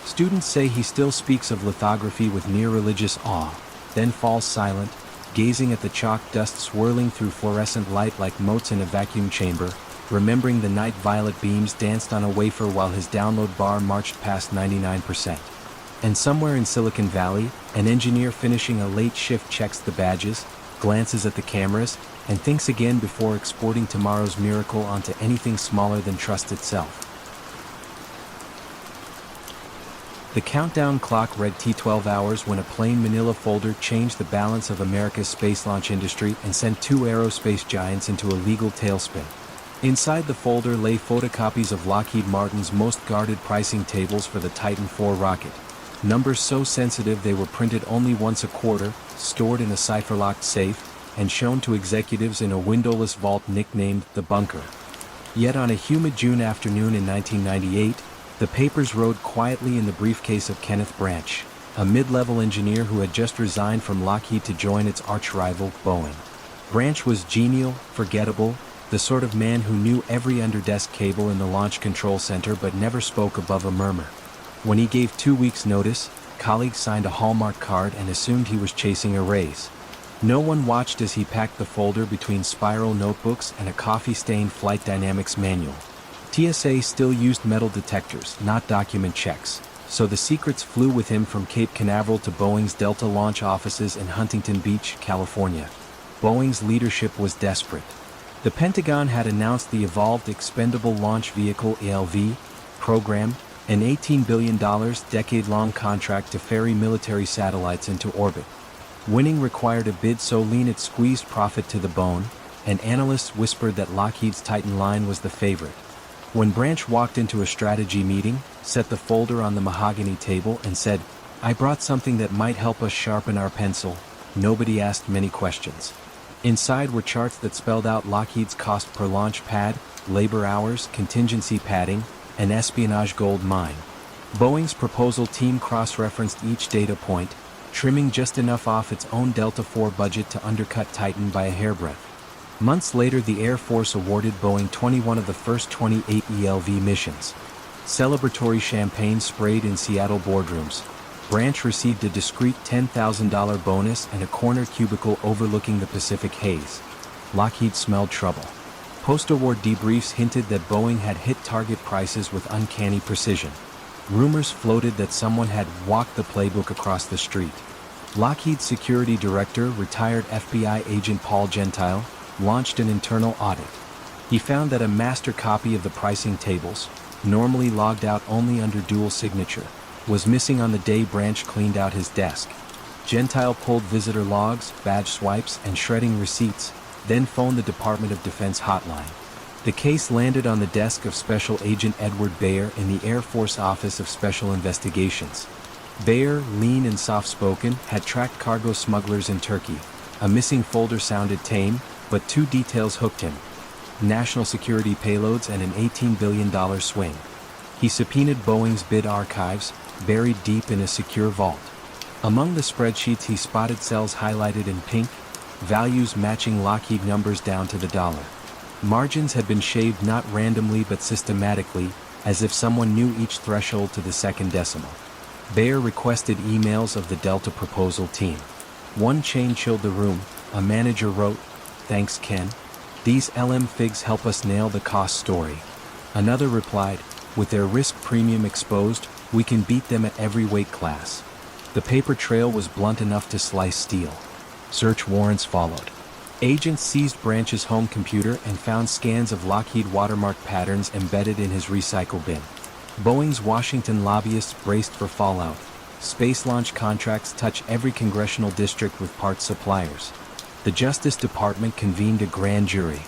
Students say he still speaks of lithography with near religious awe, then falls silent, gazing at the chalk dust swirling through fluorescent light like motes in a vacuum chamber, remembering the night violet beams danced on a wafer while his download bar marched past 99%. And somewhere in Silicon Valley, an engineer finishing a late shift checks the badges, glances at the cameras, and thinks again before exporting tomorrow's miracle onto anything smaller than trust itself. The countdown clock read T12 hours when a plain manila folder changed the balance of America's space launch industry and sent two aerospace giants into a legal tailspin. Inside the folder lay photocopies of Lockheed Martin's most guarded pricing tables for the Titan IV rocket. Numbers so sensitive they were printed only once a quarter, stored in a cipher-locked safe, and shown to executives in a windowless vault nicknamed the bunker. Yet on a humid June afternoon in 1998, the papers rode quietly in the briefcase of Kenneth Branch, a mid-level engineer who had just resigned from Lockheed to join its arch-rival, Boeing. Branch was genial, forgettable, the sort of man who knew every underdesk cable in the launch control center but never spoke above a murmur. When he gave 2 weeks' notice, colleagues signed a Hallmark card and assumed he was chasing a raise. No one watched as he packed the folder between spiral notebooks and a coffee-stained flight dynamics manual. TSA still used metal detectors, not document checks, so the secrets flew with him from Cape Canaveral to Boeing's Delta launch offices in Huntington Beach, California. Boeing's leadership was desperate. The Pentagon had announced the Evolved Expendable Launch Vehicle (ELV) program, an $18 billion decade-long contract to ferry military satellites into orbit. Winning required a bid so lean it squeezed profit to the bone, and analysts whispered that Lockheed's Titan line was the favorite. When Branch walked into a strategy meeting, set the folder on the mahogany table and said, "I brought something that might help us sharpen our pencil," nobody asked many questions. Inside were charts that spelled out Lockheed's cost per launch pad, labor hours, contingency padding, and espionage gold mine. Boeing's proposal team cross-referenced each data point, trimming just enough off its own Delta IV budget to undercut Titan by a hairbreadth. Months later, the Air Force awarded Boeing 21 of the first 28 ELV missions. Celebratory champagne sprayed in Seattle boardrooms. Branch received a discreet $10,000 bonus and a corner cubicle overlooking the Pacific haze. Lockheed smelled trouble. Post-award debriefs hinted that Boeing had hit target prices with uncanny precision. Rumors floated that someone had walked the playbook across the street. Lockheed's security director, retired FBI agent Paul Gentile, launched an internal audit. He found that a master copy of the pricing tables, normally logged out only under dual signature, was missing on the day Branch cleaned out his desk. Gentile pulled visitor logs, badge swipes, and shredding receipts, then phoned the Department of Defense hotline. The case landed on the desk of Special Agent Edward Bayer in the Air Force Office of Special Investigations. Bayer, lean and soft-spoken, had tracked cargo smugglers in Turkey. A missing folder sounded tame, but two details hooked him: national security payloads and an $18 billion swing. He subpoenaed Boeing's bid archives, buried deep in a secure vault. Among the spreadsheets he spotted cells highlighted in pink, values matching Lockheed numbers down to the dollar. Margins had been shaved not randomly but systematically, as if someone knew each threshold to the second decimal. Bayer requested emails of the Delta proposal team. One chain chilled the room. A manager wrote, "Thanks, Ken. These LM figs help us nail the cost story." Another replied, "With their risk premium exposed, we can beat them at every weight class." The paper trail was blunt enough to slice steel. Search warrants followed. Agents seized Branch's home computer and found scans of Lockheed watermark patterns embedded in his recycle bin. Boeing's Washington lobbyists braced for fallout. Space launch contracts touch every congressional district with parts suppliers. The Justice Department convened a grand jury.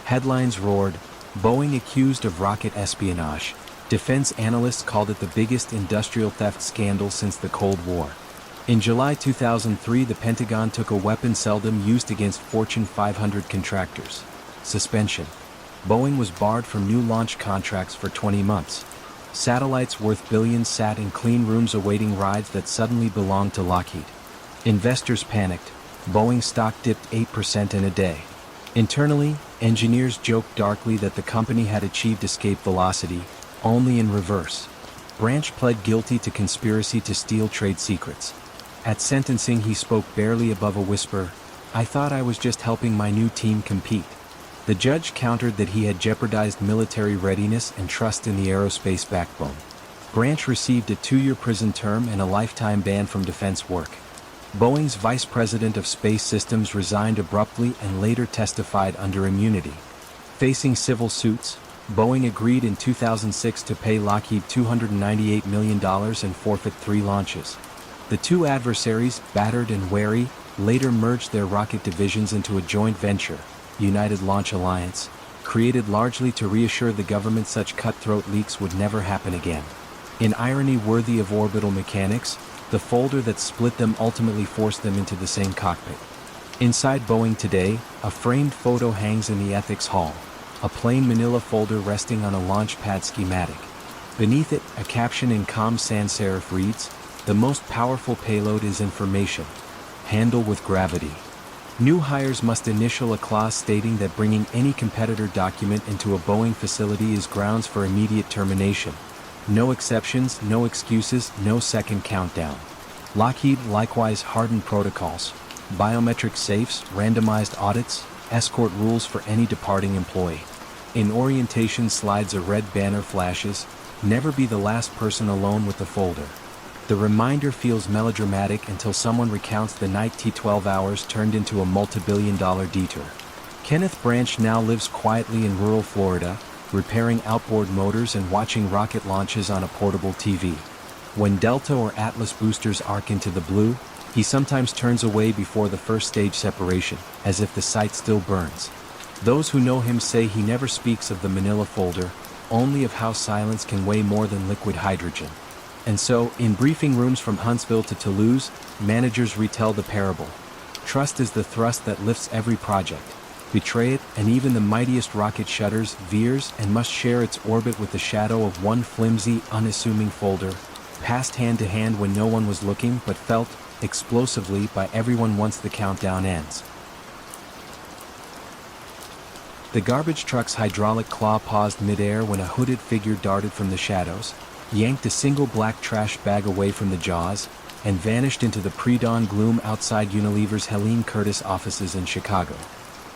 Headlines roared, "Boeing accused of rocket espionage." Defense analysts called it the biggest industrial theft scandal since the Cold War. In July 2003, the Pentagon took a weapon seldom used against Fortune 500 contractors: suspension. Boeing was barred from new launch contracts for 20 months. Satellites worth billions sat in clean rooms awaiting rides that suddenly belonged to Lockheed. Investors panicked. Boeing stock dipped 8% in a day. Internally, engineers joked darkly that the company had achieved escape velocity, only in reverse. Branch pled guilty to conspiracy to steal trade secrets. At sentencing, he spoke barely above a whisper, "I thought I was just helping my new team compete." The judge countered that he had jeopardized military readiness and trust in the aerospace backbone. Branch received a 2-year prison term and a lifetime ban from defense work. Boeing's vice president of space systems resigned abruptly and later testified under immunity. Facing civil suits, Boeing agreed in 2006 to pay Lockheed $298 million and forfeit 3 launches. The two adversaries, battered and wary, later merged their rocket divisions into a joint venture, United Launch Alliance, created largely to reassure the government such cutthroat leaks would never happen again. In irony worthy of orbital mechanics, the folder that split them ultimately forced them into the same cockpit. Inside Boeing today, a framed photo hangs in the ethics hall, a plain manila folder resting on a launch pad schematic. Beneath it, a caption in calm sans serif reads, "The most powerful payload is information. Handle with gravity." New hires must initial a clause stating that bringing any competitor document into a Boeing facility is grounds for immediate termination. No exceptions, no excuses, no second countdown. Lockheed likewise hardened protocols. Biometric safes, randomized audits, escort rules for any departing employee. In orientation slides a red banner flashes, "Never be the last person alone with the folder." The reminder feels melodramatic until someone recounts the night T-12 hours turned into a multi-billion-dollar detour. Kenneth Branch now lives quietly in rural Florida, repairing outboard motors and watching rocket launches on a portable TV. When Delta or Atlas boosters arc into the blue, he sometimes turns away before the first stage separation, as if the site still burns. Those who know him say he never speaks of the manila folder, only of how silence can weigh more than liquid hydrogen. And so, in briefing rooms from Huntsville to Toulouse, managers retell the parable. Trust is the thrust that lifts every project. Betray it, and even the mightiest rocket shudders, veers, and must share its orbit with the shadow of one flimsy, unassuming folder, passed hand to hand when no one was looking but felt, explosively, by everyone once the countdown ends. The garbage truck's hydraulic claw paused midair when a hooded figure darted from the shadows, yanked a single black trash bag away from the jaws, and vanished into the pre-dawn gloom outside Unilever's Helene Curtis offices in Chicago.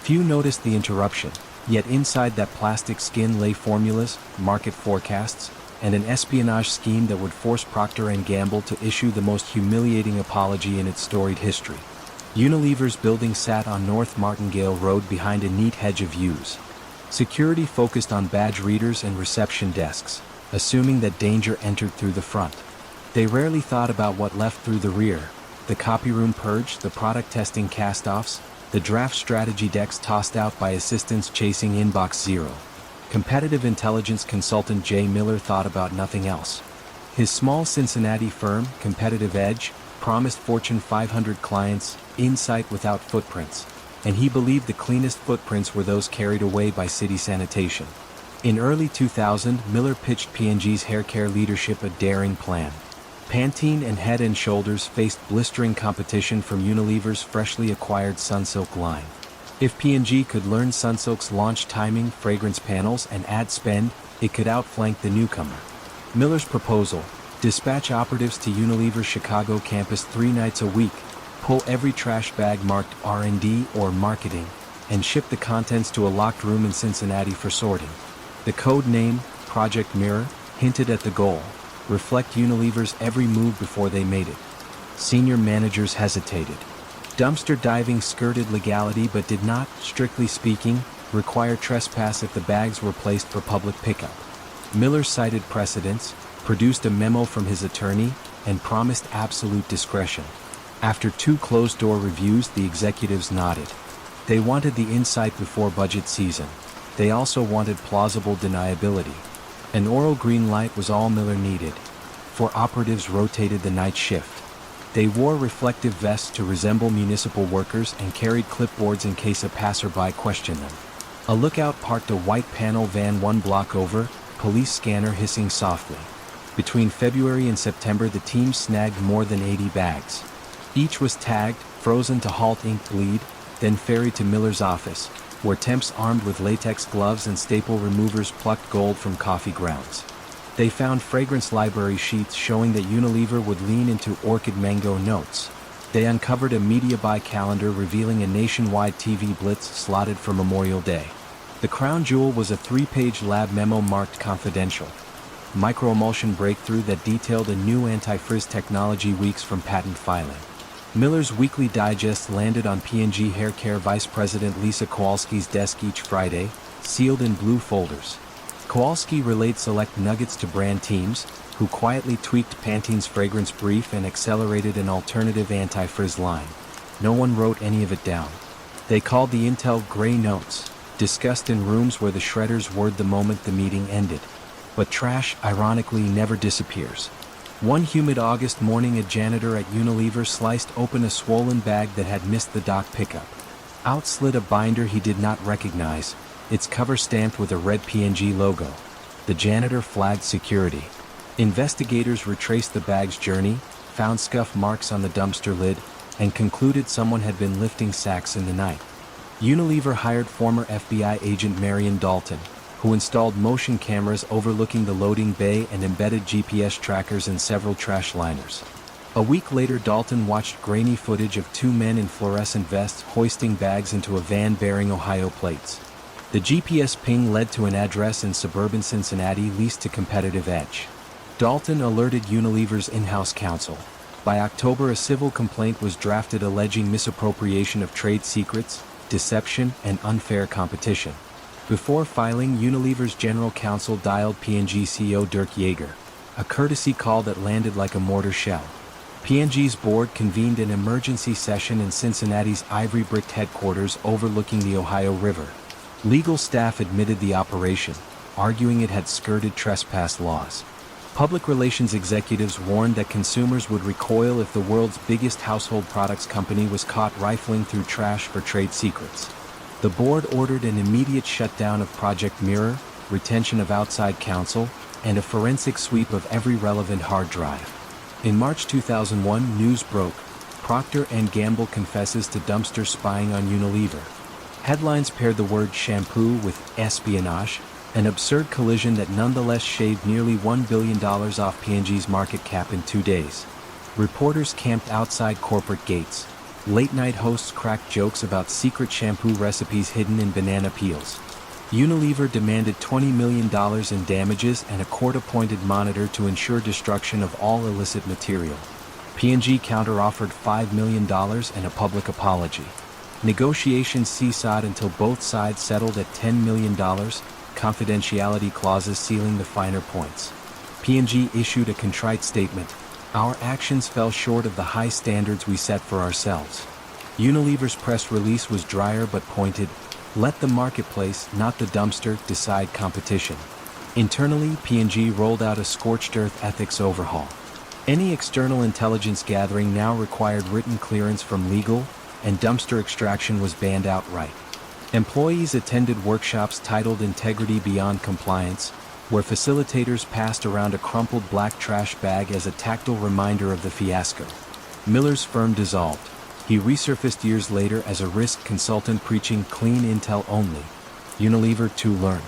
Few noticed the interruption, yet inside that plastic skin lay formulas, market forecasts, and an espionage scheme that would force Procter & Gamble to issue the most humiliating apology in its storied history. Unilever's building sat on North Martingale Road behind a neat hedge of yews. Security focused on badge readers and reception desks, assuming that danger entered through the front. They rarely thought about what left through the rear: the copy room purge, the product testing cast-offs, the draft strategy decks tossed out by assistants chasing inbox zero. Competitive intelligence consultant Jay Miller thought about nothing else. His small Cincinnati firm, Competitive Edge, promised Fortune 500 clients insight without footprints, and he believed the cleanest footprints were those carried away by city sanitation. In early 2000, Miller pitched P&G's haircare leadership a daring plan. Pantene and Head & Shoulders faced blistering competition from Unilever's freshly acquired Sunsilk line. If P&G could learn Sunsilk's launch timing, fragrance panels, and ad spend, it could outflank the newcomer. Miller's proposal: dispatch operatives to Unilever's Chicago campus 3 nights a week, pull every trash bag marked R&D or marketing, and ship the contents to a locked room in Cincinnati for sorting. The code name, Project Mirror, hinted at the goal: reflect Unilever's every move before they made it. Senior managers hesitated. Dumpster diving skirted legality but did not, strictly speaking, require trespass if the bags were placed for public pickup. Miller cited precedents, produced a memo from his attorney, and promised absolute discretion. After 2 closed-door reviews, the executives nodded. They wanted the insight before budget season. They also wanted plausible deniability. An oral green light was all Miller needed. 4 operatives rotated the night shift. They wore reflective vests to resemble municipal workers and carried clipboards in case a passerby questioned them. A lookout parked a white panel van 1 block over, police scanner hissing softly. Between February and September, the team snagged more than 80 bags. Each was tagged, frozen to halt ink bleed, then ferried to Miller's office, where temps armed with latex gloves and staple removers plucked gold from coffee grounds. They found fragrance library sheets showing that Unilever would lean into Orchid Mango notes. They uncovered a media buy calendar revealing a nationwide TV blitz slotted for Memorial Day. The crown jewel was a 3-page lab memo marked confidential. Microemulsion breakthrough that detailed a new anti-frizz technology weeks from patent filing. Miller's weekly digest landed on P&G Haircare Vice President Lisa Kowalski's desk each Friday, sealed in blue folders. Kowalski relayed select nuggets to brand teams, who quietly tweaked Pantene's fragrance brief and accelerated an alternative anti-frizz line. No one wrote any of it down. They called the intel gray notes, discussed in rooms where the shredders whirred the moment the meeting ended. But trash, ironically, never disappears. One humid August morning, a janitor at Unilever sliced open a swollen bag that had missed the dock pickup. Out slid a binder he did not recognize, its cover stamped with a red P&G logo. The janitor flagged security. Investigators retraced the bag's journey, found scuff marks on the dumpster lid, and concluded someone had been lifting sacks in the night. Unilever hired former FBI agent Marion Dalton, who installed motion cameras overlooking the loading bay and embedded GPS trackers in several trash liners. A week later, Dalton watched grainy footage of two men in fluorescent vests hoisting bags into a van bearing Ohio plates. The GPS ping led to an address in suburban Cincinnati leased to Competitive Edge. Dalton alerted Unilever's in-house counsel. By October, a civil complaint was drafted alleging misappropriation of trade secrets, deception, and unfair competition. Before filing, Unilever's general counsel dialed P&G CEO Dirk Yeager, a courtesy call that landed like a mortar shell. P&G's board convened an emergency session in Cincinnati's ivory-bricked headquarters overlooking the Ohio River. Legal staff admitted the operation, arguing it had skirted trespass laws. Public relations executives warned that consumers would recoil if the world's biggest household products company was caught rifling through trash for trade secrets. The board ordered an immediate shutdown of Project Mirror, retention of outside counsel, and a forensic sweep of every relevant hard drive. In March 2001, news broke. Procter & Gamble confesses to dumpster spying on Unilever. Headlines paired the word shampoo with espionage, an absurd collision that nonetheless shaved nearly $1 billion off P&G's market cap in 2 days. Reporters camped outside corporate gates. Late-night hosts cracked jokes about secret shampoo recipes hidden in banana peels. Unilever demanded $20 million in damages and a court-appointed monitor to ensure destruction of all illicit material. P&G counter-offered $5 million and a public apology. Negotiations seesawed until both sides settled at $10 million, confidentiality clauses sealing the finer points. P&G issued a contrite statement. Our actions fell short of the high standards we set for ourselves. Unilever's press release was drier but pointed. Let the marketplace, not the dumpster, decide competition. Internally, P&G rolled out a scorched earth ethics overhaul. Any external intelligence gathering now required written clearance from legal, and dumpster extraction was banned outright. Employees attended workshops titled Integrity Beyond Compliance, where facilitators passed around a crumpled black trash bag as a tactile reminder of the fiasco. Miller's firm dissolved. He resurfaced years later as a risk consultant preaching clean intel only. Unilever too learned.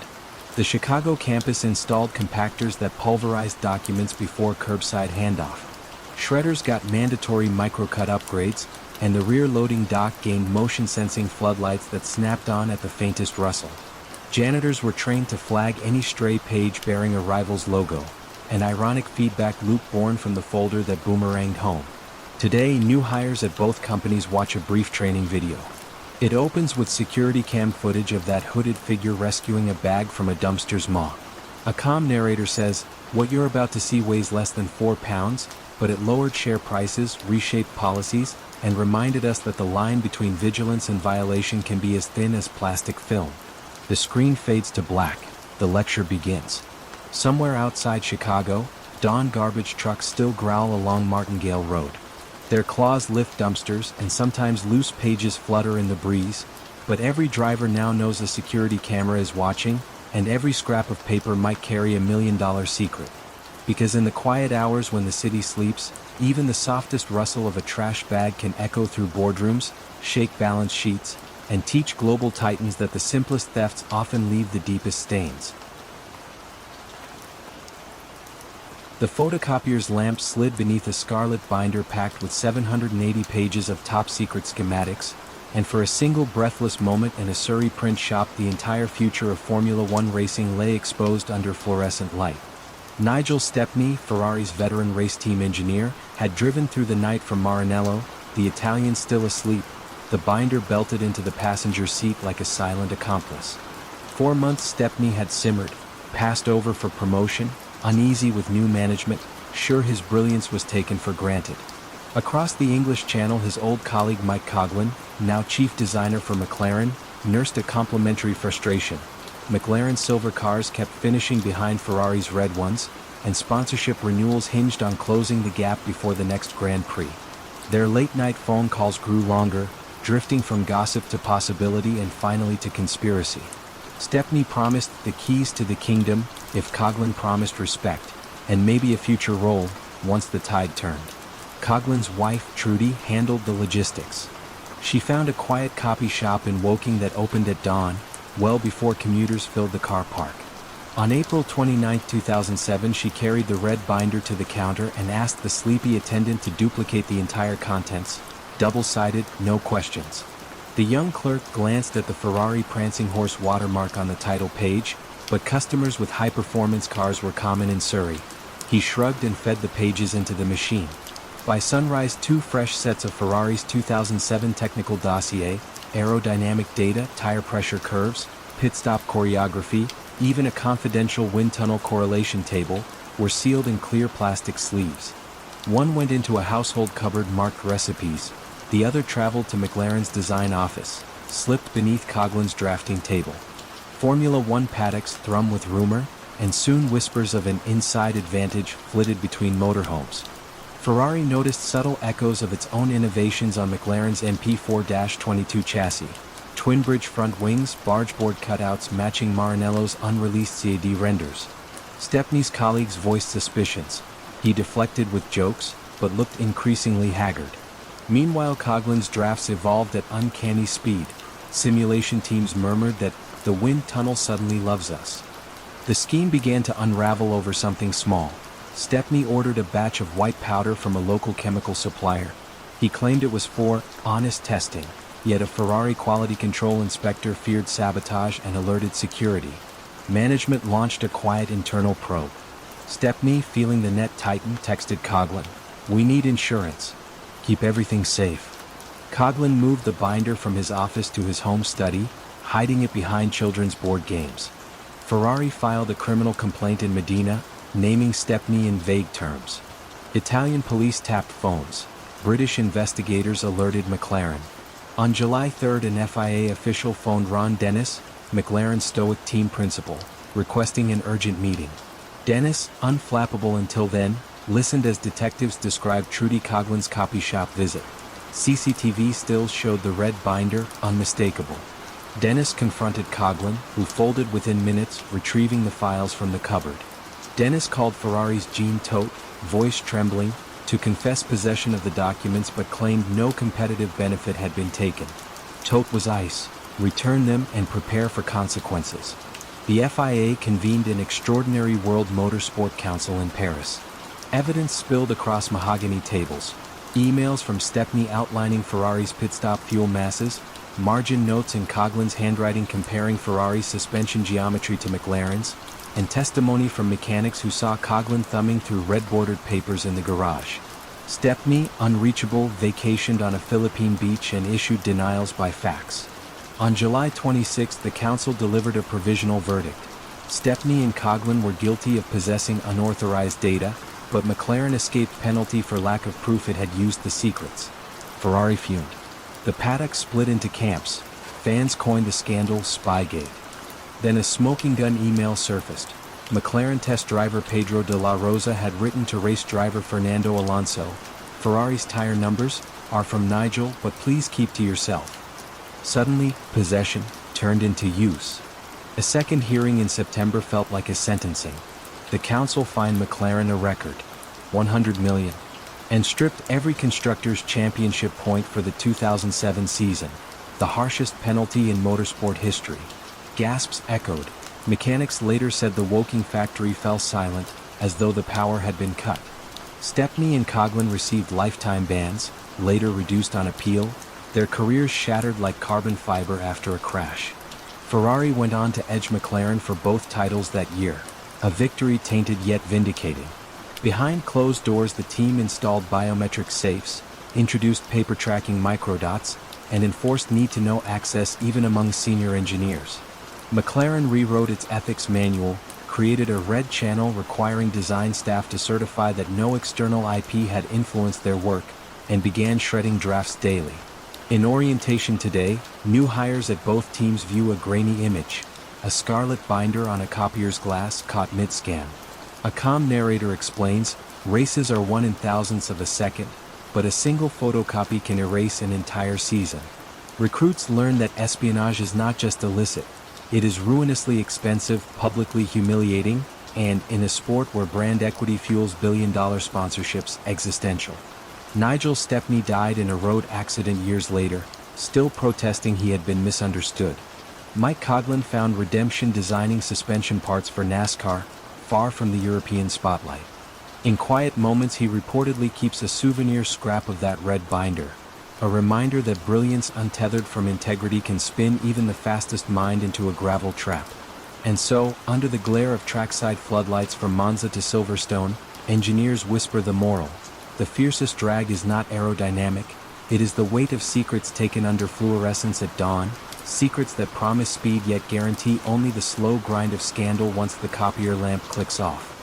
The Chicago campus installed compactors that pulverized documents before curbside handoff. Shredders got mandatory microcut upgrades, and the rear-loading dock gained motion-sensing floodlights that snapped on at the faintest rustle. Janitors were trained to flag any stray page bearing a rival's logo, an ironic feedback loop born from the folder that boomeranged home. Today, new hires at both companies watch a brief training video. It opens with security cam footage of that hooded figure rescuing a bag from a dumpster's maw. A calm narrator says, "What you're about to see weighs less than 4 pounds, but it lowered share prices, reshaped policies, and reminded us that the line between vigilance and violation can be as thin as plastic film." The screen fades to black. The lecture begins. Somewhere outside Chicago, dawn garbage trucks still growl along Martingale Road. Their claws lift dumpsters, and sometimes loose pages flutter in the breeze, but every driver now knows a security camera is watching, and every scrap of paper might carry $1 million secret. Because in the quiet hours when the city sleeps, even the softest rustle of a trash bag can echo through boardrooms, shake balance sheets, and teach global titans that the simplest thefts often leave the deepest stains. The photocopier's lamp slid beneath a scarlet binder packed with 780 pages of top-secret schematics, and for a single breathless moment in a Surrey print shop the entire future of Formula One racing lay exposed under fluorescent light. Nigel Stepney, Ferrari's veteran race team engineer, had driven through the night from Maranello, the Italian still asleep, the binder belted into the passenger seat like a silent accomplice. 4 months Stepney had simmered, passed over for promotion, uneasy with new management, sure his brilliance was taken for granted. Across the English Channel his old colleague Mike Coughlin, now chief designer for McLaren, nursed a complimentary frustration. McLaren's silver cars kept finishing behind Ferrari's red ones, and sponsorship renewals hinged on closing the gap before the next Grand Prix. Their late-night phone calls grew longer, drifting from gossip to possibility and finally to conspiracy. Stepney promised the keys to the kingdom if Coughlin promised respect, and maybe a future role once the tide turned. Coughlin's wife, Trudy, handled the logistics. She found a quiet copy shop in Woking that opened at dawn, well before commuters filled the car park. On April 29, 2007, she carried the red binder to the counter and asked the sleepy attendant to duplicate the entire contents, double-sided, no questions. The young clerk glanced at the Ferrari prancing horse watermark on the title page, but customers with high-performance cars were common in Surrey. He shrugged and fed the pages into the machine. By sunrise, 2 fresh sets of Ferrari's 2007 technical dossier, aerodynamic data, tire pressure curves, pit stop choreography, even a confidential wind tunnel correlation table, were sealed in clear plastic sleeves. One went into a household cupboard marked recipes, the other traveled to McLaren's design office, slipped beneath Coughlin's drafting table. Formula One paddocks thrum with rumor, and soon whispers of an inside advantage flitted between motorhomes. Ferrari noticed subtle echoes of its own innovations on McLaren's MP4-22 chassis. Twin-bridge front wings, bargeboard cutouts matching Maranello's unreleased CAD renders. Stepney's colleagues voiced suspicions. He deflected with jokes, but looked increasingly haggard. Meanwhile, Coughlin's drafts evolved at uncanny speed. Simulation teams murmured that the wind tunnel suddenly loves us. The scheme began to unravel over something small. Stepney ordered a batch of white powder from a local chemical supplier. He claimed it was for honest testing, yet a Ferrari quality control inspector feared sabotage and alerted security. Management launched a quiet internal probe. Stepney, feeling the net tighten, texted Coughlin, "We need insurance. Keep everything safe." Coughlin moved the binder from his office to his home study, hiding it behind children's board games. Ferrari filed a criminal complaint in Medina, naming Stepney in vague terms. Italian police tapped phones. British investigators alerted McLaren. On July 3, an FIA official phoned Ron Dennis, McLaren's stoic team principal, requesting an urgent meeting. Dennis, unflappable until then, listened as detectives described Trudy Coughlin's copy shop visit. CCTV stills showed the red binder, unmistakable. Dennis confronted Coughlin, who folded within minutes, retrieving the files from the cupboard. Dennis called Ferrari's Jean Todt, voice trembling, to confess possession of the documents but claimed no competitive benefit had been taken. Todt was ice. Return them and prepare for consequences. The FIA convened an extraordinary World Motorsport Council in Paris. Evidence spilled across mahogany tables. Emails from Stepney outlining Ferrari's pit stop fuel masses, margin notes in Coughlin's handwriting comparing Ferrari's suspension geometry to McLaren's, and testimony from mechanics who saw Coughlin thumbing through red-bordered papers in the garage. Stepney, unreachable, vacationed on a Philippine beach and issued denials by fax. On July 26, the council delivered a provisional verdict. Stepney and Coughlin were guilty of possessing unauthorized data, but McLaren escaped penalty for lack of proof it had used the secrets. Ferrari fumed. The paddock split into camps. Fans coined the scandal Spygate. Then a smoking gun email surfaced. McLaren test driver Pedro de la Rosa had written to race driver Fernando Alonso, "Ferrari's tire numbers are from Nigel, but please keep to yourself." Suddenly, possession turned into use. A second hearing in September felt like a sentencing. The council fined McLaren a record, $100 million, and stripped every constructors' championship point for the 2007 season, the harshest penalty in motorsport history. Gasps echoed. Mechanics later said the Woking factory fell silent, as though the power had been cut. Stepney and Coughlin received lifetime bans, later reduced on appeal, their careers shattered like carbon fiber after a crash. Ferrari went on to edge McLaren for both titles that year, a victory tainted yet vindicating. Behind closed doors, the team installed biometric safes, introduced paper tracking microdots, and enforced need-to-know access even among senior engineers. McLaren rewrote its ethics manual, created a red channel requiring design staff to certify that no external IP had influenced their work, and began shredding drafts daily. In orientation today, new hires at both teams view a grainy image, a scarlet binder on a copier's glass caught mid-scan. A calm narrator explains, races are 1 in thousandths of a second, but a single photocopy can erase an entire season. Recruits learn that espionage is not just illicit, it is ruinously expensive, publicly humiliating, and, in a sport where brand equity fuels billion-dollar sponsorships, existential. Nigel Stepney died in a road accident years later, still protesting he had been misunderstood. Mike Coughlin found redemption designing suspension parts for NASCAR, far from the European spotlight. In quiet moments he reportedly keeps a souvenir scrap of that red binder, a reminder that brilliance untethered from integrity can spin even the fastest mind into a gravel trap. And so, under the glare of trackside floodlights from Monza to Silverstone, engineers whisper the moral. The fiercest drag is not aerodynamic, it is the weight of secrets taken under fluorescence at dawn, secrets that promise speed yet guarantee only the slow grind of scandal once the copier lamp clicks off.